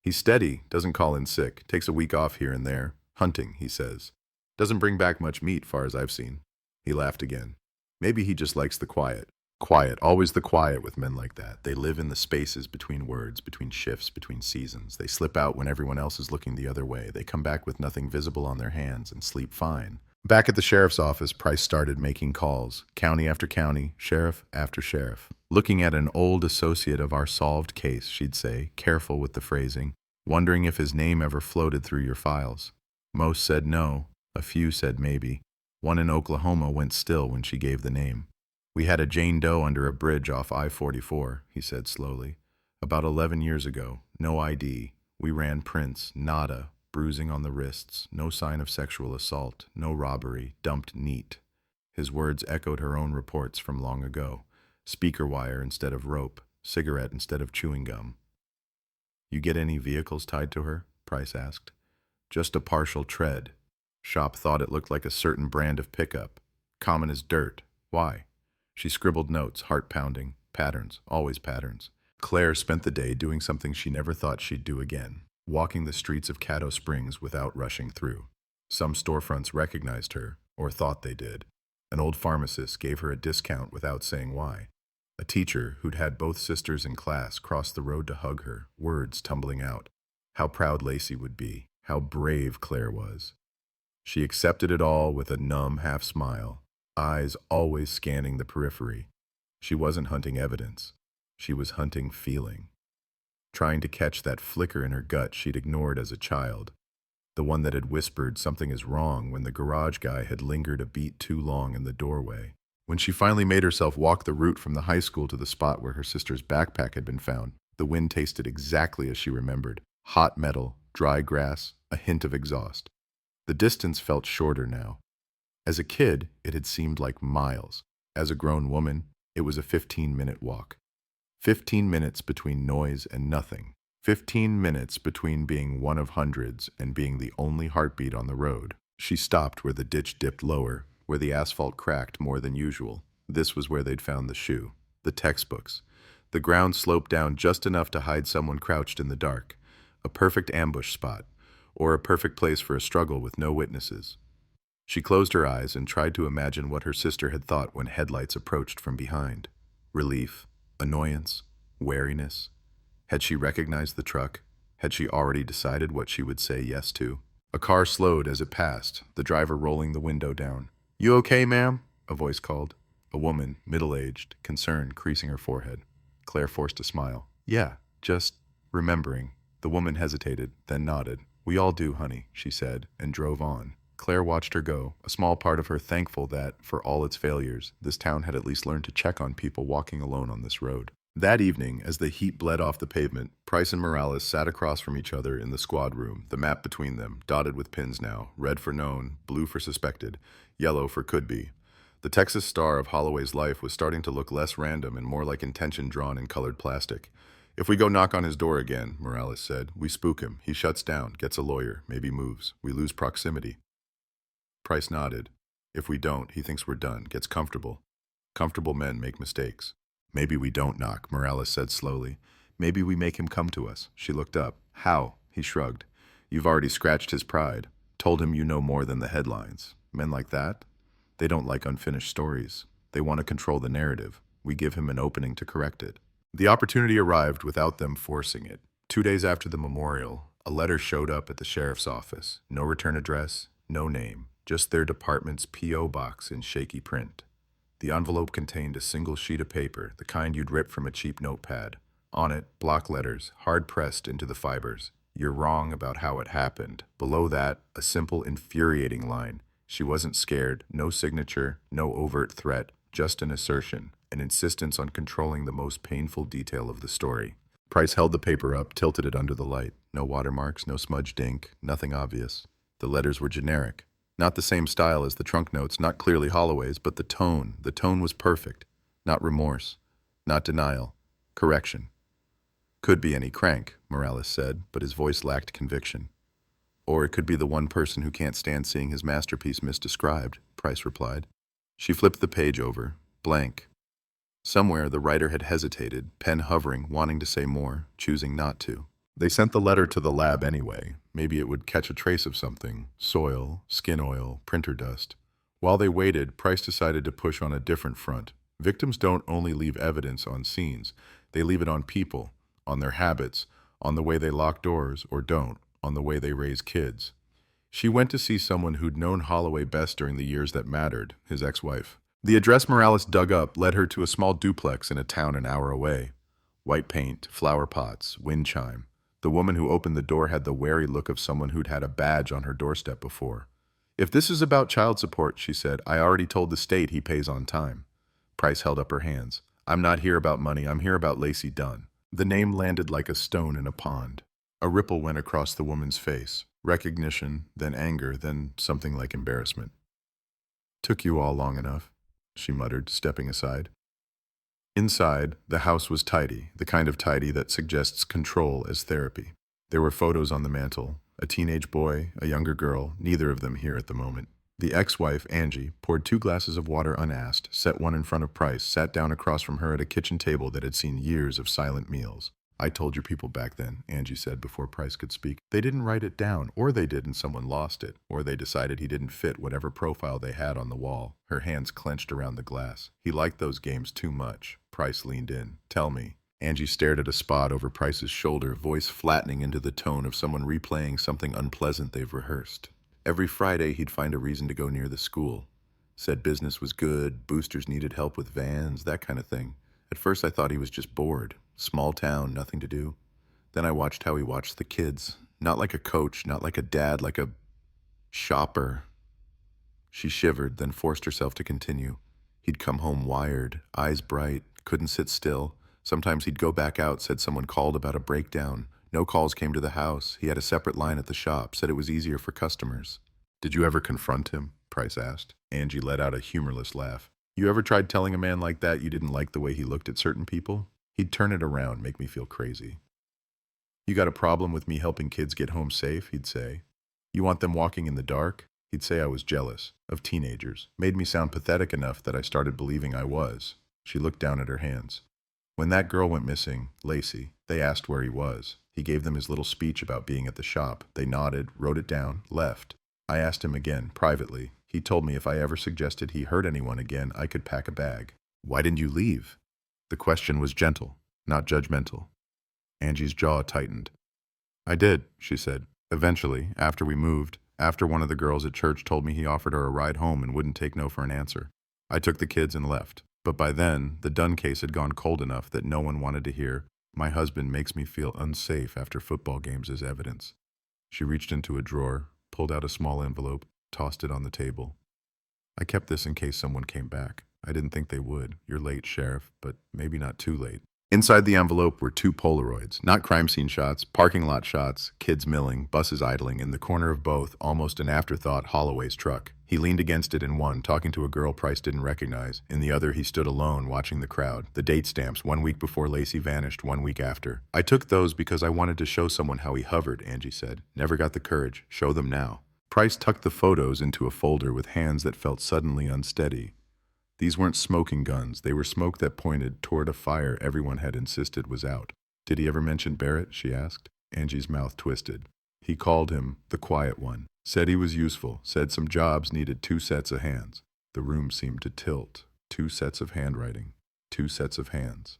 He's steady, doesn't call in sick, takes a week off here and there. Hunting, he says. Doesn't bring back much meat, far as I've seen. He laughed again. Maybe he just likes the quiet. Quiet, always the quiet with men like that. They live in the spaces between words, between shifts, between seasons. They slip out when everyone else is looking the other way. They come back with nothing visible on their hands and sleep fine. Back at the sheriff's office, Price started making calls. County after county, sheriff after sheriff. Looking at an old associate of our solved case, she'd say, careful with the phrasing, wondering if his name ever floated through your files. Most said no, a few said maybe. One in Oklahoma went still when she gave the name. We had a Jane Doe under a bridge off I-44, he said slowly. About 11 years ago, no ID. We ran prints, nada, bruising on the wrists, no sign of sexual assault, no robbery, dumped neat. His words echoed her own reports from long ago. Speaker wire instead of rope, cigarette instead of chewing gum. You get any vehicles tied to her? Price asked. Just a partial tread. Shop thought it looked like a certain brand of pickup. Common as dirt. Why? She scribbled notes, heart pounding. Patterns, always patterns. Claire spent the day doing something she never thought she'd do again. Walking the streets of Caddo Springs without rushing through. Some storefronts recognized her, or thought they did. An old pharmacist gave her a discount without saying why. A teacher who'd had both sisters in class crossed the road to hug her, words tumbling out. How proud Lacey would be. How brave Claire was. She accepted it all with a numb half-smile, eyes always scanning the periphery. She wasn't hunting evidence. She was hunting feeling. Trying to catch that flicker in her gut she'd ignored as a child. The one that had whispered something is wrong when the garage guy had lingered a beat too long in the doorway. When she finally made herself walk the route from the high school to the spot where her sister's backpack had been found, the wind tasted exactly as she remembered. Hot metal, dry grass, a hint of exhaust. The distance felt shorter now. As a kid, it had seemed like miles. As a grown woman, it was a 15-minute walk. 15 minutes between noise and nothing. 15 minutes between being one of hundreds and being the only heartbeat on the road. She stopped where the ditch dipped lower, where the asphalt cracked more than usual. This was where they'd found the shoe. The textbooks. The ground sloped down just enough to hide someone crouched in the dark. A perfect ambush spot, or a perfect place for a struggle with no witnesses. She closed her eyes and tried to imagine what her sister had thought when headlights approached from behind. Relief, annoyance, wariness. Had she recognized the truck? Had she already decided what she would say yes to? A car slowed as it passed, the driver rolling the window down. "You okay, ma'am?" a voice called. A woman, middle-aged, concern creasing her forehead. Claire forced a smile. "Yeah, just remembering." The woman hesitated, then nodded. "We all do, honey," she said, and drove on. Claire watched her go, a small part of her thankful that, for all its failures, this town had at least learned to check on people walking alone on this road. That evening, as the heat bled off the pavement, Price and Morales sat across from each other in the squad room, the map between them, dotted with pins now, red for known, blue for suspected, yellow for could be. The Texas star of Holloway's life was starting to look less random and more like intention drawn in colored plastic. "If we go knock on his door again," Morales said, "we spook him. He shuts down, gets a lawyer, maybe moves. We lose proximity." Price nodded. "If we don't, he thinks we're done, gets comfortable. Comfortable men make mistakes." "Maybe we don't knock," Morales said slowly. "Maybe we make him come to us." She looked up. "How?" He shrugged. "You've already scratched his pride. Told him you know more than the headlines. Men like that? They don't like unfinished stories. They want to control the narrative. We give him an opening to correct it." The opportunity arrived without them forcing it. 2 days after the memorial, a letter showed up at the sheriff's office. No return address, no name, just their department's P.O. box in shaky print. The envelope contained a single sheet of paper, the kind you'd rip from a cheap notepad. On it, block letters, hard pressed into the fibers. You're wrong about how it happened. Below that, a simple, infuriating line. She wasn't scared, no signature, no overt threat, just an assertion, an insistence on controlling the most painful detail of the story. Price held the paper up, tilted it under the light. No watermarks, no smudged ink, nothing obvious. The letters were generic. Not the same style as the trunk notes, not clearly Holloway's, but the tone was perfect. Not remorse, not denial, correction. Could be any crank, Morales said, but his voice lacked conviction. Or it could be the one person who can't stand seeing his masterpiece misdescribed, Price replied. She flipped the page over, blank. Somewhere the writer had hesitated, pen hovering, wanting to say more, choosing not to. They sent the letter to the lab anyway. Maybe it would catch a trace of something, soil, skin oil, printer dust. While they waited, Price decided to push on a different front. Victims don't only leave evidence on scenes, they leave it on people, on their habits, on the way they lock doors, or don't, on the way they raise kids. She went to see someone who'd known Holloway best during the years that mattered, his ex-wife. The address Morales dug up led her to a small duplex in a town an hour away. White paint, flower pots, wind chime. The woman who opened the door had the wary look of someone who'd had a badge on her doorstep before. If this is about child support, she said, I already told the state he pays on time. Price held up her hands. I'm not here about money, I'm here about Lacey Dunn. The name landed like a stone in a pond. A ripple went across the woman's face. Recognition, then anger, then something like embarrassment. Took you all long enough, she muttered, stepping aside. Inside, the house was tidy, the kind of tidy that suggests control as therapy. There were photos on the mantel, a teenage boy, a younger girl, neither of them here at the moment. The ex-wife, Angie, poured 2 glasses of water unasked, set one in front of Price, sat down across from her at a kitchen table that had seen years of silent meals. I told your people back then, Angie said before Price could speak. They didn't write it down, or they did and someone lost it, or they decided he didn't fit whatever profile they had on the wall. Her hands clenched around the glass. He liked those games too much. Price leaned in. Tell me. Angie stared at a spot over Price's shoulder, voice flattening into the tone of someone replaying something unpleasant they've rehearsed. Every Friday, he'd find a reason to go near the school. Said business was good, boosters needed help with vans, that kind of thing. At first, I thought he was just bored. Small town, nothing to do. Then I watched how he watched the kids. Not like a coach, not like a dad, like a shopper. She shivered, then forced herself to continue. He'd come home wired, eyes bright, couldn't sit still. Sometimes he'd go back out, said someone called about a breakdown. No calls came to the house. He had a separate line at the shop, said it was easier for customers. Did you ever confront him? Price asked. Angie let out a humorless laugh. You ever tried telling a man like that you didn't like the way he looked at certain people? He'd turn it around, make me feel crazy. You got a problem with me helping kids get home safe, he'd say. You want them walking in the dark? He'd say I was jealous, of teenagers. Made me sound pathetic enough that I started believing I was. She looked down at her hands. When that girl went missing, Lacey, they asked where he was. He gave them his little speech about being at the shop. They nodded, wrote it down, left. I asked him again, privately. He told me if I ever suggested he hurt anyone again, I could pack a bag. Why didn't you leave? The question was gentle, not judgmental. Angie's jaw tightened. I did, she said. Eventually, after we moved, after one of the girls at church told me he offered her a ride home and wouldn't take no for an answer. I took the kids and left. But by then, the Dunn case had gone cold enough that no one wanted to hear, my husband makes me feel unsafe after football games as evidence. She reached into a drawer, pulled out a small envelope, tossed it on the table. I kept this in case someone came back. I didn't think they would. You're late, Sheriff, but maybe not too late. Inside the envelope were 2 Polaroids, not crime scene shots, parking lot shots, kids milling, buses idling, in the corner of both, almost an afterthought, Holloway's truck. He leaned against it in one, talking to a girl Price didn't recognize. In the other, he stood alone, watching the crowd. The date stamps, 1 week before Lacey vanished, 1 week after. I took those because I wanted to show someone how he hovered, Angie said. Never got the courage. Show them now. Price tucked the photos into a folder with hands that felt suddenly unsteady. These weren't smoking guns. They were smoke that pointed toward a fire everyone had insisted was out. Did he ever mention Barrett? She asked. Angie's mouth twisted. He called him the quiet one. Said he was useful. Said some jobs needed 2 sets of hands. The room seemed to tilt. 2 sets of handwriting. 2 sets of hands.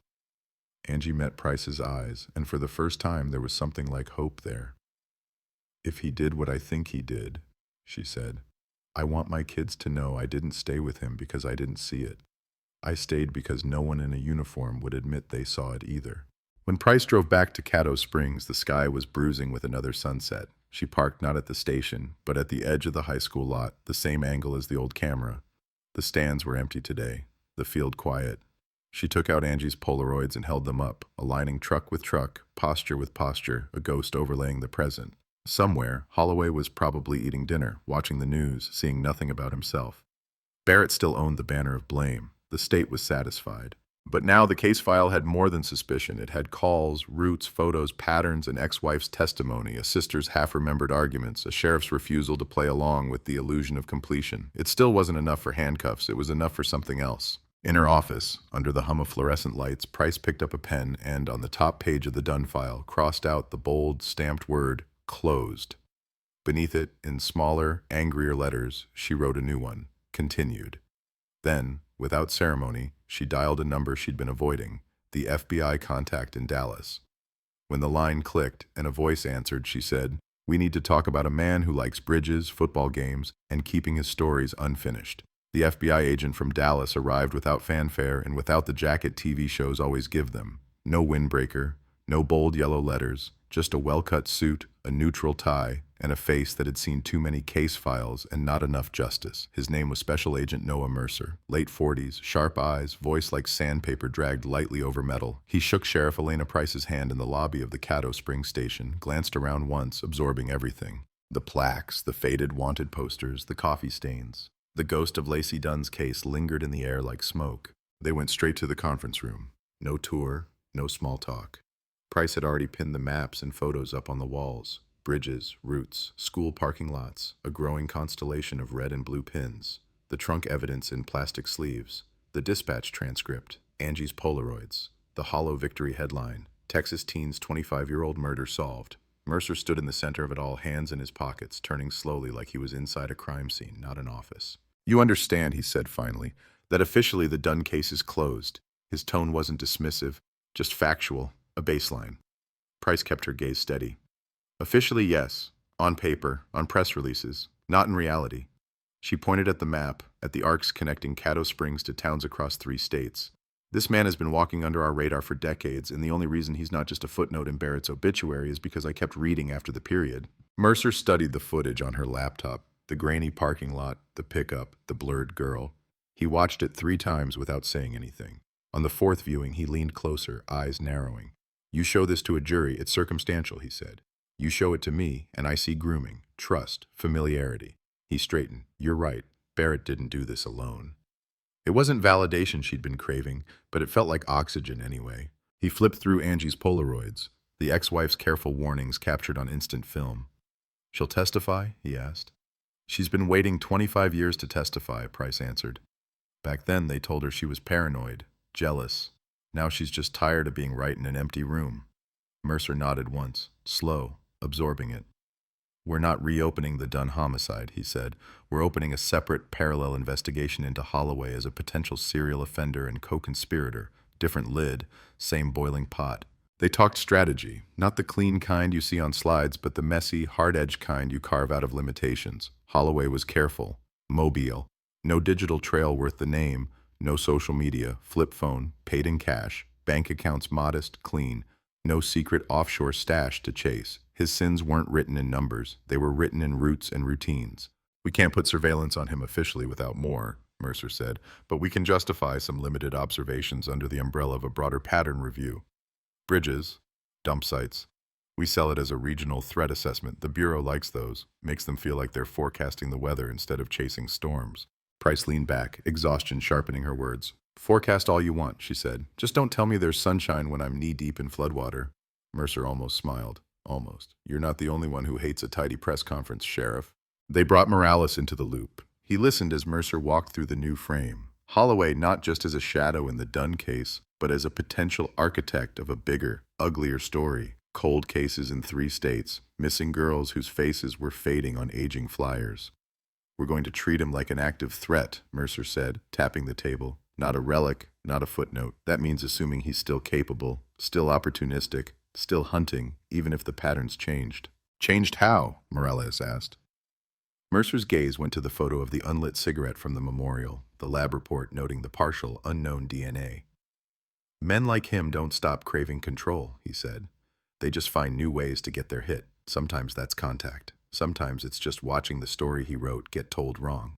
Angie met Price's eyes, and for the first time there was something like hope there. If he did what I think he did, she said, I want my kids to know I didn't stay with him because I didn't see it. I stayed because no one in a uniform would admit they saw it either. When Price drove back to Caddo Springs, the sky was bruising with another sunset. She parked not at the station, but at the edge of the high school lot, the same angle as the old camera. The stands were empty today, the field quiet. She took out Angie's Polaroids and held them up, aligning truck with truck, posture with posture, a ghost overlaying the present. Somewhere, Holloway was probably eating dinner, watching the news, seeing nothing about himself. Barrett still owned the banner of blame. The state was satisfied. But now the case file had more than suspicion. It had calls, routes, photos, patterns, an ex-wife's testimony, a sister's half-remembered arguments, a sheriff's refusal to play along with the illusion of completion. It still wasn't enough for handcuffs. It was enough for something else. In her office, under the hum of fluorescent lights, Price picked up a pen and, on the top page of the Dunn file, crossed out the bold, stamped word, closed. Beneath it, in smaller, angrier letters, she wrote a new one, continued. Then, without ceremony, she dialed a number she'd been avoiding, the FBI contact in Dallas. When the line clicked and a voice answered, she said, "We need to talk about a man who likes bridges, football games, and keeping his stories unfinished." The FBI agent from Dallas arrived without fanfare and without the jacket TV shows always give them. No windbreaker, no bold yellow letters, just a well-cut suit, a neutral tie, and a face that had seen too many case files and not enough justice. His name was Special Agent Noah Mercer. Late 40s, sharp eyes, voice like sandpaper dragged lightly over metal. He shook Sheriff Elena Price's hand in the lobby of the Caddo Springs station, glanced around once, absorbing everything. The plaques, the faded wanted posters, the coffee stains. The ghost of Lacey Dunn's case lingered in the air like smoke. They went straight to the conference room. No tour, no small talk. Price had already pinned the maps and photos up on the walls. Bridges, routes, school parking lots, a growing constellation of red and blue pins, the trunk evidence in plastic sleeves, the dispatch transcript, Angie's Polaroids, the hollow victory headline, Texas teen's 25-year-old murder solved. Mercer stood in the center of it all, hands in his pockets, turning slowly like he was inside a crime scene, not an office. "You understand," he said finally, "that officially the Dunn case is closed." His tone wasn't dismissive, just factual, a baseline. Price kept her gaze steady. "Officially, yes. On paper, on press releases. Not in reality." She pointed at the map, at the arcs connecting Caddo Springs to towns across 3 states. "This man has been walking under our radar for decades, and the only reason he's not just a footnote in Barrett's obituary is because I kept reading after the period." Mercer studied the footage on her laptop, the grainy parking lot, the pickup, the blurred girl. He watched it 3 times without saying anything. On the 4th viewing, he leaned closer, eyes narrowing. "You show this to a jury, it's circumstantial," he said. "You show it to me, and I see grooming, trust, familiarity." He straightened. "You're right. Barrett didn't do this alone." It wasn't validation she'd been craving, but it felt like oxygen anyway. He flipped through Angie's Polaroids, the ex-wife's careful warnings captured on instant film. "She'll testify?" he asked. "She's been waiting 25 years to testify," Price answered. Back then, they told her she was paranoid, jealous. Now she's just tired of being right in an empty room. Mercer nodded once, slow, absorbing it. "We're not reopening the Dunn homicide," he said. "We're opening a separate, parallel investigation into Holloway as a potential serial offender and co-conspirator. Different lid, same boiling pot." They talked strategy, not the clean kind you see on slides, but the messy, hard-edged kind you carve out of limitations. Holloway was careful, mobile, no digital trail worth the name, no social media, flip phone, paid in cash, bank accounts modest, clean, no secret offshore stash to chase. His sins weren't written in numbers, they were written in routes and routines. "We can't put surveillance on him officially without more," Mercer said, "but we can justify some limited observations under the umbrella of a broader pattern review. Bridges, dump sites. We sell it as a regional threat assessment. The Bureau likes those, makes them feel like they're forecasting the weather instead of chasing storms." Price leaned back, exhaustion sharpening her words. "Forecast all you want," she said. "Just don't tell me there's sunshine when I'm knee-deep in floodwater." Mercer almost smiled. "Almost. You're not the only one who hates a tidy press conference, Sheriff." They brought Morales into the loop. He listened as Mercer walked through the new frame. Holloway not just as a shadow in the Dunn case, but as a potential architect of a bigger, uglier story. Cold cases in 3 states, missing girls whose faces were fading on aging flyers. "We're going to treat him like an active threat," Mercer said, tapping the table. "Not a relic, not a footnote. That means assuming he's still capable, still opportunistic, still hunting, even if the pattern's changed." "Changed how?" Morales asked. Mercer's gaze went to the photo of the unlit cigarette from the memorial, the lab report noting the partial, unknown DNA. Men like him don't stop craving control, he said. They just find new ways to get their hit. Sometimes that's contact. Sometimes it's just watching the story he wrote get told wrong.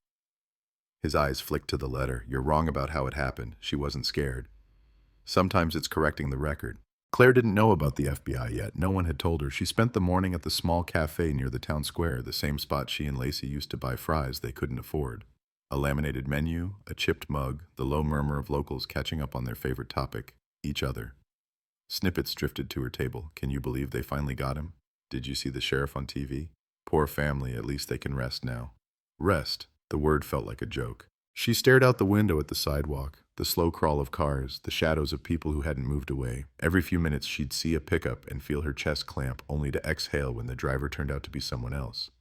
His eyes flicked to the letter. You're wrong about how it happened. She wasn't scared. Sometimes it's correcting the record. Claire didn't know about the FBI yet. No one had told her. She spent the morning at the small cafe near the town square, the same spot she and Lacey used to buy fries they couldn't afford. A laminated menu, a chipped mug, the low murmur of locals catching up on their favorite topic, each other. Snippets drifted to her table. Can you believe they finally got him? Did you see the sheriff on TV? Poor family, at least they can rest now. Rest. The word felt like a joke. She stared out the window at the sidewalk, the slow crawl of cars, the shadows of people who hadn't moved away. Every few minutes she'd see a pickup and feel her chest clamp, only to exhale when the driver turned out to be someone else.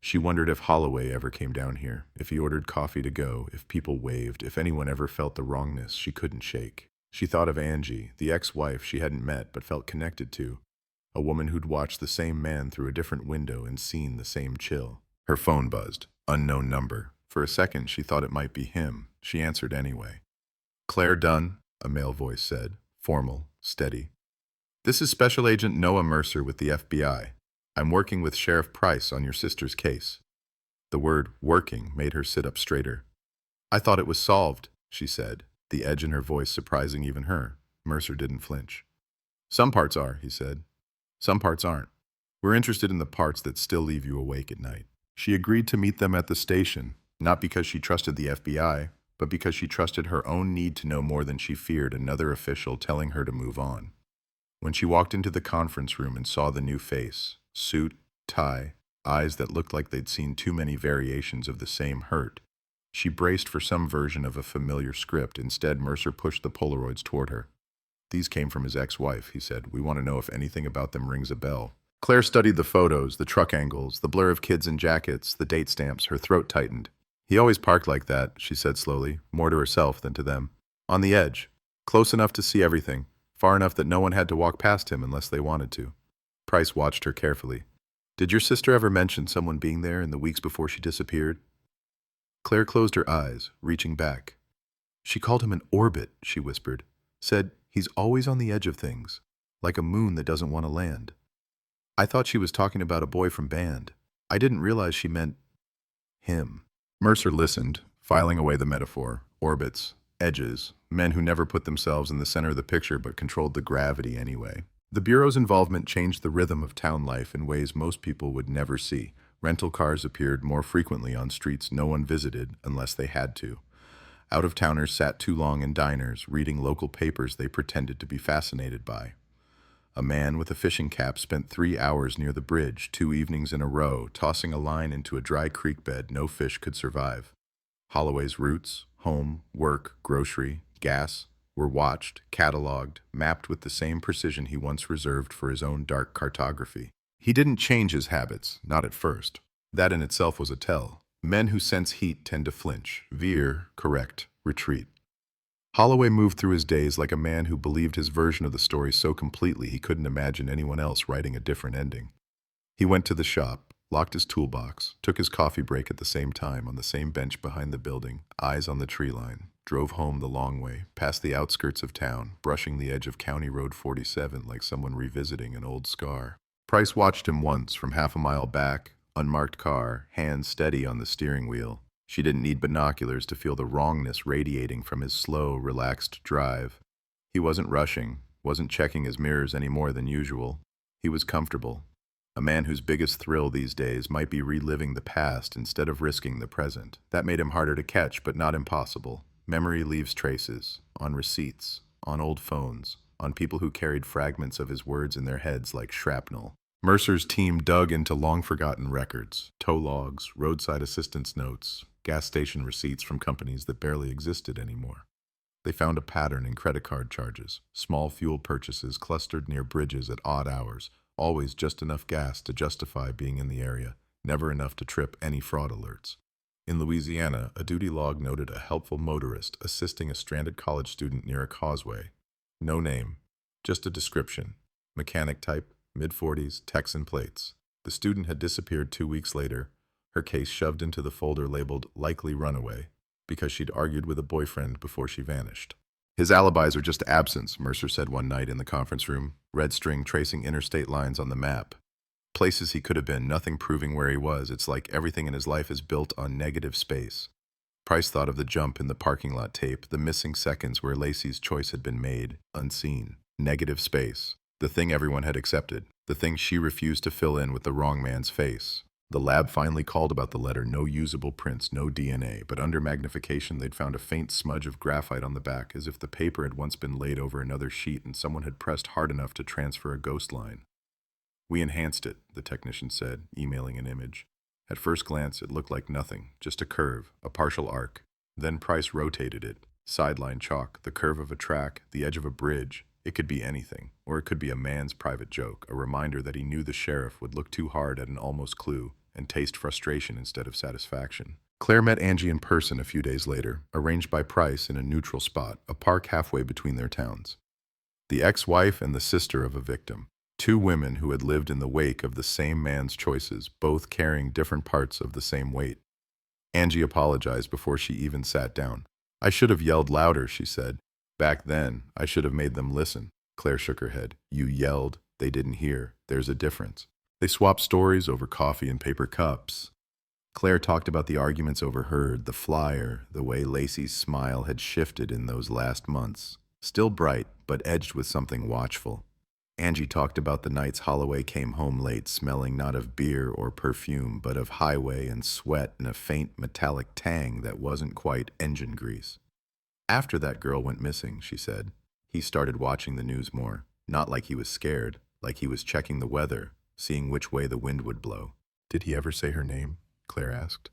She wondered if Holloway ever came down here, if he ordered coffee to go, if people waved, if anyone ever felt the wrongness she couldn't shake. She thought of Angie, the ex-wife she hadn't met but felt connected to, a woman who'd watched the same man through a different window and seen the same chill. Her phone buzzed. Unknown number. For a second, she thought it might be him. She answered anyway. Claire Dunn, a male voice said, formal, steady. This is Special Agent Noah Mercer with the FBI. I'm working with Sheriff Price on your sister's case. The word working made her sit up straighter. I thought it was solved, she said, the edge in her voice surprising even her. Mercer didn't flinch. Some parts are, he said. Some parts aren't. We're interested in the parts that still leave you awake at night. She agreed to meet them at the station, not because she trusted the FBI, but because she trusted her own need to know more than she feared another official telling her to move on. When she walked into the conference room and saw the new face, suit, tie, eyes that looked like they'd seen too many variations of the same hurt, she braced for some version of a familiar script. Instead, Mercer pushed the Polaroids toward her. These came from his ex-wife, he said. We want to know if anything about them rings a bell. Claire studied the photos, the truck angles, the blur of kids in jackets, the date stamps. Her throat tightened. He always parked like that, she said slowly, more to herself than to them. On the edge. Close enough to see everything. Far enough that no one had to walk past him unless they wanted to. Price watched her carefully. Did your sister ever mention someone being there in the weeks before she disappeared? Claire closed her eyes, reaching back. She called him an orbit, she whispered. Said, he's always on the edge of things, like a moon that doesn't want to land. I thought she was talking about a boy from band. I didn't realize she meant him. Mercer listened, filing away the metaphor. Orbits, edges, men who never put themselves in the center of the picture but controlled the gravity anyway. The Bureau's involvement changed the rhythm of town life in ways most people would never see. Rental cars appeared more frequently on streets no one visited unless they had to. Out-of-towners sat too long in diners, reading local papers they pretended to be fascinated by. A man with a fishing cap spent 3 hours near the bridge, 2 evenings in a row, tossing a line into a dry creek bed no fish could survive. Holloway's routes, home, work, grocery, gas, were watched, catalogued, mapped with the same precision he once reserved for his own dark cartography. He didn't change his habits, not at first. That in itself was a tell. Men who sense heat tend to flinch, veer, correct, retreat. Holloway moved through his days like a man who believed his version of the story so completely he couldn't imagine anyone else writing a different ending. He went to the shop, locked his toolbox, took his coffee break at the same time on the same bench behind the building, eyes on the tree line, drove home the long way, past the outskirts of town, brushing the edge of County Road 47 like someone revisiting an old scar. Price watched him once from half a mile back, unmarked car, hands steady on the steering wheel. She didn't need binoculars to feel the wrongness radiating from his slow, relaxed drive. He wasn't rushing, wasn't checking his mirrors any more than usual. He was comfortable. A man whose biggest thrill these days might be reliving the past instead of risking the present. That made him harder to catch, but not impossible. Memory leaves traces, on receipts, on old phones, on people who carried fragments of his words in their heads like shrapnel. Mercer's team dug into long-forgotten records, tow logs, roadside assistance notes, gas station receipts from companies that barely existed anymore. They found a pattern in credit card charges, small fuel purchases clustered near bridges at odd hours, always just enough gas to justify being in the area, never enough to trip any fraud alerts. In Louisiana, a duty log noted a helpful motorist assisting a stranded college student near a causeway. No name, just a description. Mechanic type, mid-40s, Texan plates. The student had disappeared 2 weeks later, her case shoved into the folder labeled likely runaway, because she'd argued with a boyfriend before she vanished. His alibis are just absence, Mercer said one night in the conference room, red string tracing interstate lines on the map. Places he could have been, nothing proving where he was. It's like everything in his life is built on negative space. Price thought of the jump in the parking lot tape, the missing seconds where Lacey's choice had been made, unseen. Negative space. The thing everyone had accepted. The thing she refused to fill in with the wrong man's face. The lab finally called about the letter, no usable prints, no DNA, but under magnification they'd found a faint smudge of graphite on the back, as if the paper had once been laid over another sheet and someone had pressed hard enough to transfer a ghost line. We enhanced it, the technician said, emailing an image. At first glance, it looked like nothing, just a curve, a partial arc. Then Price rotated it. Sideline chalk, the curve of a track, the edge of a bridge. It could be anything, or it could be a man's private joke, a reminder that he knew the sheriff would look too hard at an almost clue and taste frustration instead of satisfaction. Claire met Angie in person a few days later, arranged by Price in a neutral spot, a park halfway between their towns. The ex-wife and the sister of a victim. Two women who had lived in the wake of the same man's choices, both carrying different parts of the same weight. Angie apologized before she even sat down. I should have yelled louder, she said. Back then, I should have made them listen. Claire shook her head. You yelled. They didn't hear. There's a difference. They swapped stories over coffee and paper cups. Claire talked about the arguments overheard, the flyer, the way Lacey's smile had shifted in those last months. Still bright, but edged with something watchful. Angie talked about the nights Holloway came home late, smelling not of beer or perfume, but of highway and sweat and a faint metallic tang that wasn't quite engine grease. After that girl went missing, she said, he started watching the news more. Not like he was scared, like he was checking the weather, seeing which way the wind would blow. Did he ever say her name? Claire asked.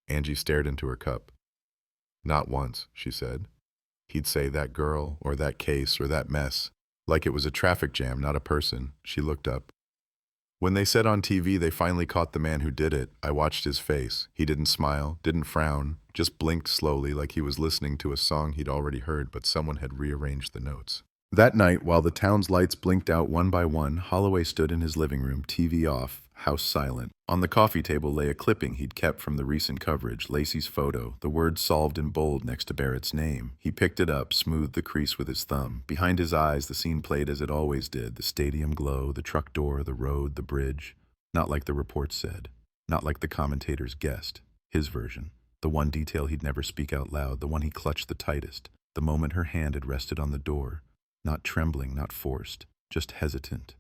Angie stared into her cup. Not once, she said. He'd say that girl, or that case, or that mess. Like it was a traffic jam, not a person. She looked up. When they said on TV they finally caught the man who did it, I watched his face. He didn't smile, didn't frown, just blinked slowly like he was listening to a song he'd already heard, but someone had rearranged the notes. That night, while the town's lights blinked out one by one, Holloway stood in his living room, TV off, house silent. On the coffee table lay a clipping he'd kept from the recent coverage, Lacey's photo, the words solved in bold next to Barrett's name. He picked it up, smoothed the crease with his thumb. Behind his eyes, the scene played as it always did, the stadium glow, the truck door, the road, the bridge. Not like the report said. Not like the commentators guessed. His version. The one detail he'd never speak out loud, the one he clutched the tightest. The moment her hand had rested on the door. Not trembling, not forced, just hesitant,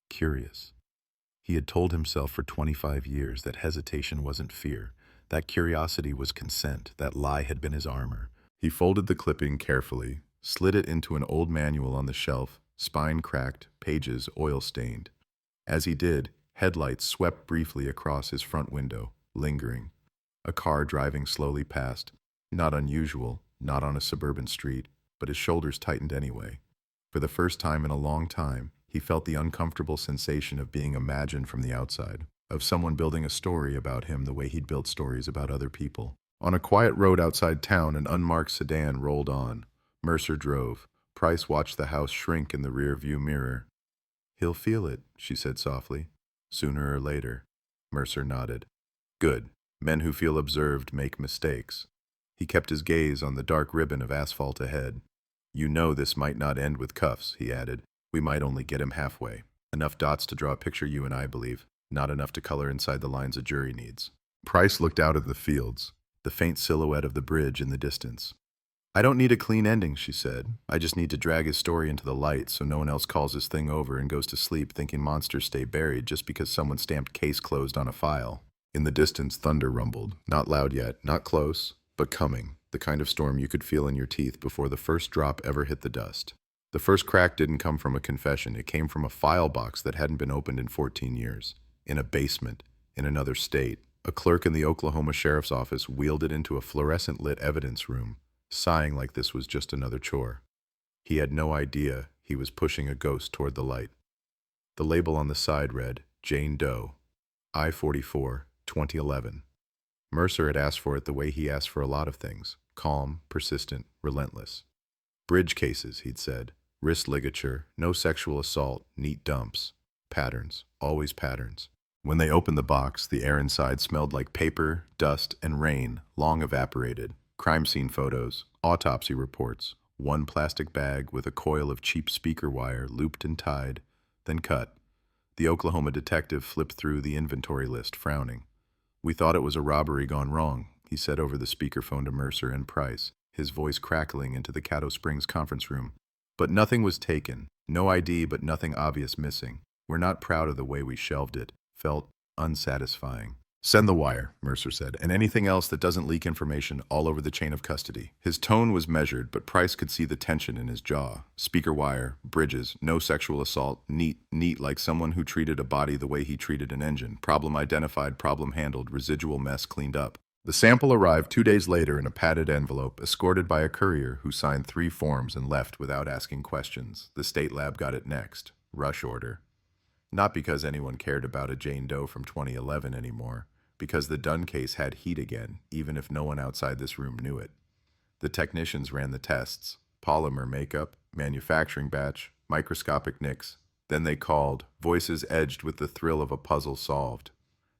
curious. He had told himself for 25 years that hesitation wasn't fear. That curiosity was consent. That lie had been his armor. He folded the clipping carefully, slid it into an old manual on the shelf, spine cracked, pages oil-stained. As he did, headlights swept briefly across his front window, lingering. A car driving slowly past. Not unusual, not on a suburban street, but his shoulders tightened anyway. For the first time in a long time, he felt the uncomfortable sensation of being imagined from the outside, of someone building a story about him the way he'd built stories about other people. On a quiet road outside town, an unmarked sedan rolled on. Mercer drove. Price watched the house shrink in the rear-view mirror. He'll feel it, she said softly. Sooner or later. Mercer nodded. Good. Men who feel observed make mistakes. He kept his gaze on the dark ribbon of asphalt ahead. You know this might not end with cuffs, he added. We might only get him halfway. Enough dots to draw a picture you and I believe. Not enough to color inside the lines a jury needs. Price looked out at the fields, the faint silhouette of the bridge in the distance. I don't need a clean ending, she said. I just need to drag his story into the light so no one else calls his thing over and goes to sleep thinking monsters stay buried just because someone stamped case closed on a file. In the distance, thunder rumbled. Not loud yet, not close, but coming. The kind of storm you could feel in your teeth before the first drop ever hit the dust. The first crack didn't come from a confession. It came from a file box that hadn't been opened in 14 years. In a basement, in another state. A clerk in the Oklahoma Sheriff's Office wheeled it into a fluorescent-lit evidence room, sighing like this was just another chore. He had no idea he was pushing a ghost toward the light. The label on the side read, Jane Doe, I-44, 2011. Mercer had asked for it the way he asked for a lot of things. Calm, persistent, relentless. Bridge cases, he'd said. Wrist ligature, no sexual assault, neat dumps. Patterns, always patterns. When they opened the box, the air inside smelled like paper, dust, and rain, long evaporated. Crime scene photos, autopsy reports, One plastic bag with a coil of cheap speaker wire looped and tied, then cut. The Oklahoma detective flipped through the inventory list, frowning. "We thought it was a robbery gone wrong," he said over the speakerphone to Mercer and Price, his voice crackling into the Caddo Springs conference room. "But nothing was taken. No ID, but nothing obvious missing. We're not proud of the way we shelved it. Felt unsatisfying." "Send the wire," Mercer said, "and anything else that doesn't leak information all over the chain of custody." His tone was measured, but Price could see the tension in his jaw. Speaker wire, bridges, no sexual assault, neat like someone who treated a body the way he treated an engine. Problem identified, problem handled, residual mess cleaned up. The sample arrived 2 days later in a padded envelope, escorted by a courier who signed 3 forms and left without asking questions. The state lab got it next. Rush order. Not because anyone cared about a Jane Doe from 2011 anymore, because the Dunn case had heat again, even if no one outside this room knew it. The technicians ran the tests: polymer makeup, manufacturing batch, microscopic nicks. Then they called, voices edged with the thrill of a puzzle solved.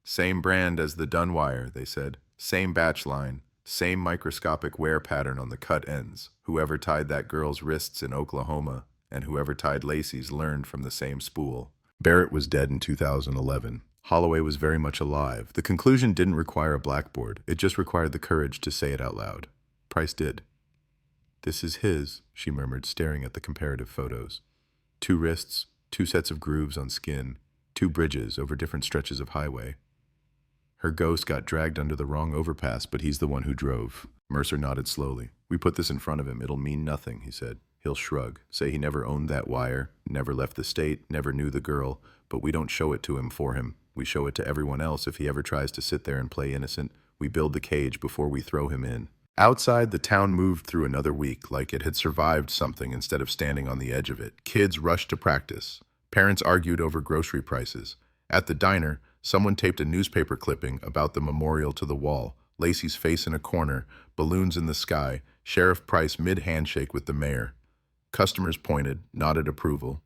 "Same brand as the Dunn wire," they said. "Same batch line, same microscopic wear pattern on the cut ends. Whoever tied that girl's wrists in Oklahoma and whoever tied Lacey's learned from the same spool." Barrett was dead in 2011. Holloway was very much alive. The conclusion didn't require a blackboard. It just required the courage to say it out loud. Price did. "This is his," she murmured, staring at the comparative photos. 2 wrists, 2 sets of grooves on skin, 2 bridges over different stretches of highway. Her ghost got dragged under the wrong overpass, but he's the one who drove. Mercer nodded slowly. "We put this in front of him. It'll mean nothing," he said. "He'll shrug, say he never owned that wire, never left the state, never knew the girl, but we don't show it to him for him. We show it to everyone else if he ever tries to sit there and play innocent. We build the cage before we throw him in." Outside, the town moved through another week like it had survived something instead of standing on the edge of it. Kids rushed to practice. Parents argued over grocery prices. At the diner, someone taped a newspaper clipping about the memorial to the wall, Lacey's face in a corner, balloons in the sky, Sheriff Price mid-handshake with the mayor. Customers pointed, nodded approval.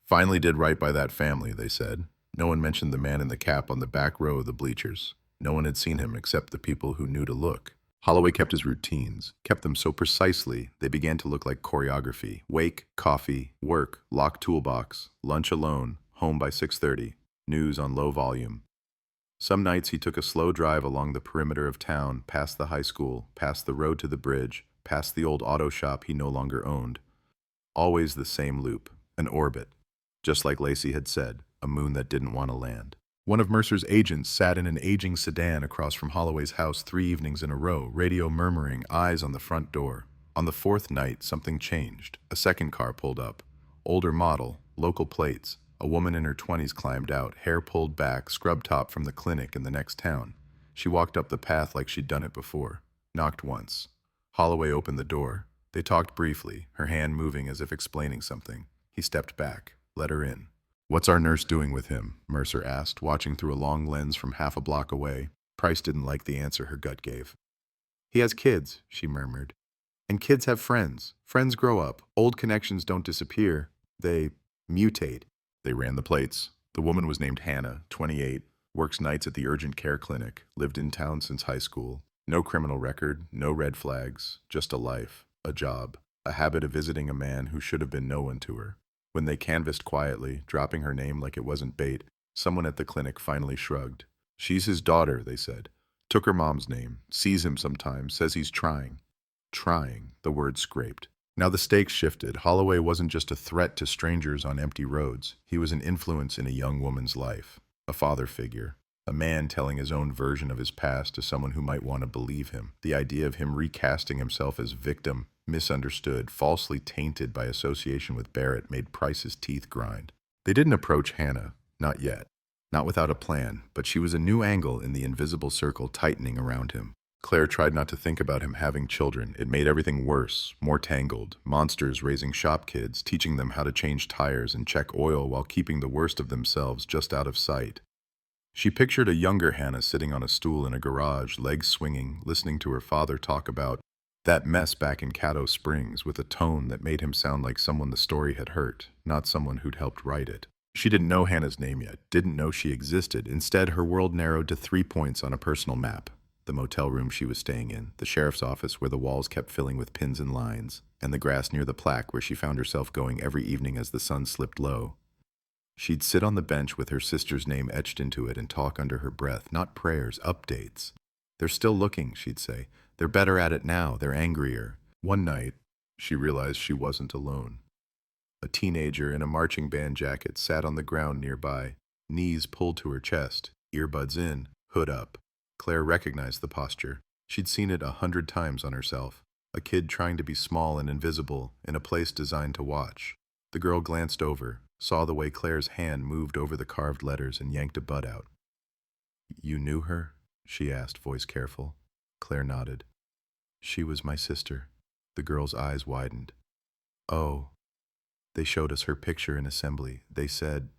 "Finally did right by that family," they said. No one mentioned the man in the cap on the back row of the bleachers. No one had seen him except the people who knew to look. Holloway kept his routines, kept them so precisely they began to look like choreography. Wake, coffee, work, locked toolbox, lunch alone, home by 6:30, news on low volume. Some nights he took a slow drive along the perimeter of town, past the high school, past the road to the bridge, past the old auto shop he no longer owned. Always the same loop, an orbit. Just like Lacey had said, a moon that didn't want to land. One of Mercer's agents sat in an aging sedan across from Holloway's house 3 evenings in a row, radio murmuring, eyes on the front door. On the 4th night, something changed. A second car pulled up. Older model, local plates. A woman in her 20s climbed out, hair pulled back, scrub top from the clinic in the next town. She walked up the path like she'd done it before. Knocked once. Holloway opened the door. They talked briefly, her hand moving as if explaining something. He stepped back, let her in. "What's our nurse doing with him?" Mercer asked, watching through a long lens from half a block away. Price didn't like the answer her gut gave. "He has kids," she murmured. "And kids have friends. Friends grow up. Old connections don't disappear. They mutate." They ran the plates. The woman was named Hannah, 28, works nights at the urgent care clinic, lived in town since high school. No criminal record, no red flags, just a life, a job, a habit of visiting a man who should have been no one to her. When they canvassed quietly, dropping her name like it wasn't bait, someone at the clinic finally shrugged. "She's his daughter," they said. "Took her mom's name, sees him sometimes, says he's trying." Trying, the word scraped. Now the stakes shifted. Holloway wasn't just a threat to strangers on empty roads. He was an influence in a young woman's life, a father figure, a man telling his own version of his past to someone who might want to believe him. The idea of him recasting himself as victim, misunderstood, falsely tainted by association with Barrett made Price's teeth grind. They didn't approach Hannah, not yet, not without a plan, but she was a new angle in the invisible circle tightening around him. Claire tried not to think about him having children. It made everything worse, more tangled. Monsters raising shop kids, teaching them how to change tires and check oil while keeping the worst of themselves just out of sight. She pictured a younger Hannah sitting on a stool in a garage, legs swinging, listening to her father talk about that mess back in Caddo Springs with a tone that made him sound like someone the story had hurt, not someone who'd helped write it. She didn't know Hannah's name yet, didn't know she existed. Instead, her world narrowed to 3 points on a personal map. the motel room she was staying in, the sheriff's office where the walls kept filling with pins and lines, and the grass near the plaque where she found herself going every evening as the sun slipped low. She'd sit on the bench with her sister's name etched into it and talk under her breath, not prayers, updates. They're still looking, she'd say. They're better at it now, they're angrier. One night, she realized she wasn't alone. A teenager in a marching band jacket sat on the ground nearby, knees pulled to her chest, earbuds in, hood up. Claire recognized the posture. She'd seen it 100 times on herself. A kid trying to be small and invisible in a place designed to watch. The girl glanced over, saw the way Claire's hand moved over the carved letters and yanked a bud out. "You knew her?" she asked, voice careful. Claire nodded. "She was my sister." The girl's eyes widened. "Oh. They showed us her picture in assembly. They said,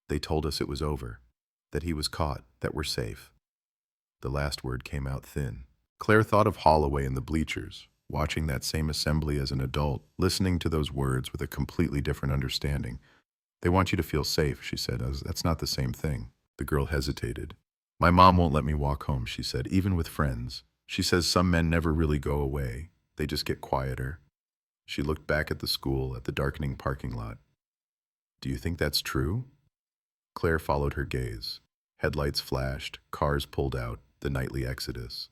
they told us it was over, that he was caught, that we're safe." The last word came out thin. Claire thought of Holloway in the bleachers, watching that same assembly as an adult, listening to those words with a completely different understanding. "They want you to feel safe," she said. "That's not the same thing." The girl hesitated. "My mom won't let me walk home," she said, "even with friends. She says some men never really go away. They just get quieter." She looked back at the school, at the darkening parking lot. "Do you think that's true?" Claire followed her gaze. Headlights flashed, cars pulled out, the nightly exodus.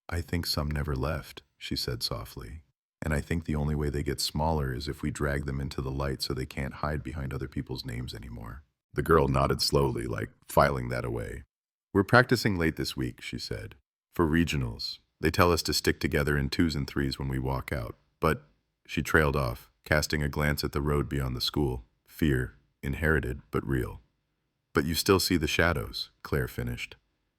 "I think some never left," she said softly. "And I think the only way they get smaller is if we drag them into the light so they can't hide behind other people's names anymore." The girl nodded slowly, like filing that away. "We're practicing late this week," she said. "For regionals. They tell us to stick together in 2s and 3s when we walk out. But," she trailed off, casting a glance at the road beyond the school. "Fear, inherited, but real." "But you still see the shadows," Claire finished.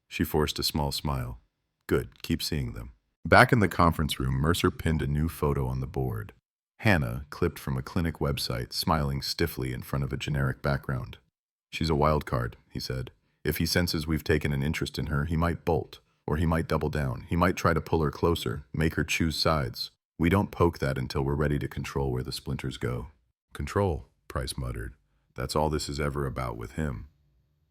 She forced a small smile. "Good, keep seeing them." Back in the conference room, Mercer pinned a new photo on the board. Hannah, clipped from a clinic website, smiling stiffly in front of a generic background. "She's a wild card," he said. "If he senses we've taken an interest in her, he might bolt, or he might double down. He might try to pull her closer, make her choose sides. We don't poke that until we're ready to control where the splinters go." "Control," Price muttered. "That's all this is ever about with him."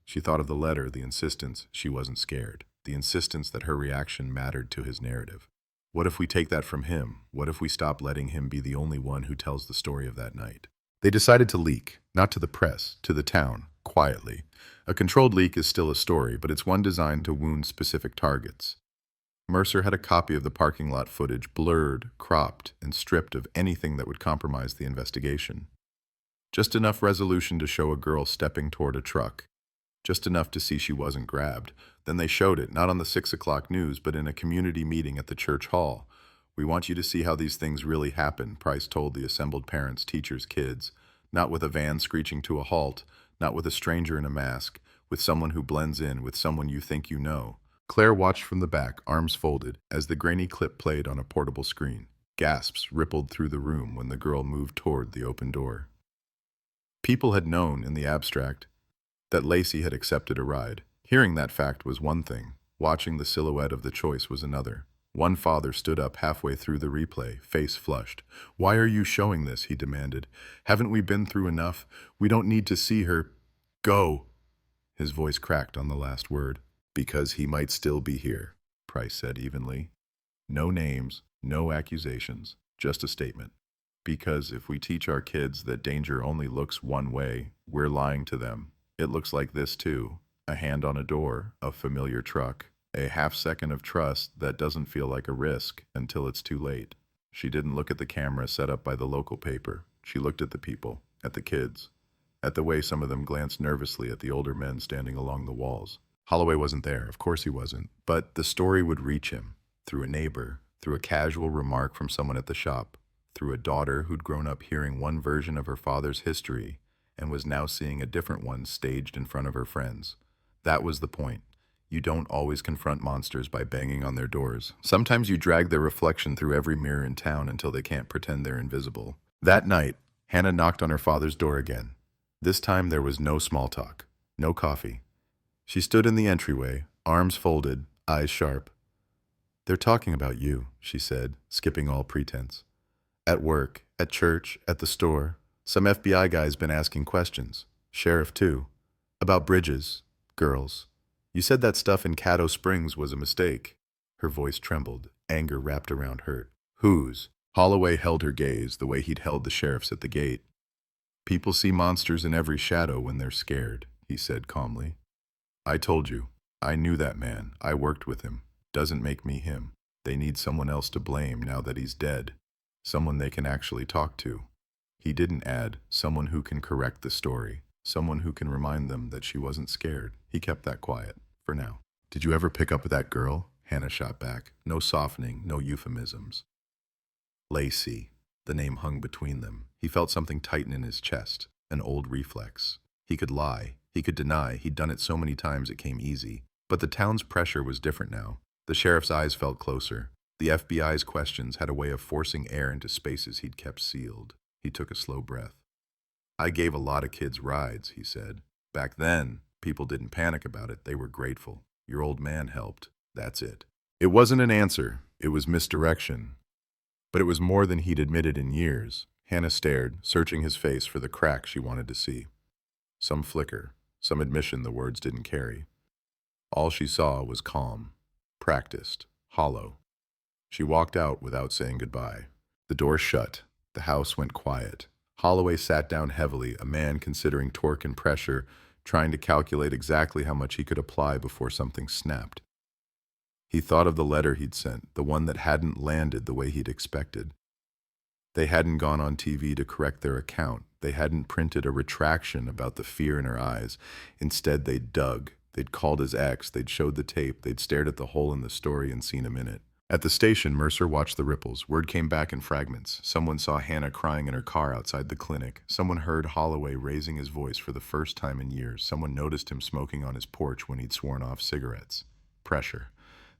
She thought of the letter, the insistence she wasn't scared, the insistence that her reaction mattered to his narrative. What if we take that from him? What if we stop letting him be the only one who tells the story of that night? They decided to leak, not to the press, to the town, quietly. A controlled leak is still a story, but it's one designed to wound specific targets. Mercer had a copy of the parking lot footage, blurred, cropped, and stripped of anything that would compromise the investigation. Just enough resolution to show a girl stepping toward a truck. Just enough to see she wasn't grabbed. Then they showed it, not on the 6 o'clock news, but in a community meeting at the church hall. "We want you to see how these things really happen," Price told the assembled parents, teachers, kids. "Not with a van screeching to a halt, not with a stranger in a mask, with someone who blends in, with someone you think you know." Claire watched from the back, arms folded, as the grainy clip played on a portable screen. Gasps rippled through the room when the girl moved toward the open door. People had known, in the abstract, that Lacey had accepted a ride. Hearing that fact was one thing. Watching the silhouette of the choice was another. One father stood up halfway through the replay, face flushed. "Why are you showing this?" he demanded. "Haven't we been through enough? We don't need to see her. Go!" His voice cracked on the last word. "Because he might still be here," Price said evenly. "No names, no accusations, just a statement. Because if we teach our kids that danger only looks one way, we're lying to them. It looks like this too. A hand on a door, a familiar truck, a half-second of trust that doesn't feel like a risk until it's too late." She didn't look at the camera set up by the local paper. She looked at the people, at the kids, at the way some of them glanced nervously at the older men standing along the walls. Holloway wasn't there, of course he wasn't, but the story would reach him, through a neighbor, through a casual remark from someone at the shop, through a daughter who'd grown up hearing one version of her father's history and was now seeing a different one staged in front of her friends. That was the point. You don't always confront monsters by banging on their doors. Sometimes you drag their reflection through every mirror in town until they can't pretend they're invisible. That night, Hannah knocked on her father's door again. This time there was no small talk, no coffee. She stood in the entryway, arms folded, eyes sharp. "They're talking about you," she said, skipping all pretense. "At work, at church, at the store. Some FBI guy's been asking questions. Sheriff, too. About Bridges. Girls. You said that stuff in Caddo Springs was a mistake. Her voice trembled, anger wrapped around hurt. Whose? Holloway held her gaze the way he'd held the sheriff's at the gate. People see monsters in every shadow when they're scared, he said calmly. I told you. I knew that man. I worked with him. Doesn't make me him. They need someone else to blame now that he's dead. Someone they can actually talk to. He didn't add, someone who can correct the story. Someone who can remind them that she wasn't scared. He kept that quiet, for now. Did you ever pick up with that girl? Hannah shot back. No softening, no euphemisms. Lacey. The name hung between them. He felt something tighten in his chest, an old reflex. He could lie. He could deny. He'd done it so many times it came easy. But the town's pressure was different now. The sheriff's eyes felt closer. The FBI's questions had a way of forcing air into spaces he'd kept sealed. He took a slow breath. I gave a lot of kids rides, he said. Back then, people didn't panic about it. They were grateful. Your old man helped. That's it. It wasn't an answer. It was misdirection. But it was more than he'd admitted in years. Hannah stared, searching his face for the crack she wanted to see. Some flicker, some admission the words didn't carry. All she saw was calm, practiced, hollow. She walked out without saying goodbye. The door shut. The house went quiet. Holloway sat down heavily, a man considering torque and pressure, trying to calculate exactly how much he could apply before something snapped. He thought of the letter he'd sent, the one that hadn't landed the way he'd expected. They hadn't gone on TV to correct their account. They hadn't printed a retraction about the fear in her eyes. Instead, they'd dug. They'd called his ex. They'd showed the tape. They'd stared at the hole in the story and seen him in it. At the station, Mercer watched the ripples. Word came back in fragments. Someone saw Hannah crying in her car outside the clinic. Someone heard Holloway raising his voice for the first time in years. Someone noticed him smoking on his porch when he'd sworn off cigarettes. Pressure.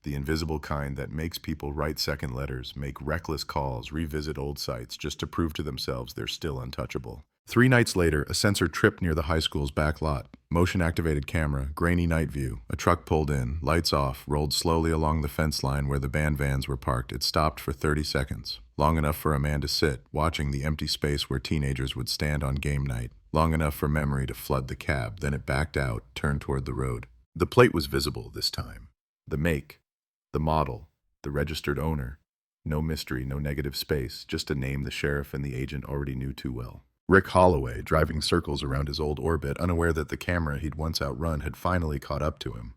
The invisible kind that makes people write second letters, make reckless calls, revisit old sites just to prove to themselves they're still untouchable. 3 nights later, a sensor tripped near the high school's back lot. Motion-activated camera, grainy night view. A truck pulled in, lights off, rolled slowly along the fence line where the band vans were parked. It stopped for 30 seconds. Long enough for a man to sit, watching the empty space where teenagers would stand on game night. Long enough for memory to flood the cab. Then it backed out, turned toward the road. The plate was visible this time. The make. The model, the registered owner. No mystery, no negative space, just a name the sheriff and the agent already knew too well. Rick Holloway, driving circles around his old orbit, unaware that the camera he'd once outrun had finally caught up to him.